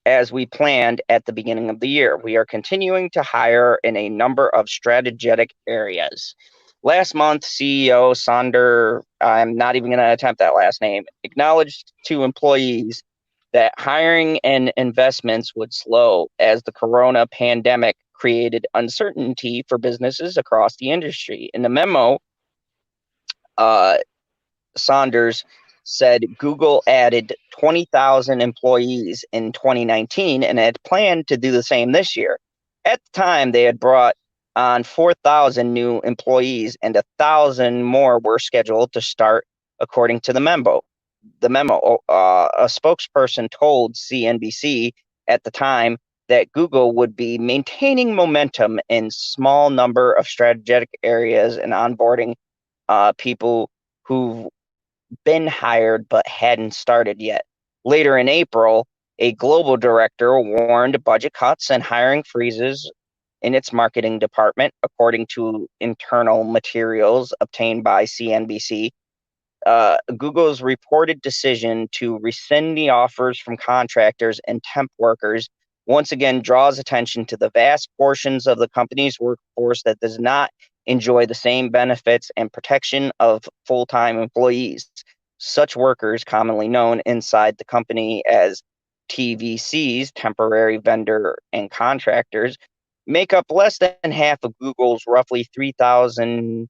[SPEAKER 1] as we planned at the beginning of the year. We are continuing to hire in a number of strategic areas. Last month, CEO Sonder, I'm not even going to attempt that last name, acknowledged to employees that hiring and investments would slow as the corona pandemic created uncertainty for businesses across the industry. In the memo, Saunders said Google added 20,000 employees in 2019 and had planned to do the same this year. At the time, they had brought on 4,000 new employees and 1,000 more were scheduled to start, according to the memo. A spokesperson told CNBC at the time that Google would be maintaining momentum in small number of strategic areas and onboarding people who've been hired but hadn't started yet. Later in April, a global director warned budget cuts and hiring freezes in its marketing department, according to internal materials obtained by CNBC. Google's reported decision to rescind the offers from contractors and temp workers once again draws attention to the vast portions of the company's workforce that does not enjoy the same benefits and protection of full-time employees. Such workers, commonly known inside the company as TVCs, temporary vendor and contractors, make up less than half of Google's roughly 3,000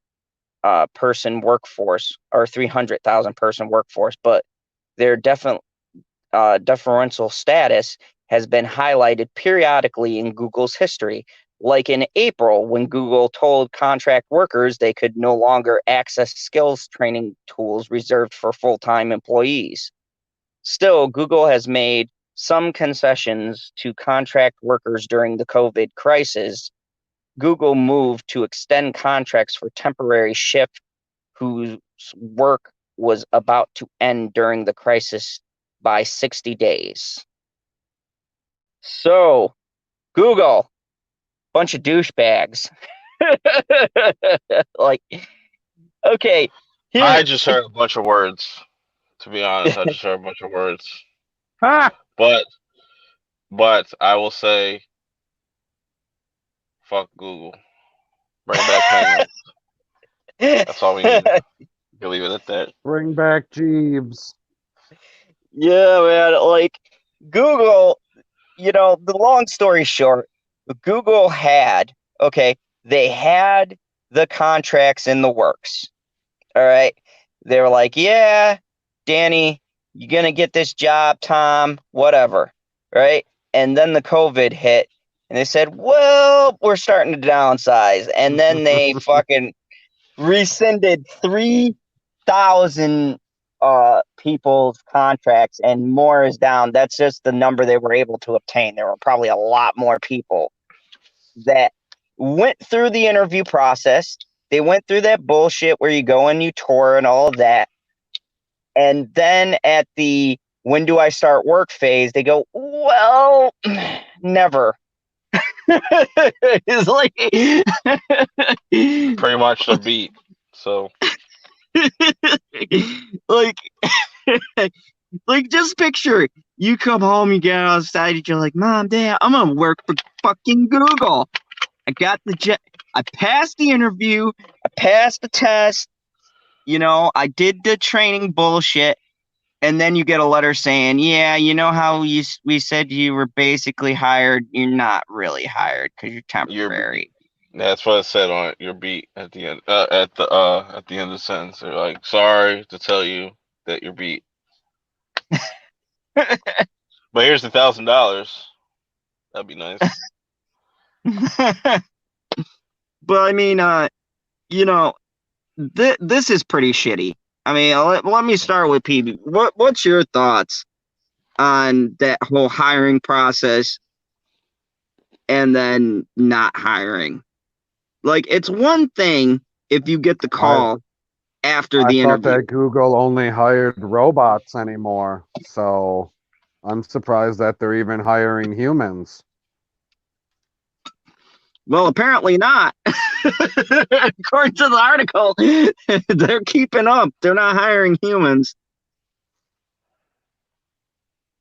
[SPEAKER 1] person workforce or 300,000 person workforce, but their deferential status has been highlighted periodically in Google's history, like in April when Google told contract workers they could no longer access skills training tools reserved for full-time employees. Still, Google has made some concessions to contract workers during the COVID crisis. Google moved to extend contracts for temporary shift whose work was about to end during the crisis by 60 days. So, Google, bunch of douchebags. Like, okay,
[SPEAKER 2] I
[SPEAKER 1] here,
[SPEAKER 2] just heard a bunch of words. To be honest, I just heard a bunch of words.
[SPEAKER 3] Ha!
[SPEAKER 2] But But I will say, fuck Google. Bring back Penguin. That's all we need. You can leave it at that.
[SPEAKER 3] Bring back Jeeves.
[SPEAKER 1] Yeah, man. Like Google, the long story short, Google they had the contracts in the works. All right. They were like, yeah, Danny, you're going to get this job, Tom, whatever. Right. And then the COVID hit and they said, well, we're starting to downsize. And then they fucking rescinded 3,000 people's contracts, and more is down. That's just the number they were able to obtain. There were probably a lot more people that went through the interview process. They went through that bullshit where you go and you tour and all of that. And then at the when do I start work phase, they go, well, never. It's like
[SPEAKER 2] Pretty much the beat. So
[SPEAKER 1] like like just picture you come home, you get outside, you're like, Mom, Dad, I'm gonna work for fucking Google. I got the I passed the interview, I passed the test, I did the training bullshit, and then you get a letter saying, yeah, you know how we said you were basically hired, you're not really hired because you're temporary.
[SPEAKER 2] That's what it said on your beat at the end. At the end of the sentence, they're like, "Sorry to tell you that you're beat, but here's $1,000. That'd be nice."
[SPEAKER 1] But I mean, this is pretty shitty. I mean, let me start with PB. What's your thoughts on that whole hiring process and then not hiring? Like, it's one thing if you get the call after the interview.
[SPEAKER 3] I thought that Google only hired robots anymore, so I'm surprised that they're even hiring humans.
[SPEAKER 1] Well, apparently not. According to the article, they're keeping up. They're not hiring humans.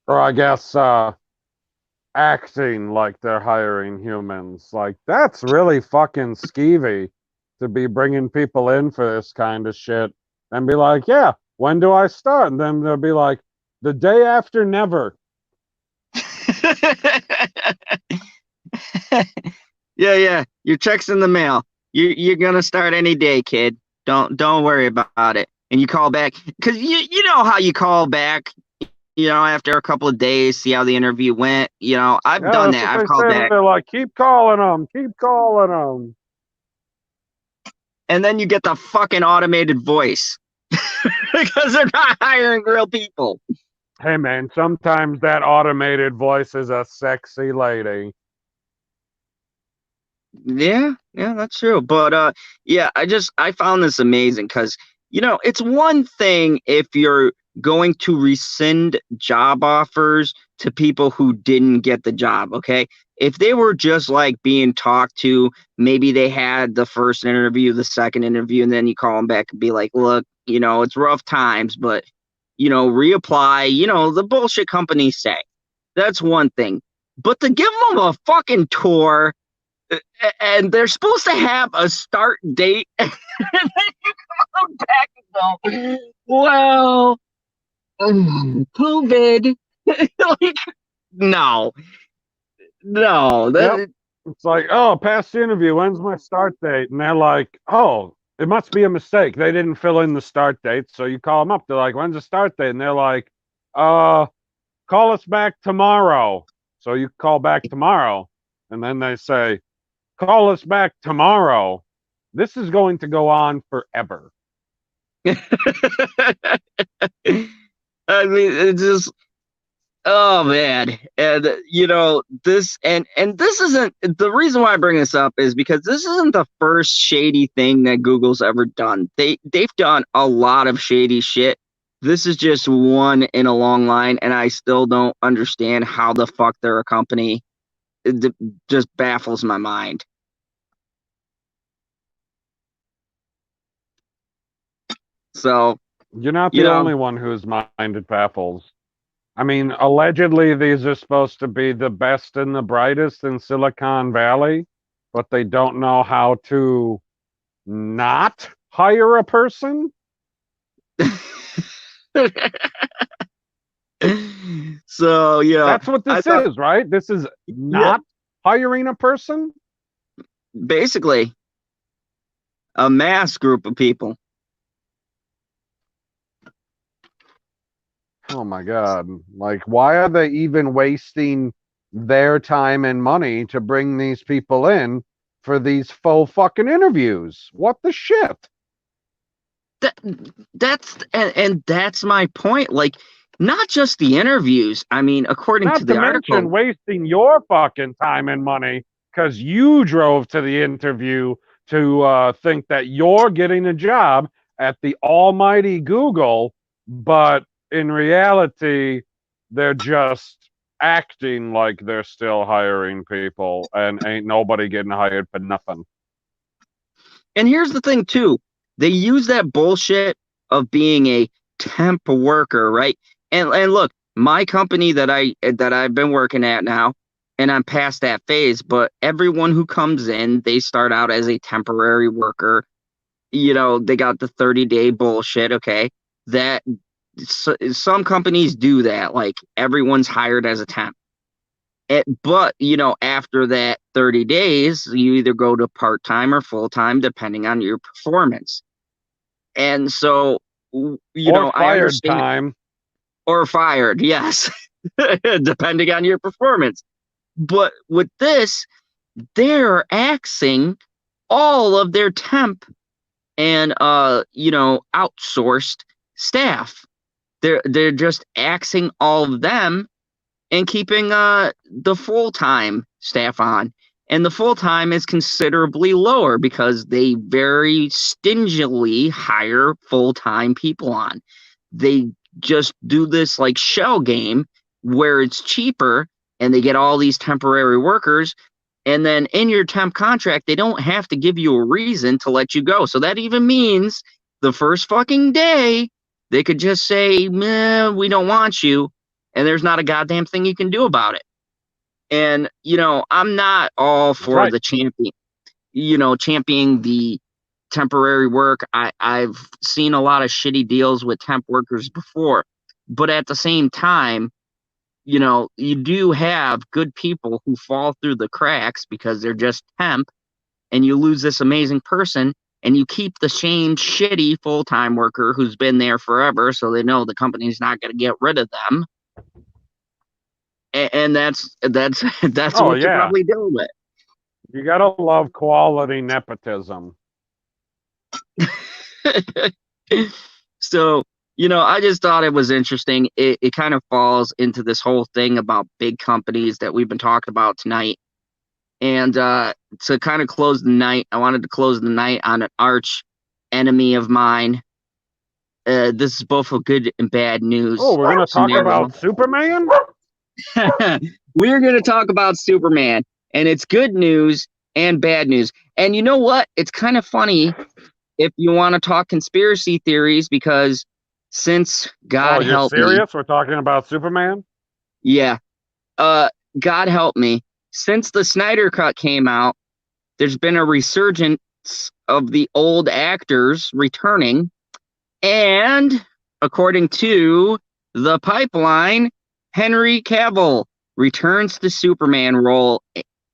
[SPEAKER 3] Or I guess acting like they're hiring humans. Like, that's really fucking skeevy to be bringing people in for this kind of shit and be like, yeah, when do I start? And then they'll be like, the day after never.
[SPEAKER 1] Yeah. Your check's in the mail. You're gonna start any day, kid. Don't worry about it. And you call back because you know how you call back. After a couple of days, see how the interview went. I've done that. I've called back.
[SPEAKER 3] They're like, keep calling them.
[SPEAKER 1] And then you get the fucking automated voice because they're not hiring real people.
[SPEAKER 3] Hey, man, sometimes that automated voice is a sexy lady.
[SPEAKER 1] Yeah, that's true. But I found this amazing because it's one thing if you're going to rescind job offers to people who didn't get the job. Okay, if they were just like being talked to, maybe they had the first interview, the second interview, and then you call them back and be like, look, it's rough times, but reapply. The bullshit companies say. That's one thing. But to give them a fucking tour. And they're supposed to have a start date, and then you come back and go, well, COVID. Like, no.
[SPEAKER 3] Yep. It's like, oh, past the interview, when's my start date? And they're like, oh, it must be a mistake. They didn't fill in the start date. So you call them up. They're like, when's the start date? And they're like, call us back tomorrow. So you call back tomorrow. And then they say, call us back tomorrow. This is going to go on forever.
[SPEAKER 1] I mean, it's just, oh man. And this and this isn't the reason why I bring this up is because this isn't the first shady thing that Google's ever done. They've done a lot of shady shit. This is just one in a long line, and I still don't understand how the fuck they're a company. It just baffles my mind. So
[SPEAKER 3] you're not the only one whose mind it baffles. I mean, allegedly, these are supposed to be the best and the brightest in Silicon Valley, but they don't know how to not hire a person.
[SPEAKER 1] So,
[SPEAKER 3] That's what this is, right? This is not hiring a person?
[SPEAKER 1] Basically, a mass group of people.
[SPEAKER 3] Oh my God. Like, why are they even wasting their time and money to bring these people in for these faux fucking interviews? What the shit?
[SPEAKER 1] That's my point. Like, not just the interviews. I mean, according to the article,
[SPEAKER 3] mention wasting your fucking time and money because you drove to the interview to think that you're getting a job at the almighty Google, but in reality, they're just acting like they're still hiring people and ain't nobody getting hired for nothing.
[SPEAKER 1] And here's the thing too. They use that bullshit of being a temp worker, right? And look, my company that I've been working at now, and I'm past that phase, but everyone who comes in, they start out as a temporary worker. You know, they got the 30-day bullshit, okay? That some companies do that, like everyone's hired as a temp. But, you know, after that 30 days, you either go to part-time or full-time, depending on your performance. And so, I understand.
[SPEAKER 3] Time.
[SPEAKER 1] Or fired, yes, depending on your performance. But with this, they're axing all of their temp and, outsourced staff. They're just axing all of them and keeping the full-time staff on. And the full-time is considerably lower because they very stingily hire full-time people on. They just do this like shell game where it's cheaper and they get all these temporary workers. And then in your temp contract, they don't have to give you a reason to let you go. So that even means the first fucking day, they could just say, meh, we don't want you. And there's not a goddamn thing you can do about it. And, I'm not all for the championing the temporary work. I've seen a lot of shitty deals with temp workers before. But at the same time, you do have good people who fall through the cracks because they're just temp, and you lose this amazing person, and you keep the same shitty full-time worker who's been there forever, so they know the company's not going to get rid of them. And that's what you're probably dealing with.
[SPEAKER 3] You gotta love quality nepotism.
[SPEAKER 1] So, I just thought it was interesting. It kind of falls into this whole thing about big companies that we've been talking about tonight. And to kind of close the night, I wanted to close the night on an arch enemy of mine. This is both a good and bad news.
[SPEAKER 3] Oh, we're going to talk about Superman?
[SPEAKER 1] We're going to talk about Superman. And it's good news and bad news. And you know what? It's kind of funny if you want to talk conspiracy theories, because since God help me.
[SPEAKER 3] You're serious? We're talking about Superman?
[SPEAKER 1] Yeah. God help me. Since the Snyder Cut came out, there's been a resurgence of the old actors returning. And according to the pipeline, Henry Cavill returns to Superman role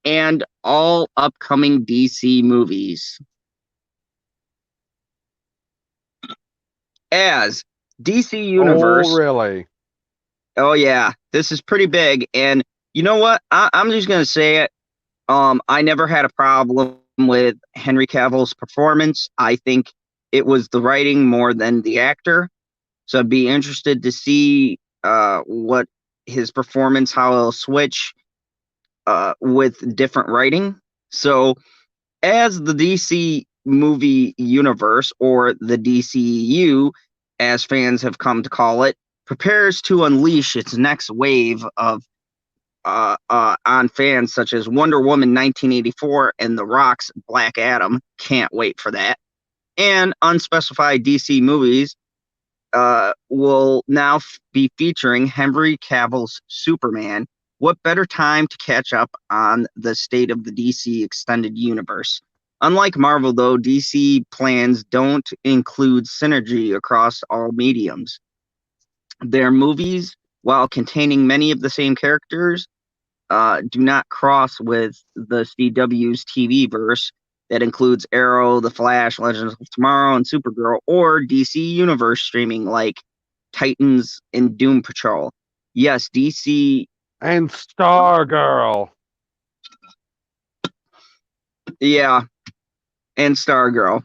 [SPEAKER 1] and all upcoming DC movies. As DC Universe.
[SPEAKER 3] Oh, really?
[SPEAKER 1] Oh, yeah. This is pretty big. And you know what? I'm just going to say it. I never had a problem with Henry Cavill's performance. I think it was the writing more than the actor. So I'd be interested to see what his performance, how he'll switch with different writing. So as the DC movie universe, or the DCU, as fans have come to call it, prepares to unleash its next wave of on fans such as Wonder Woman 1984 and The Rock's Black Adam. Can't wait for that. And unspecified DC movies. will now be featuring Henry Cavill's Superman. What better time to catch up on the state of the DC extended universe? Unlike Marvel, though, DC plans don't include synergy across all mediums. Their movies, while containing many of the same characters, do not cross with the CW's TV verse that includes Arrow, The Flash, Legends of Tomorrow, and Supergirl, or DC Universe streaming like Titans and Doom Patrol. Yes, DC
[SPEAKER 3] And Stargirl.
[SPEAKER 1] Yeah, and Stargirl.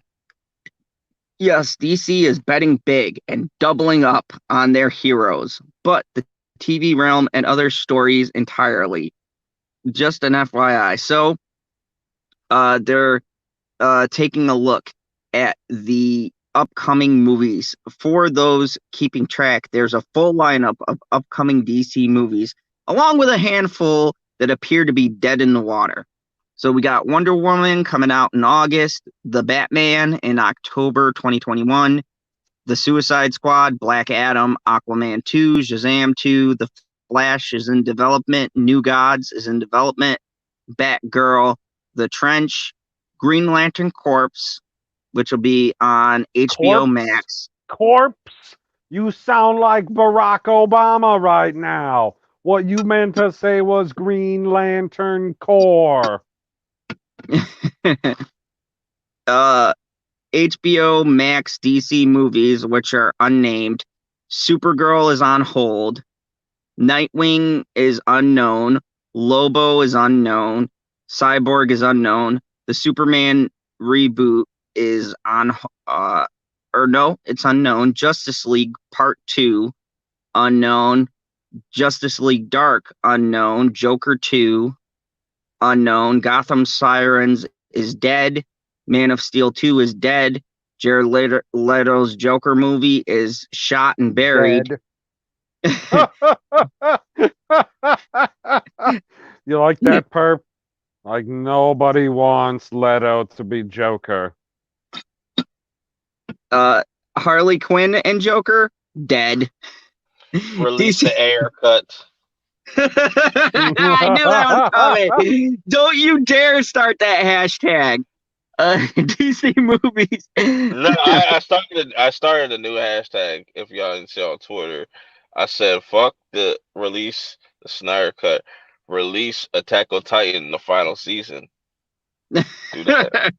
[SPEAKER 1] Yes, DC is betting big and doubling up on their heroes, but the TV realm and other stories entirely. Just an FYI. So, they're taking a look at the upcoming movies. For those keeping track, there's a full lineup of upcoming DC movies, along with a handful that appear to be dead in the water. So we got Wonder Woman coming out in August, The Batman in October 2021, The Suicide Squad, Black Adam, Aquaman 2, Shazam 2, The Flash is in development, New Gods is in development, Batgirl, The Trench, Green Lantern Corps, which will be on HBO Max.
[SPEAKER 3] Corpse? You sound like Barack Obama right now. What you meant to say was Green Lantern Corps.
[SPEAKER 1] HBO Max DC movies, which are unnamed. Supergirl is on hold. Nightwing is unknown. Lobo is unknown. Cyborg is unknown. The Superman reboot is it's unknown. Justice League Part 2, unknown. Justice League Dark, unknown. Joker 2, unknown. Gotham Sirens is dead. Man of Steel 2 is dead. Jared Leto's Joker movie is shot and buried.
[SPEAKER 3] You like that, perp? Like, nobody wants Leto to be Joker.
[SPEAKER 1] Harley Quinn and Joker, dead.
[SPEAKER 2] Release the air cut.
[SPEAKER 1] I knew that was coming. Don't you dare start that hashtag. DC movies.
[SPEAKER 2] No, I started a new hashtag. If y'all didn't see on Twitter, I said, "Fuck the release the Snyder cut. Release Attack on Titan the final season." Do that.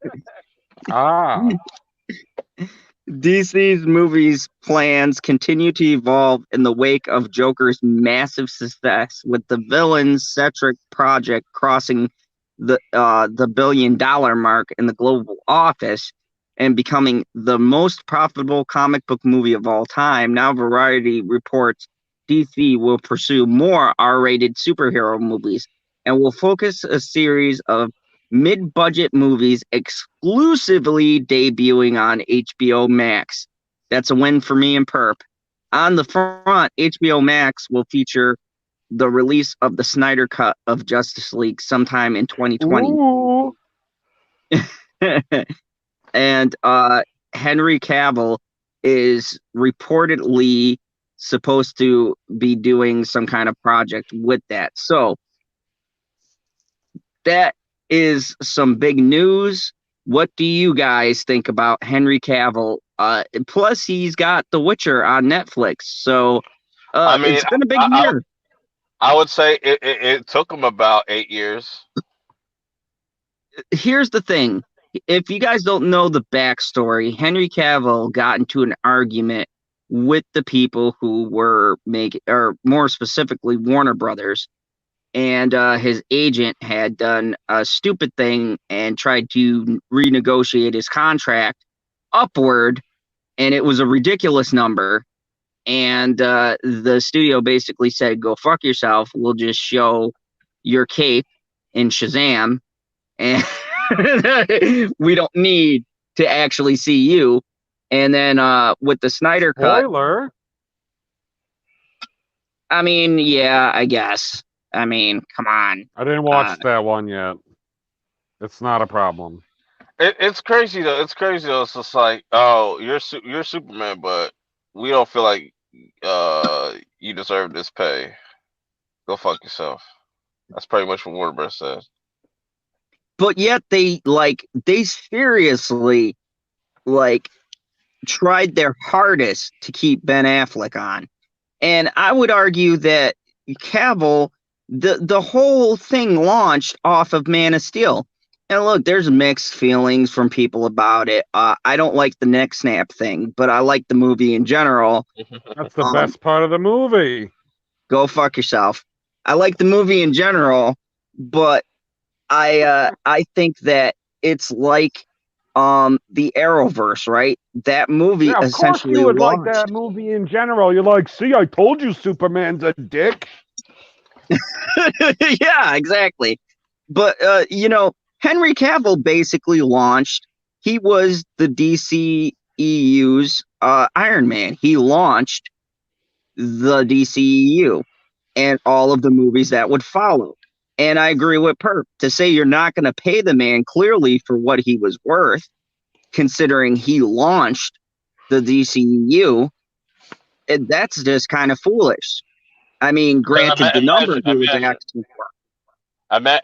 [SPEAKER 1] DC's movies plans continue to evolve in the wake of Joker's massive success, with the villain-centric project crossing the $1 billion mark in the global office and becoming the most profitable comic book movie of all time. Now Variety reports DC will pursue more R-rated superhero movies and will focus a series of mid-budget movies exclusively debuting on HBO Max. That's a win for me and Perp. On the front, HBO Max will feature the release of the Snyder Cut of Justice League sometime in 2020. And Henry Cavill is reportedly supposed to be doing some kind of project with that. So that is some big news. What do you guys think about Henry Cavill? Plus, he's got The Witcher on Netflix. So it's been a big year.
[SPEAKER 2] I would say it took him about 8 years.
[SPEAKER 1] Here's the thing. If you guys don't know the backstory, Henry Cavill got into an argument with the people who were making, or more specifically, Warner Brothers. And his agent had done a stupid thing and tried to renegotiate his contract upward, and it was a ridiculous number. And the studio basically said, "Go fuck yourself. We'll just show your cape in Shazam, and we don't need to actually see you." And then with the Snyder Cut,
[SPEAKER 3] spoiler.
[SPEAKER 1] I mean, yeah, I guess. I mean, come on.
[SPEAKER 3] I didn't watch that one yet. It's not a problem.
[SPEAKER 2] It's crazy though. It's crazy though. It's just like, oh, you're Superman, but we don't feel like you deserve this pay. Go fuck yourself. That's pretty much what Warner Bros. Says.
[SPEAKER 1] But yet they seriously tried their hardest to keep Ben Affleck on. And I would argue that Cavill, the whole thing launched off of Man of Steel. And look, there's mixed feelings from people about it. I don't like the neck snap thing, but I like the movie in general.
[SPEAKER 3] That's the best part of the movie.
[SPEAKER 1] Go fuck yourself. I like the movie in general, but I think that it's like the Arrowverse, right? That movie
[SPEAKER 3] Yeah, of
[SPEAKER 1] essentially
[SPEAKER 3] course you would
[SPEAKER 1] launched.
[SPEAKER 3] like that movie in general. You're like, see, I told you Superman's a dick.
[SPEAKER 1] Yeah, exactly. But Henry Cavill basically launched. He was the DCEU's Iron Man. He launched the DCEU and all of the movies that would follow. And I agree with Perp to say you're not going to pay the man clearly for what he was worth, considering he launched the DCEU. And that's just kind of foolish. I mean, granted, the number he was asking for.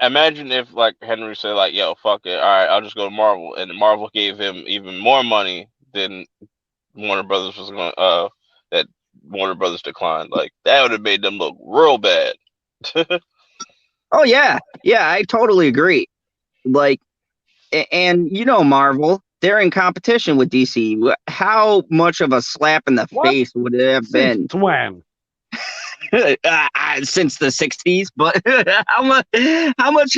[SPEAKER 2] Imagine if like Henry said like, "Yo, fuck it, all right, I'll just go to Marvel," and Marvel gave him even more money than Warner Brothers was going. That Warner Brothers declined. Like that would have made them look real bad.
[SPEAKER 1] Oh yeah, I totally agree. Like, and Marvel, they're in competition with DC. How much of a slap in the face would it have been?
[SPEAKER 3] Since when?
[SPEAKER 1] Since the 60s, but how much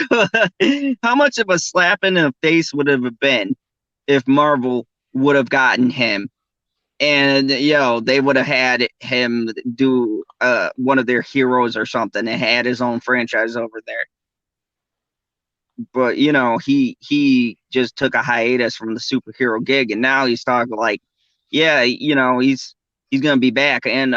[SPEAKER 1] of a slap in the face would it have been if Marvel would have gotten him, and they would have had him do one of their heroes or something and had his own franchise over there. But he just took a hiatus from the superhero gig, and now he's talking like, yeah, he's gonna be back, and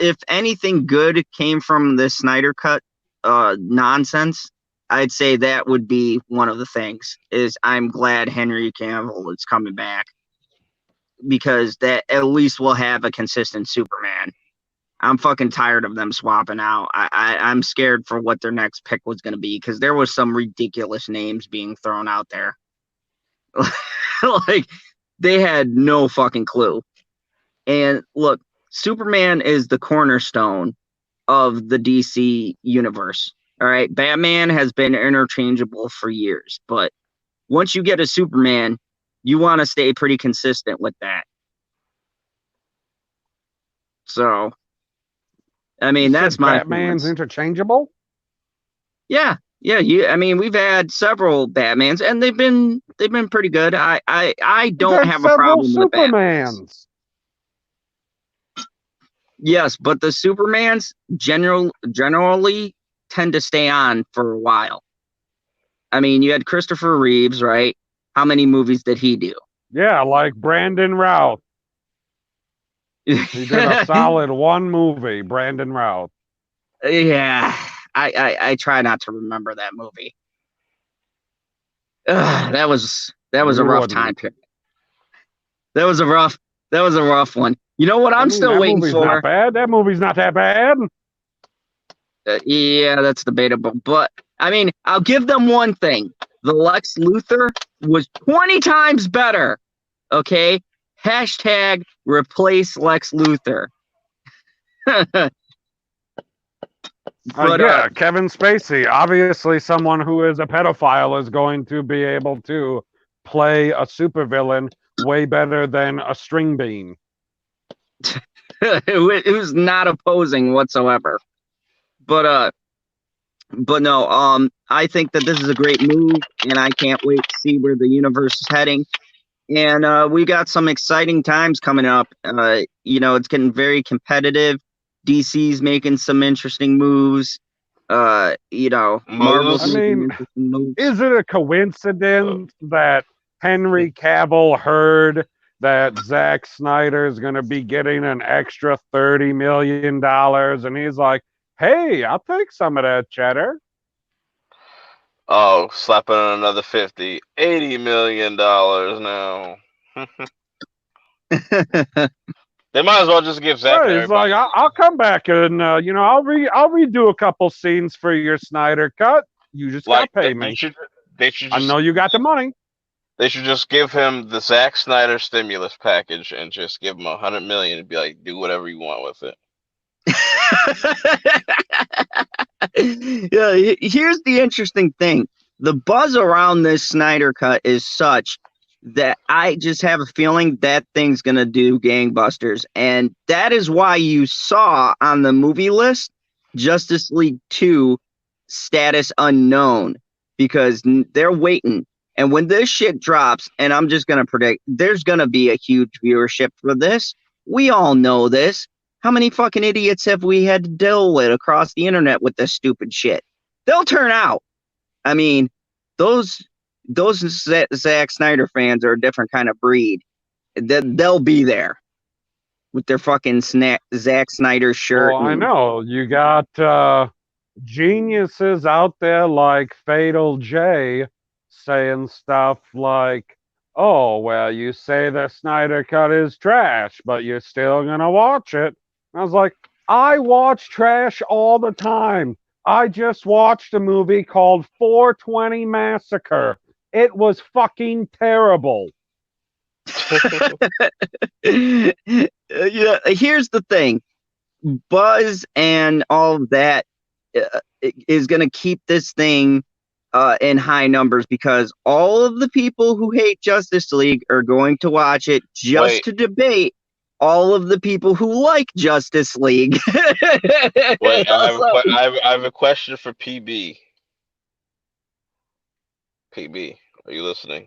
[SPEAKER 1] if anything good came from the Snyder Cut nonsense, I'd say that would be one of the things. Is I'm glad Henry Cavill is coming back, because that at least we'll have a consistent Superman. I'm fucking tired of them swapping out. I'm scared for what their next pick was going to be, because there was some ridiculous names being thrown out there. Like, they had no fucking clue. And look, Superman is the cornerstone of the DC universe. All right. Batman has been interchangeable for years, but once you get a Superman, you want to stay pretty consistent with that. So, I mean, that's my
[SPEAKER 3] Batman's
[SPEAKER 1] feelings.
[SPEAKER 3] interchangeable?
[SPEAKER 1] Yeah. I mean, we've had several Batmans, and they've been pretty good. I don't have a problem with Supermans. Yes, but the Supermans generally tend to stay on for a while. I mean, you had Christopher Reeves, right? How many movies did he do?
[SPEAKER 3] Yeah, like Brandon Routh. He did a solid one movie, Brandon Routh.
[SPEAKER 1] Yeah, I try not to remember that movie. That was a rough time period. That was a rough one. You know what I'm still waiting for?
[SPEAKER 3] Not bad. That movie's not that bad.
[SPEAKER 1] Yeah, that's debatable. But, I mean, I'll give them one thing. The Lex Luthor was 20 times better. Okay? Hashtag replace Lex Luthor.
[SPEAKER 3] Yeah, Kevin Spacey. Obviously, someone who is a pedophile is going to be able to play a supervillain way better than a string bean.
[SPEAKER 1] Who's not opposing whatsoever. But no, I think that this is a great move, and I can't wait to see where the universe is heading. And we got some exciting times coming up. It's getting very competitive. DC's making some interesting moves. Marvel's making interesting moves.
[SPEAKER 3] Is it a coincidence that Henry Cavill heard that Zack Snyder is going to be getting an extra $30 million, and he's like, hey, I'll take some of that cheddar?
[SPEAKER 2] Oh, slapping on another $80 million now. They might as well just give Zack and
[SPEAKER 3] Right, he's like,
[SPEAKER 2] everybody.
[SPEAKER 3] I'll come back and I'll redo a couple scenes for your Snyder cut. You just gotta
[SPEAKER 2] Like
[SPEAKER 3] pay
[SPEAKER 2] they
[SPEAKER 3] me.
[SPEAKER 2] should
[SPEAKER 3] I
[SPEAKER 2] just
[SPEAKER 3] know you got the money.
[SPEAKER 2] they should just give him the Zack Snyder stimulus package and just give him $100 million and be like, do whatever you want with it.
[SPEAKER 1] Yeah, here's the interesting thing. The buzz around this Snyder cut is such that I just have a feeling that thing's going to do gangbusters. And that is why you saw on the movie list Justice League 2 status unknown, because they're waiting. And when this shit drops, and I'm just going to predict, there's going to be a huge viewership for this. We all know this. How many fucking idiots have we had to deal with across the internet with this stupid shit? They'll turn out. I mean, those Zack Snyder fans are a different kind of breed. They'll be there with their fucking Zack Snyder shirt.
[SPEAKER 3] Well, I know you got geniuses out there like Fatal J saying stuff like, "Oh, well, you say the Snyder cut is trash, but you're still gonna watch it." I was like, I watch trash all the time. I just watched a movie called 420 Massacre. It was fucking terrible.
[SPEAKER 1] Yeah, here's the thing. Buzz and all of that is going to keep this thing in high numbers, because all of the people who hate Justice League are going to watch it just to debate all of the people who like Justice League.
[SPEAKER 2] Wait, I have a question for PB. PB, are you listening?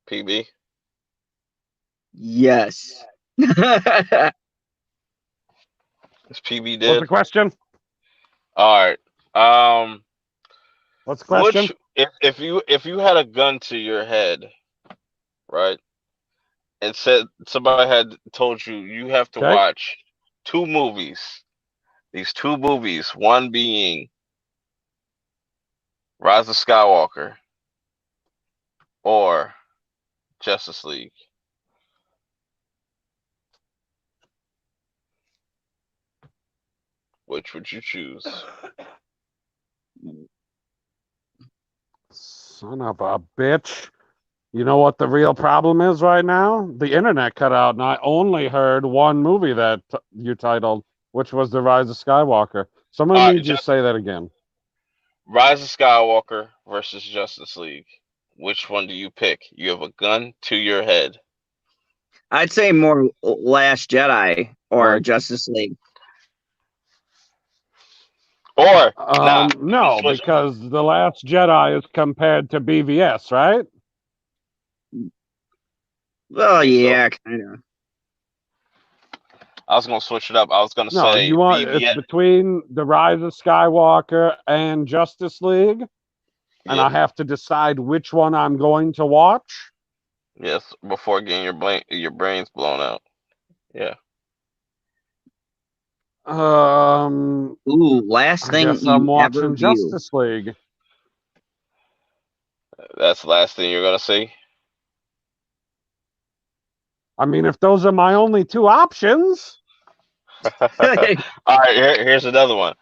[SPEAKER 2] PB?
[SPEAKER 1] Yes.
[SPEAKER 2] Is PB dead?
[SPEAKER 3] What's the question?
[SPEAKER 2] All right.
[SPEAKER 3] What's the question?
[SPEAKER 2] If you had a gun to your head, right, and said somebody had told you you have to watch two movies. These two movies, one being Rise of Skywalker or Justice League. Which would you choose?
[SPEAKER 3] Son of a bitch. You know what the real problem is right now? The internet cut out, and I only heard one movie that you titled, which was The Rise of Skywalker. So I'm going to need you to say that again.
[SPEAKER 2] Rise of Skywalker versus Justice League. Which one do you pick? You have a gun to your head.
[SPEAKER 1] I'd say more Last Jedi or Justice League.
[SPEAKER 2] Or
[SPEAKER 3] no, because The Last Jedi is compared to BVS, right?
[SPEAKER 1] Well, yeah, kind of.
[SPEAKER 2] I was gonna switch it up. I was gonna say
[SPEAKER 3] you want
[SPEAKER 2] BVS.
[SPEAKER 3] It's between The Rise of Skywalker and Justice League, and I have to decide which one I'm going to watch.
[SPEAKER 2] Yes, before getting your brains blown out. Yeah.
[SPEAKER 1] Last thing
[SPEAKER 3] I guess I'm watching Justice League.
[SPEAKER 2] That's the last thing you're gonna see?
[SPEAKER 3] I mean, if those are my only two options.
[SPEAKER 2] All right, here's another one.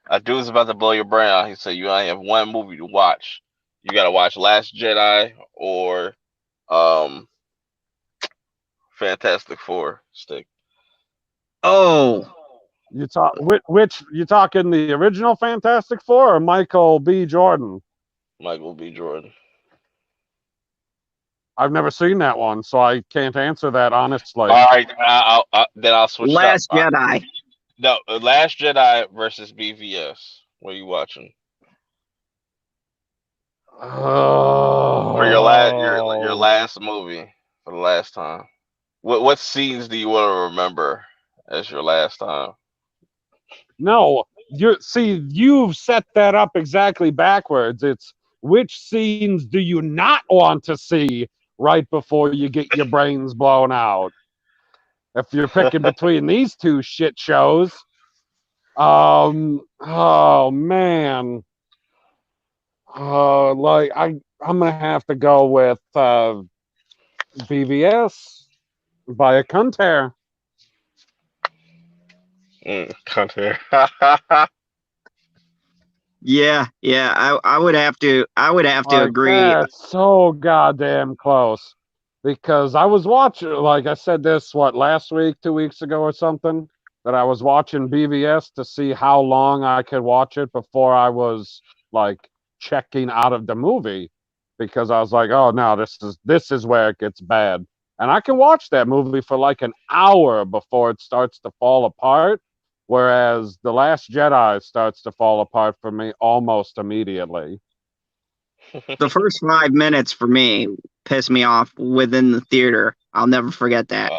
[SPEAKER 2] A dude's about to blow your brain out. He said you only have one movie to watch. You gotta watch Last Jedi or Fantastic Four. Stick.
[SPEAKER 1] Oh.
[SPEAKER 3] You talking the original Fantastic Four or Michael B. Jordan?
[SPEAKER 2] Michael B. Jordan.
[SPEAKER 3] I've never seen that one, so I can't answer that honestly.
[SPEAKER 2] All right, then I'll switch
[SPEAKER 1] Last Jedi.
[SPEAKER 2] No, Last Jedi versus BVS. What are you watching? For your last movie, for the last time. What scenes do you want to remember as your last time?
[SPEAKER 3] No, you've set that up exactly backwards. It's which scenes do you not want to see right before you get your brains blown out? If you're picking between these two shit shows, oh man, I'm gonna have to go with BVS by a cunt.
[SPEAKER 2] Contact.
[SPEAKER 1] Yeah, I would have to
[SPEAKER 3] Like,
[SPEAKER 1] agree.
[SPEAKER 3] that's so goddamn close. Because I was watching, like I said this, last week, 2 weeks ago or something, that I was watching BVS to see how long I could watch it before I was, like, checking out of the movie. Because I was like, oh, no, this is where it gets bad. And I can watch that movie for like an hour before it starts to fall apart. Whereas The Last Jedi starts to fall apart for me almost immediately.
[SPEAKER 1] The first 5 minutes for me pissed me off within the theater. I'll never forget that.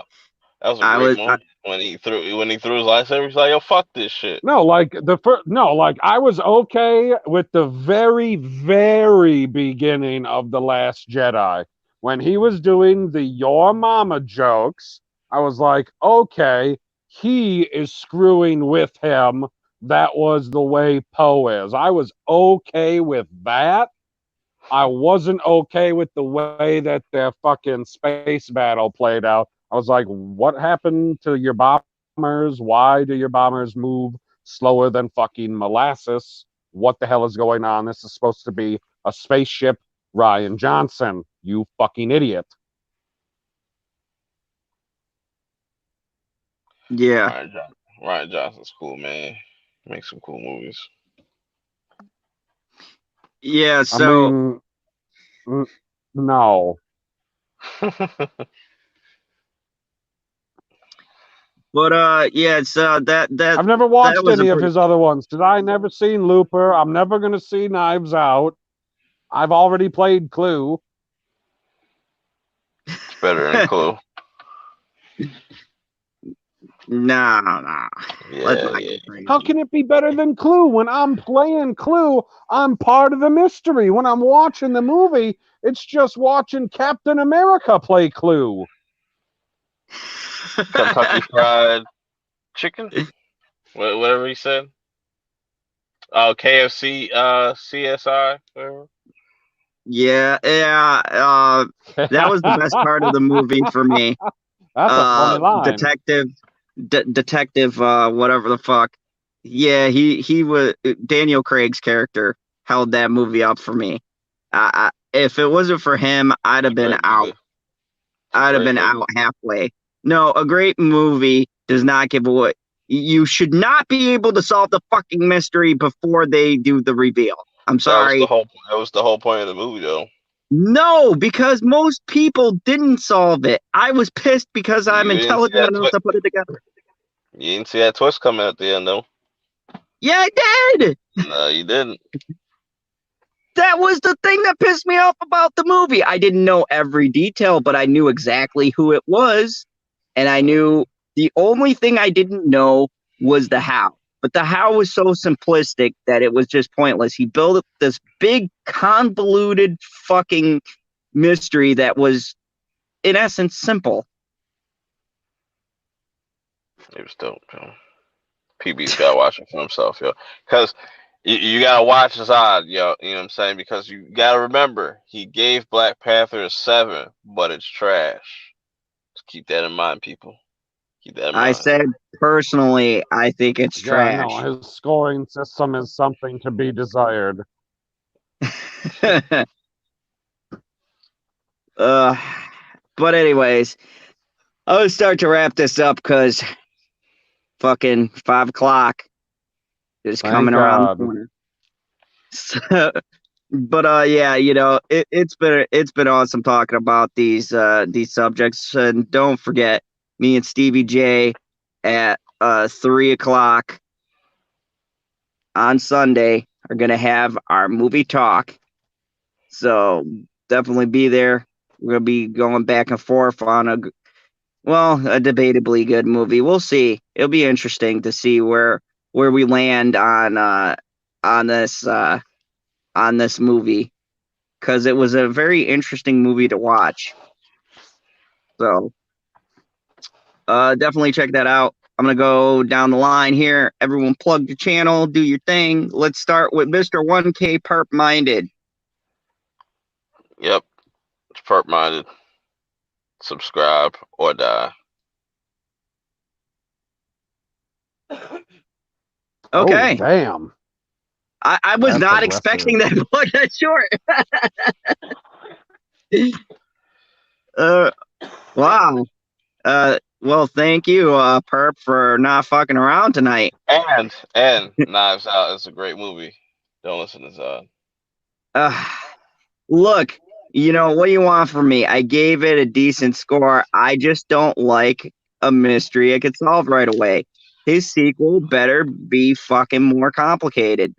[SPEAKER 2] That was a
[SPEAKER 1] I
[SPEAKER 2] great
[SPEAKER 1] was
[SPEAKER 2] moment when he threw his lightsaber. He's like, "Yo, fuck this shit."
[SPEAKER 3] No, like I was okay with the very, very beginning of The Last Jedi. When he was doing the your mama jokes, I was like, okay, he is screwing with him. That was the way Poe is. I was okay with that. I wasn't okay with the way that their fucking space battle played out. I was like, what happened to your bombers? Why do your bombers move slower than fucking molasses? What the hell is going on? This is supposed to be a spaceship. Ryan Johnson, you fucking idiot.
[SPEAKER 1] yeah.
[SPEAKER 2] Ryan Johnson's cool, man. He makes some cool movies.
[SPEAKER 1] Yeah,
[SPEAKER 3] I
[SPEAKER 1] so
[SPEAKER 3] mean, no.
[SPEAKER 1] yeah, it's
[SPEAKER 3] I've never
[SPEAKER 1] that
[SPEAKER 3] watched
[SPEAKER 1] was a
[SPEAKER 3] any of
[SPEAKER 1] pretty
[SPEAKER 3] his other ones. Did I never seen Looper? I'm never going to see Knives Out. I've already played Clue.
[SPEAKER 2] It's better than Clue.
[SPEAKER 1] nah. Let's
[SPEAKER 2] Yeah,
[SPEAKER 1] not
[SPEAKER 2] yeah.
[SPEAKER 1] get crazy.
[SPEAKER 3] How can it be better than Clue? When I'm playing Clue, I'm part of the mystery. When I'm watching the movie, it's just watching Captain America play Clue.
[SPEAKER 2] Kentucky Fried Chicken, whatever he said. Oh, KFC, CSI, whatever.
[SPEAKER 1] Yeah, that was the best part of the movie for me.
[SPEAKER 3] That's a funny line.
[SPEAKER 1] Detective, whatever the fuck. Yeah, he was Daniel Craig's character held that movie up for me. If it wasn't for him, I'd have been out. I'd have been out halfway. No, a great movie does not give away. You should not be able to solve the fucking mystery before they do the reveal. I'm sorry.
[SPEAKER 2] That was the whole point of the movie, though.
[SPEAKER 1] No, because most people didn't solve it. I was pissed because I'm intelligent enough to put it together.
[SPEAKER 2] You didn't see that twist coming at the end, though.
[SPEAKER 1] Yeah, I did.
[SPEAKER 2] No, you didn't.
[SPEAKER 1] That was the thing that pissed me off about the movie. I didn't know every detail, but I knew exactly who it was. And I knew the only thing I didn't know was the how. But the how was so simplistic that it was just pointless. He built up this big, convoluted fucking mystery that was, in essence, simple.
[SPEAKER 2] It was dope, yo. PB's gotta watch it for himself, yo. Because you gotta watch Zod, yo. You know what I'm saying? Because you gotta remember, he gave Black Panther a 7, but it's trash. Just keep that in mind, people. Keep that in mind.
[SPEAKER 1] I said personally, I think it's trash.
[SPEAKER 3] Yeah, no, his scoring system is something to be desired.
[SPEAKER 1] But anyways, I'll start to wrap this up because fucking 5 o'clock is coming around the corner. So, but yeah, you know, it's been awesome talking about these subjects. And don't forget, me and Stevie J at 3 o'clock on Sunday are gonna have our movie talk. So definitely be there. We're gonna be going back and forth on a debatably good movie. We'll see. It'll be interesting to see where we land on this movie, because it was a very interesting movie to watch. So definitely check that out. I'm gonna go down the line here. Everyone plug the channel, do your thing. Let's start with Mr. 1K Perp Minded.
[SPEAKER 2] Yep. It's Perp Minded. subscribe, or die.
[SPEAKER 1] Okay.
[SPEAKER 3] Oh, damn.
[SPEAKER 1] I was
[SPEAKER 3] That's
[SPEAKER 1] not
[SPEAKER 3] aggressive.
[SPEAKER 1] expecting that book that short. Wow. Well, thank you, Perp, for not fucking around tonight.
[SPEAKER 2] And Knives Out is a great movie. Don't listen to Zod.
[SPEAKER 1] Look, you know, what do you want from me? I gave it a decent score. I just don't like a mystery I could solve right away. His sequel better be fucking more complicated.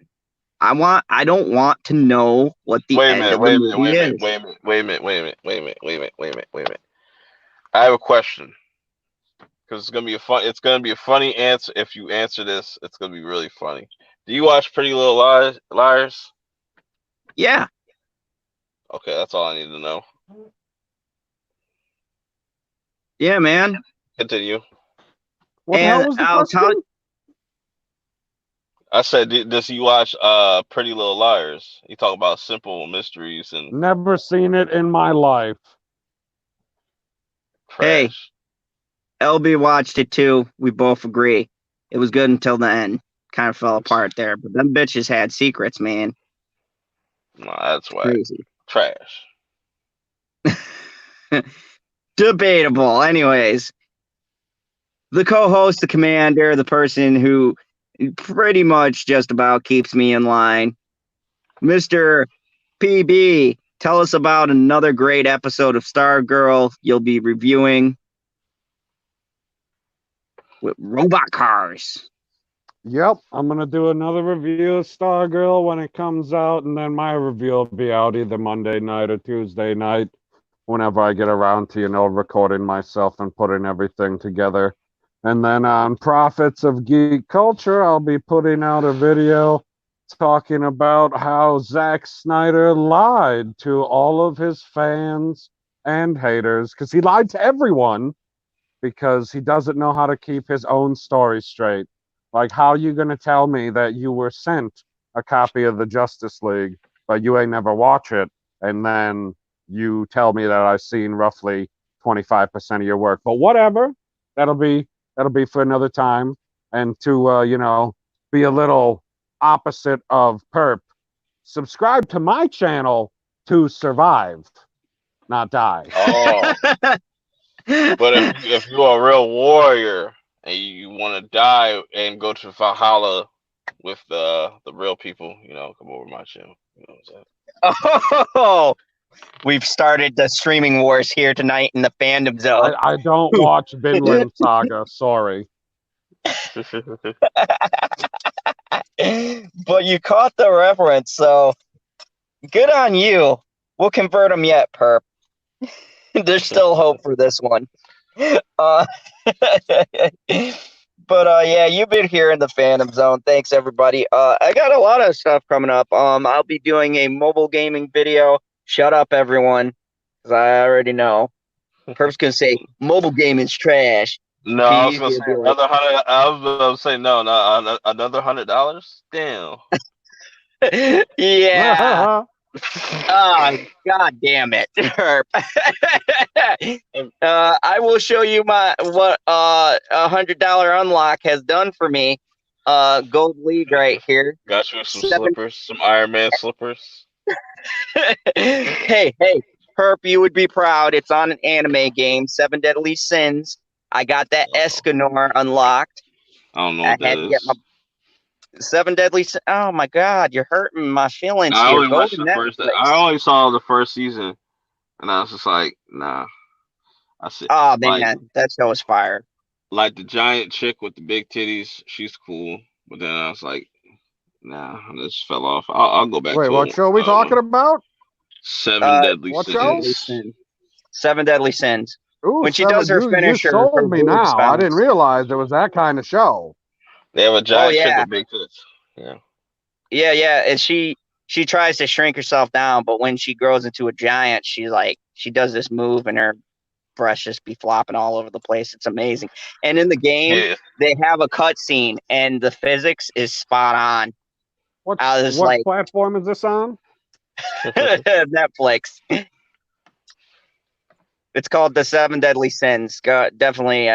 [SPEAKER 1] I don't want to know what the
[SPEAKER 2] Wait a
[SPEAKER 1] end
[SPEAKER 2] minute,
[SPEAKER 1] of the
[SPEAKER 2] wait a minute,
[SPEAKER 1] movie
[SPEAKER 2] wait a minute,
[SPEAKER 1] is.
[SPEAKER 2] wait a minute, wait a minute, wait a minute, wait a minute, wait a minute, wait a minute, wait a minute. I have a question. Because it's gonna be a funny answer. If you answer this, it's gonna be really funny. Do you watch Pretty Little Liars?
[SPEAKER 1] Yeah.
[SPEAKER 2] Okay, that's all I need to know.
[SPEAKER 1] Yeah, man.
[SPEAKER 2] Continue.
[SPEAKER 3] What the hell was the
[SPEAKER 1] I'll
[SPEAKER 3] question?
[SPEAKER 1] tell
[SPEAKER 2] I said, does he watch Pretty Little Liars? He talk about simple mysteries and
[SPEAKER 3] Never seen it in my life.
[SPEAKER 1] Hey,
[SPEAKER 2] trash.
[SPEAKER 1] LB watched it too. We both agree. It was good until the end. Kind of fell apart there, but them bitches had secrets, man.
[SPEAKER 2] No, that's whack.
[SPEAKER 1] Crazy.
[SPEAKER 2] Trash.
[SPEAKER 1] Debatable. Anyways, the co-host, the commander, the person who pretty much just about keeps me in line, Mr. PB. Tell us about another great episode of Stargirl you'll be reviewing with robot cars.
[SPEAKER 3] Yep, I'm gonna do another review of Stargirl when it comes out, and then my review will be out either Monday night or Tuesday night, whenever I get around to, recording myself and putting everything together. And then on Profits of Geek Culture, I'll be putting out a video talking about how Zack Snyder lied to all of his fans and haters, because he lied to everyone, because he doesn't know how to keep his own story straight. Like, how you going to tell me that you were sent a copy of the Justice League, but you ain't never watch it, and then you tell me that I've seen roughly 25% of your work? But whatever, that'll be for another time. And to be a little opposite of Perp, subscribe to my channel to survive, not die.
[SPEAKER 2] Oh, but if you're a real warrior and you want to die and go to Valhalla with the real people, come over my channel. You know what I'm saying?
[SPEAKER 1] Oh, we've started the streaming wars here tonight in the fandom zone.
[SPEAKER 3] I don't watch Vinland Saga. Sorry.
[SPEAKER 1] But you caught the reference, so good on you. We'll convert them yet, Perp. There's still hope for this one. But yeah, you've been here in the Phantom Zone. Thanks, everybody. I got a lot of stuff coming up. I'll be doing a mobile gaming video. Shut up, everyone, because I already know. Perp's gonna say mobile gaming's trash.
[SPEAKER 2] No, I was
[SPEAKER 1] He's
[SPEAKER 2] gonna
[SPEAKER 1] gonna
[SPEAKER 2] say
[SPEAKER 1] be like,
[SPEAKER 2] another $100. I was gonna say no, another $100. Damn.
[SPEAKER 1] yeah. Oh, God damn it. I will show you what $100 unlock has done for me. Gold League right here.
[SPEAKER 2] Got you some slippers, some Iron Man slippers.
[SPEAKER 1] Hey, Herp, you would be proud. It's on an anime game, Seven Deadly Sins. I got that Escanor unlocked.
[SPEAKER 2] I don't know what that is.
[SPEAKER 1] Get my Seven Deadly Sins. Oh my God, you're hurting my feelings
[SPEAKER 2] I
[SPEAKER 1] here.
[SPEAKER 2] only
[SPEAKER 1] Go
[SPEAKER 2] watched
[SPEAKER 1] to
[SPEAKER 2] the first.
[SPEAKER 1] Netflix.
[SPEAKER 2] I only saw the first season, and I was just like, nah. I said,
[SPEAKER 1] Oh man, that show was fire.
[SPEAKER 2] Like the giant chick with the big titties, she's cool. But then I was like, nah, I just fell off. I'll go back.
[SPEAKER 3] Wait,
[SPEAKER 2] to
[SPEAKER 3] what show are we talking about?
[SPEAKER 2] Seven Deadly
[SPEAKER 3] what
[SPEAKER 2] Sins.
[SPEAKER 3] show?
[SPEAKER 1] Seven Deadly Sins.
[SPEAKER 3] Ooh,
[SPEAKER 1] when she does her
[SPEAKER 3] you
[SPEAKER 1] finisher,
[SPEAKER 3] sold
[SPEAKER 1] her
[SPEAKER 3] me
[SPEAKER 1] boobs
[SPEAKER 3] now. I
[SPEAKER 1] bounce.
[SPEAKER 3] didn't realize there was that kind of show.
[SPEAKER 2] They have a giant chick
[SPEAKER 1] yeah.
[SPEAKER 2] with big tits. Yeah.
[SPEAKER 1] Yeah, and she tries to shrink herself down, but when she grows into a giant, she does this move and her breasts just be flopping all over the place. It's amazing. And in the game, they have a cutscene, and the physics is spot on.
[SPEAKER 3] What platform is this on?
[SPEAKER 1] Netflix. It's called The Seven Deadly Sins. Definitely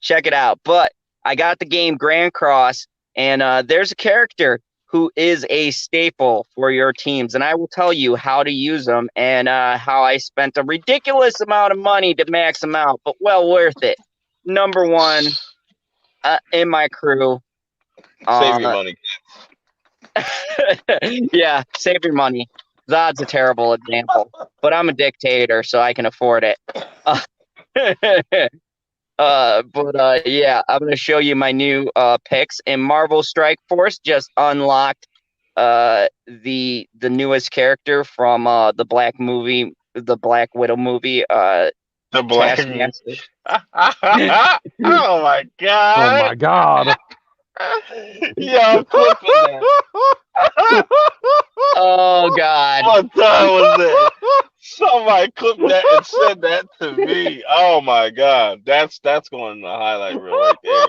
[SPEAKER 1] check it out. But I got the game Grand Cross, and there's a character who is a staple for your teams, and I will tell you how to use them and how I spent a ridiculous amount of money to max them out, but well worth it. Number one in my crew.
[SPEAKER 2] Save your money.
[SPEAKER 1] Yeah, save your money. Zod's a terrible example, but I'm a dictator, so I can afford it. Yeah, I'm gonna show you my new picks. In Marvel Strike Force, just unlocked the newest character from the Black Widow movie.
[SPEAKER 2] The Black
[SPEAKER 1] Taskmaster.
[SPEAKER 2] Oh my god!
[SPEAKER 3] Oh my god!
[SPEAKER 2] Yo, I'm clipping that.
[SPEAKER 1] Oh god!
[SPEAKER 2] What time was that? Somebody clipped that and said that to me. Oh my god, that's going in the highlight reel right there.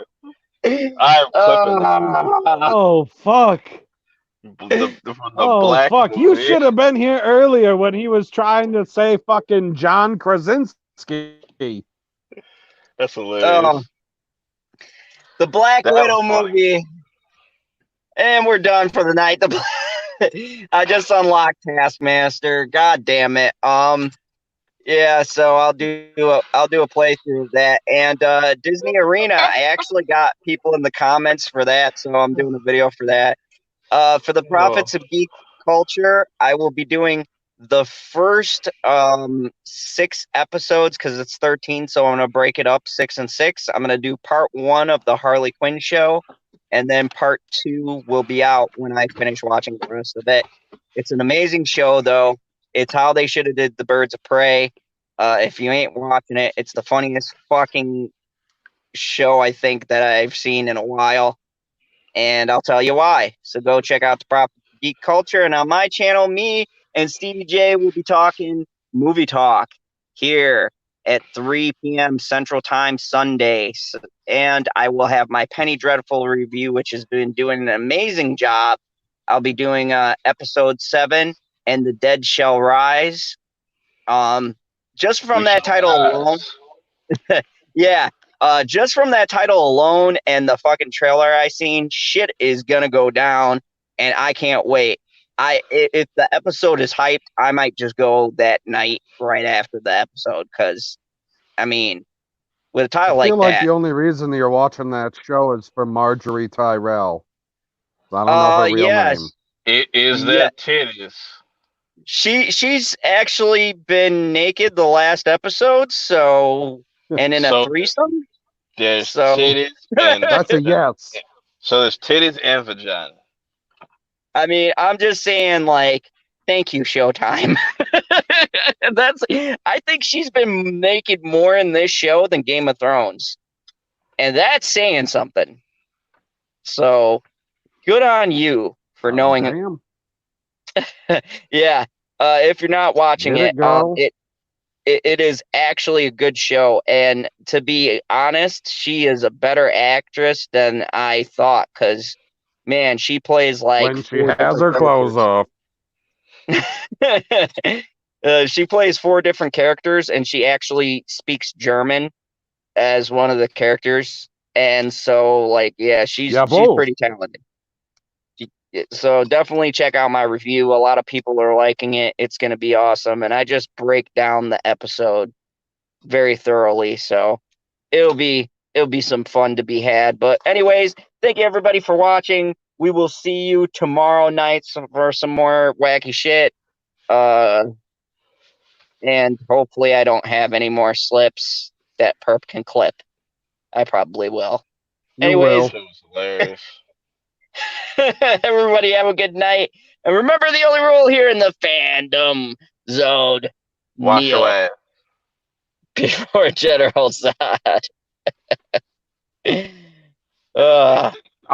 [SPEAKER 2] I'm clipping that.
[SPEAKER 3] Oh fuck!
[SPEAKER 2] From the
[SPEAKER 3] Oh
[SPEAKER 2] Black
[SPEAKER 3] fuck!
[SPEAKER 2] movie.
[SPEAKER 3] You should have been here earlier when he was trying to say fucking John Krasinski.
[SPEAKER 2] That's hilarious.
[SPEAKER 1] The Black
[SPEAKER 2] That
[SPEAKER 1] Widow
[SPEAKER 2] was funny.
[SPEAKER 1] movie, and we're done for the night. I just unlocked Taskmaster. God damn it. Yeah, so I'll do a playthrough of that. And Disney Arena, I actually got people in the comments for that, so I'm doing a video for that. For the Prophets of Geek Culture, I will be doing the first 6 episodes because it's 13, so I'm going to break it up 6 and 6. I'm going to do part 1 of the Harley Quinn show, and then part 2 will be out when I finish watching the rest of it. It's an amazing show, though. It's how they should have did the Birds of Prey. If you ain't watching it, it's the funniest fucking show I think that I've seen in a while, and I'll tell you why. So go check out the Prophets of Geek Culture, and on my channel, me and Stevie J will be talking movie talk here at 3 p.m. Central Time Sundays. And I will have my Penny Dreadful review, which has been doing an amazing job. I'll be doing episode 7, And the Dead Shall Rise. Just from that title alone. Yeah. Just from that title alone and the fucking trailer I seen, shit is gonna go down, and I can't wait. If the episode is hyped, I might just go that night right after the episode, because I mean, with a title
[SPEAKER 3] I feel like
[SPEAKER 1] that,
[SPEAKER 3] the only reason you're watching that show is for Marjorie Tyrell. I don't know her real
[SPEAKER 1] yes.
[SPEAKER 3] name.
[SPEAKER 2] It is that titties.
[SPEAKER 1] She's actually been naked the last episode, so, and in a threesome.
[SPEAKER 2] There's titties and
[SPEAKER 3] That's a yes.
[SPEAKER 2] So there's titties and vagina.
[SPEAKER 1] I mean, I'm just saying, like, thank you, Showtime. I think she's been naked more in this show than Game of Thrones, and that's saying something. So, good on you for knowing it. Yeah. If you're not watching it, it is actually a good show, and to be honest, she is a better actress than I thought, because man, she plays like
[SPEAKER 3] when she has her clothes off.
[SPEAKER 1] She plays 4 different characters, and she actually speaks German as one of the characters, and so like, yeah, she's pretty talented. So definitely check out my review. A lot of people are liking it. It's going to be awesome, and I just break down the episode very thoroughly, so it'll be some fun to be had. But anyways, thank you everybody for watching. We will see you tomorrow night for some more wacky shit. And hopefully I don't have any more slips that Perp can clip. I probably will. Anyways,
[SPEAKER 2] That was hilarious.
[SPEAKER 1] Everybody have a good night. And remember the only rule here in the fandom zone.
[SPEAKER 2] Wash your ass.
[SPEAKER 1] Before General Zod.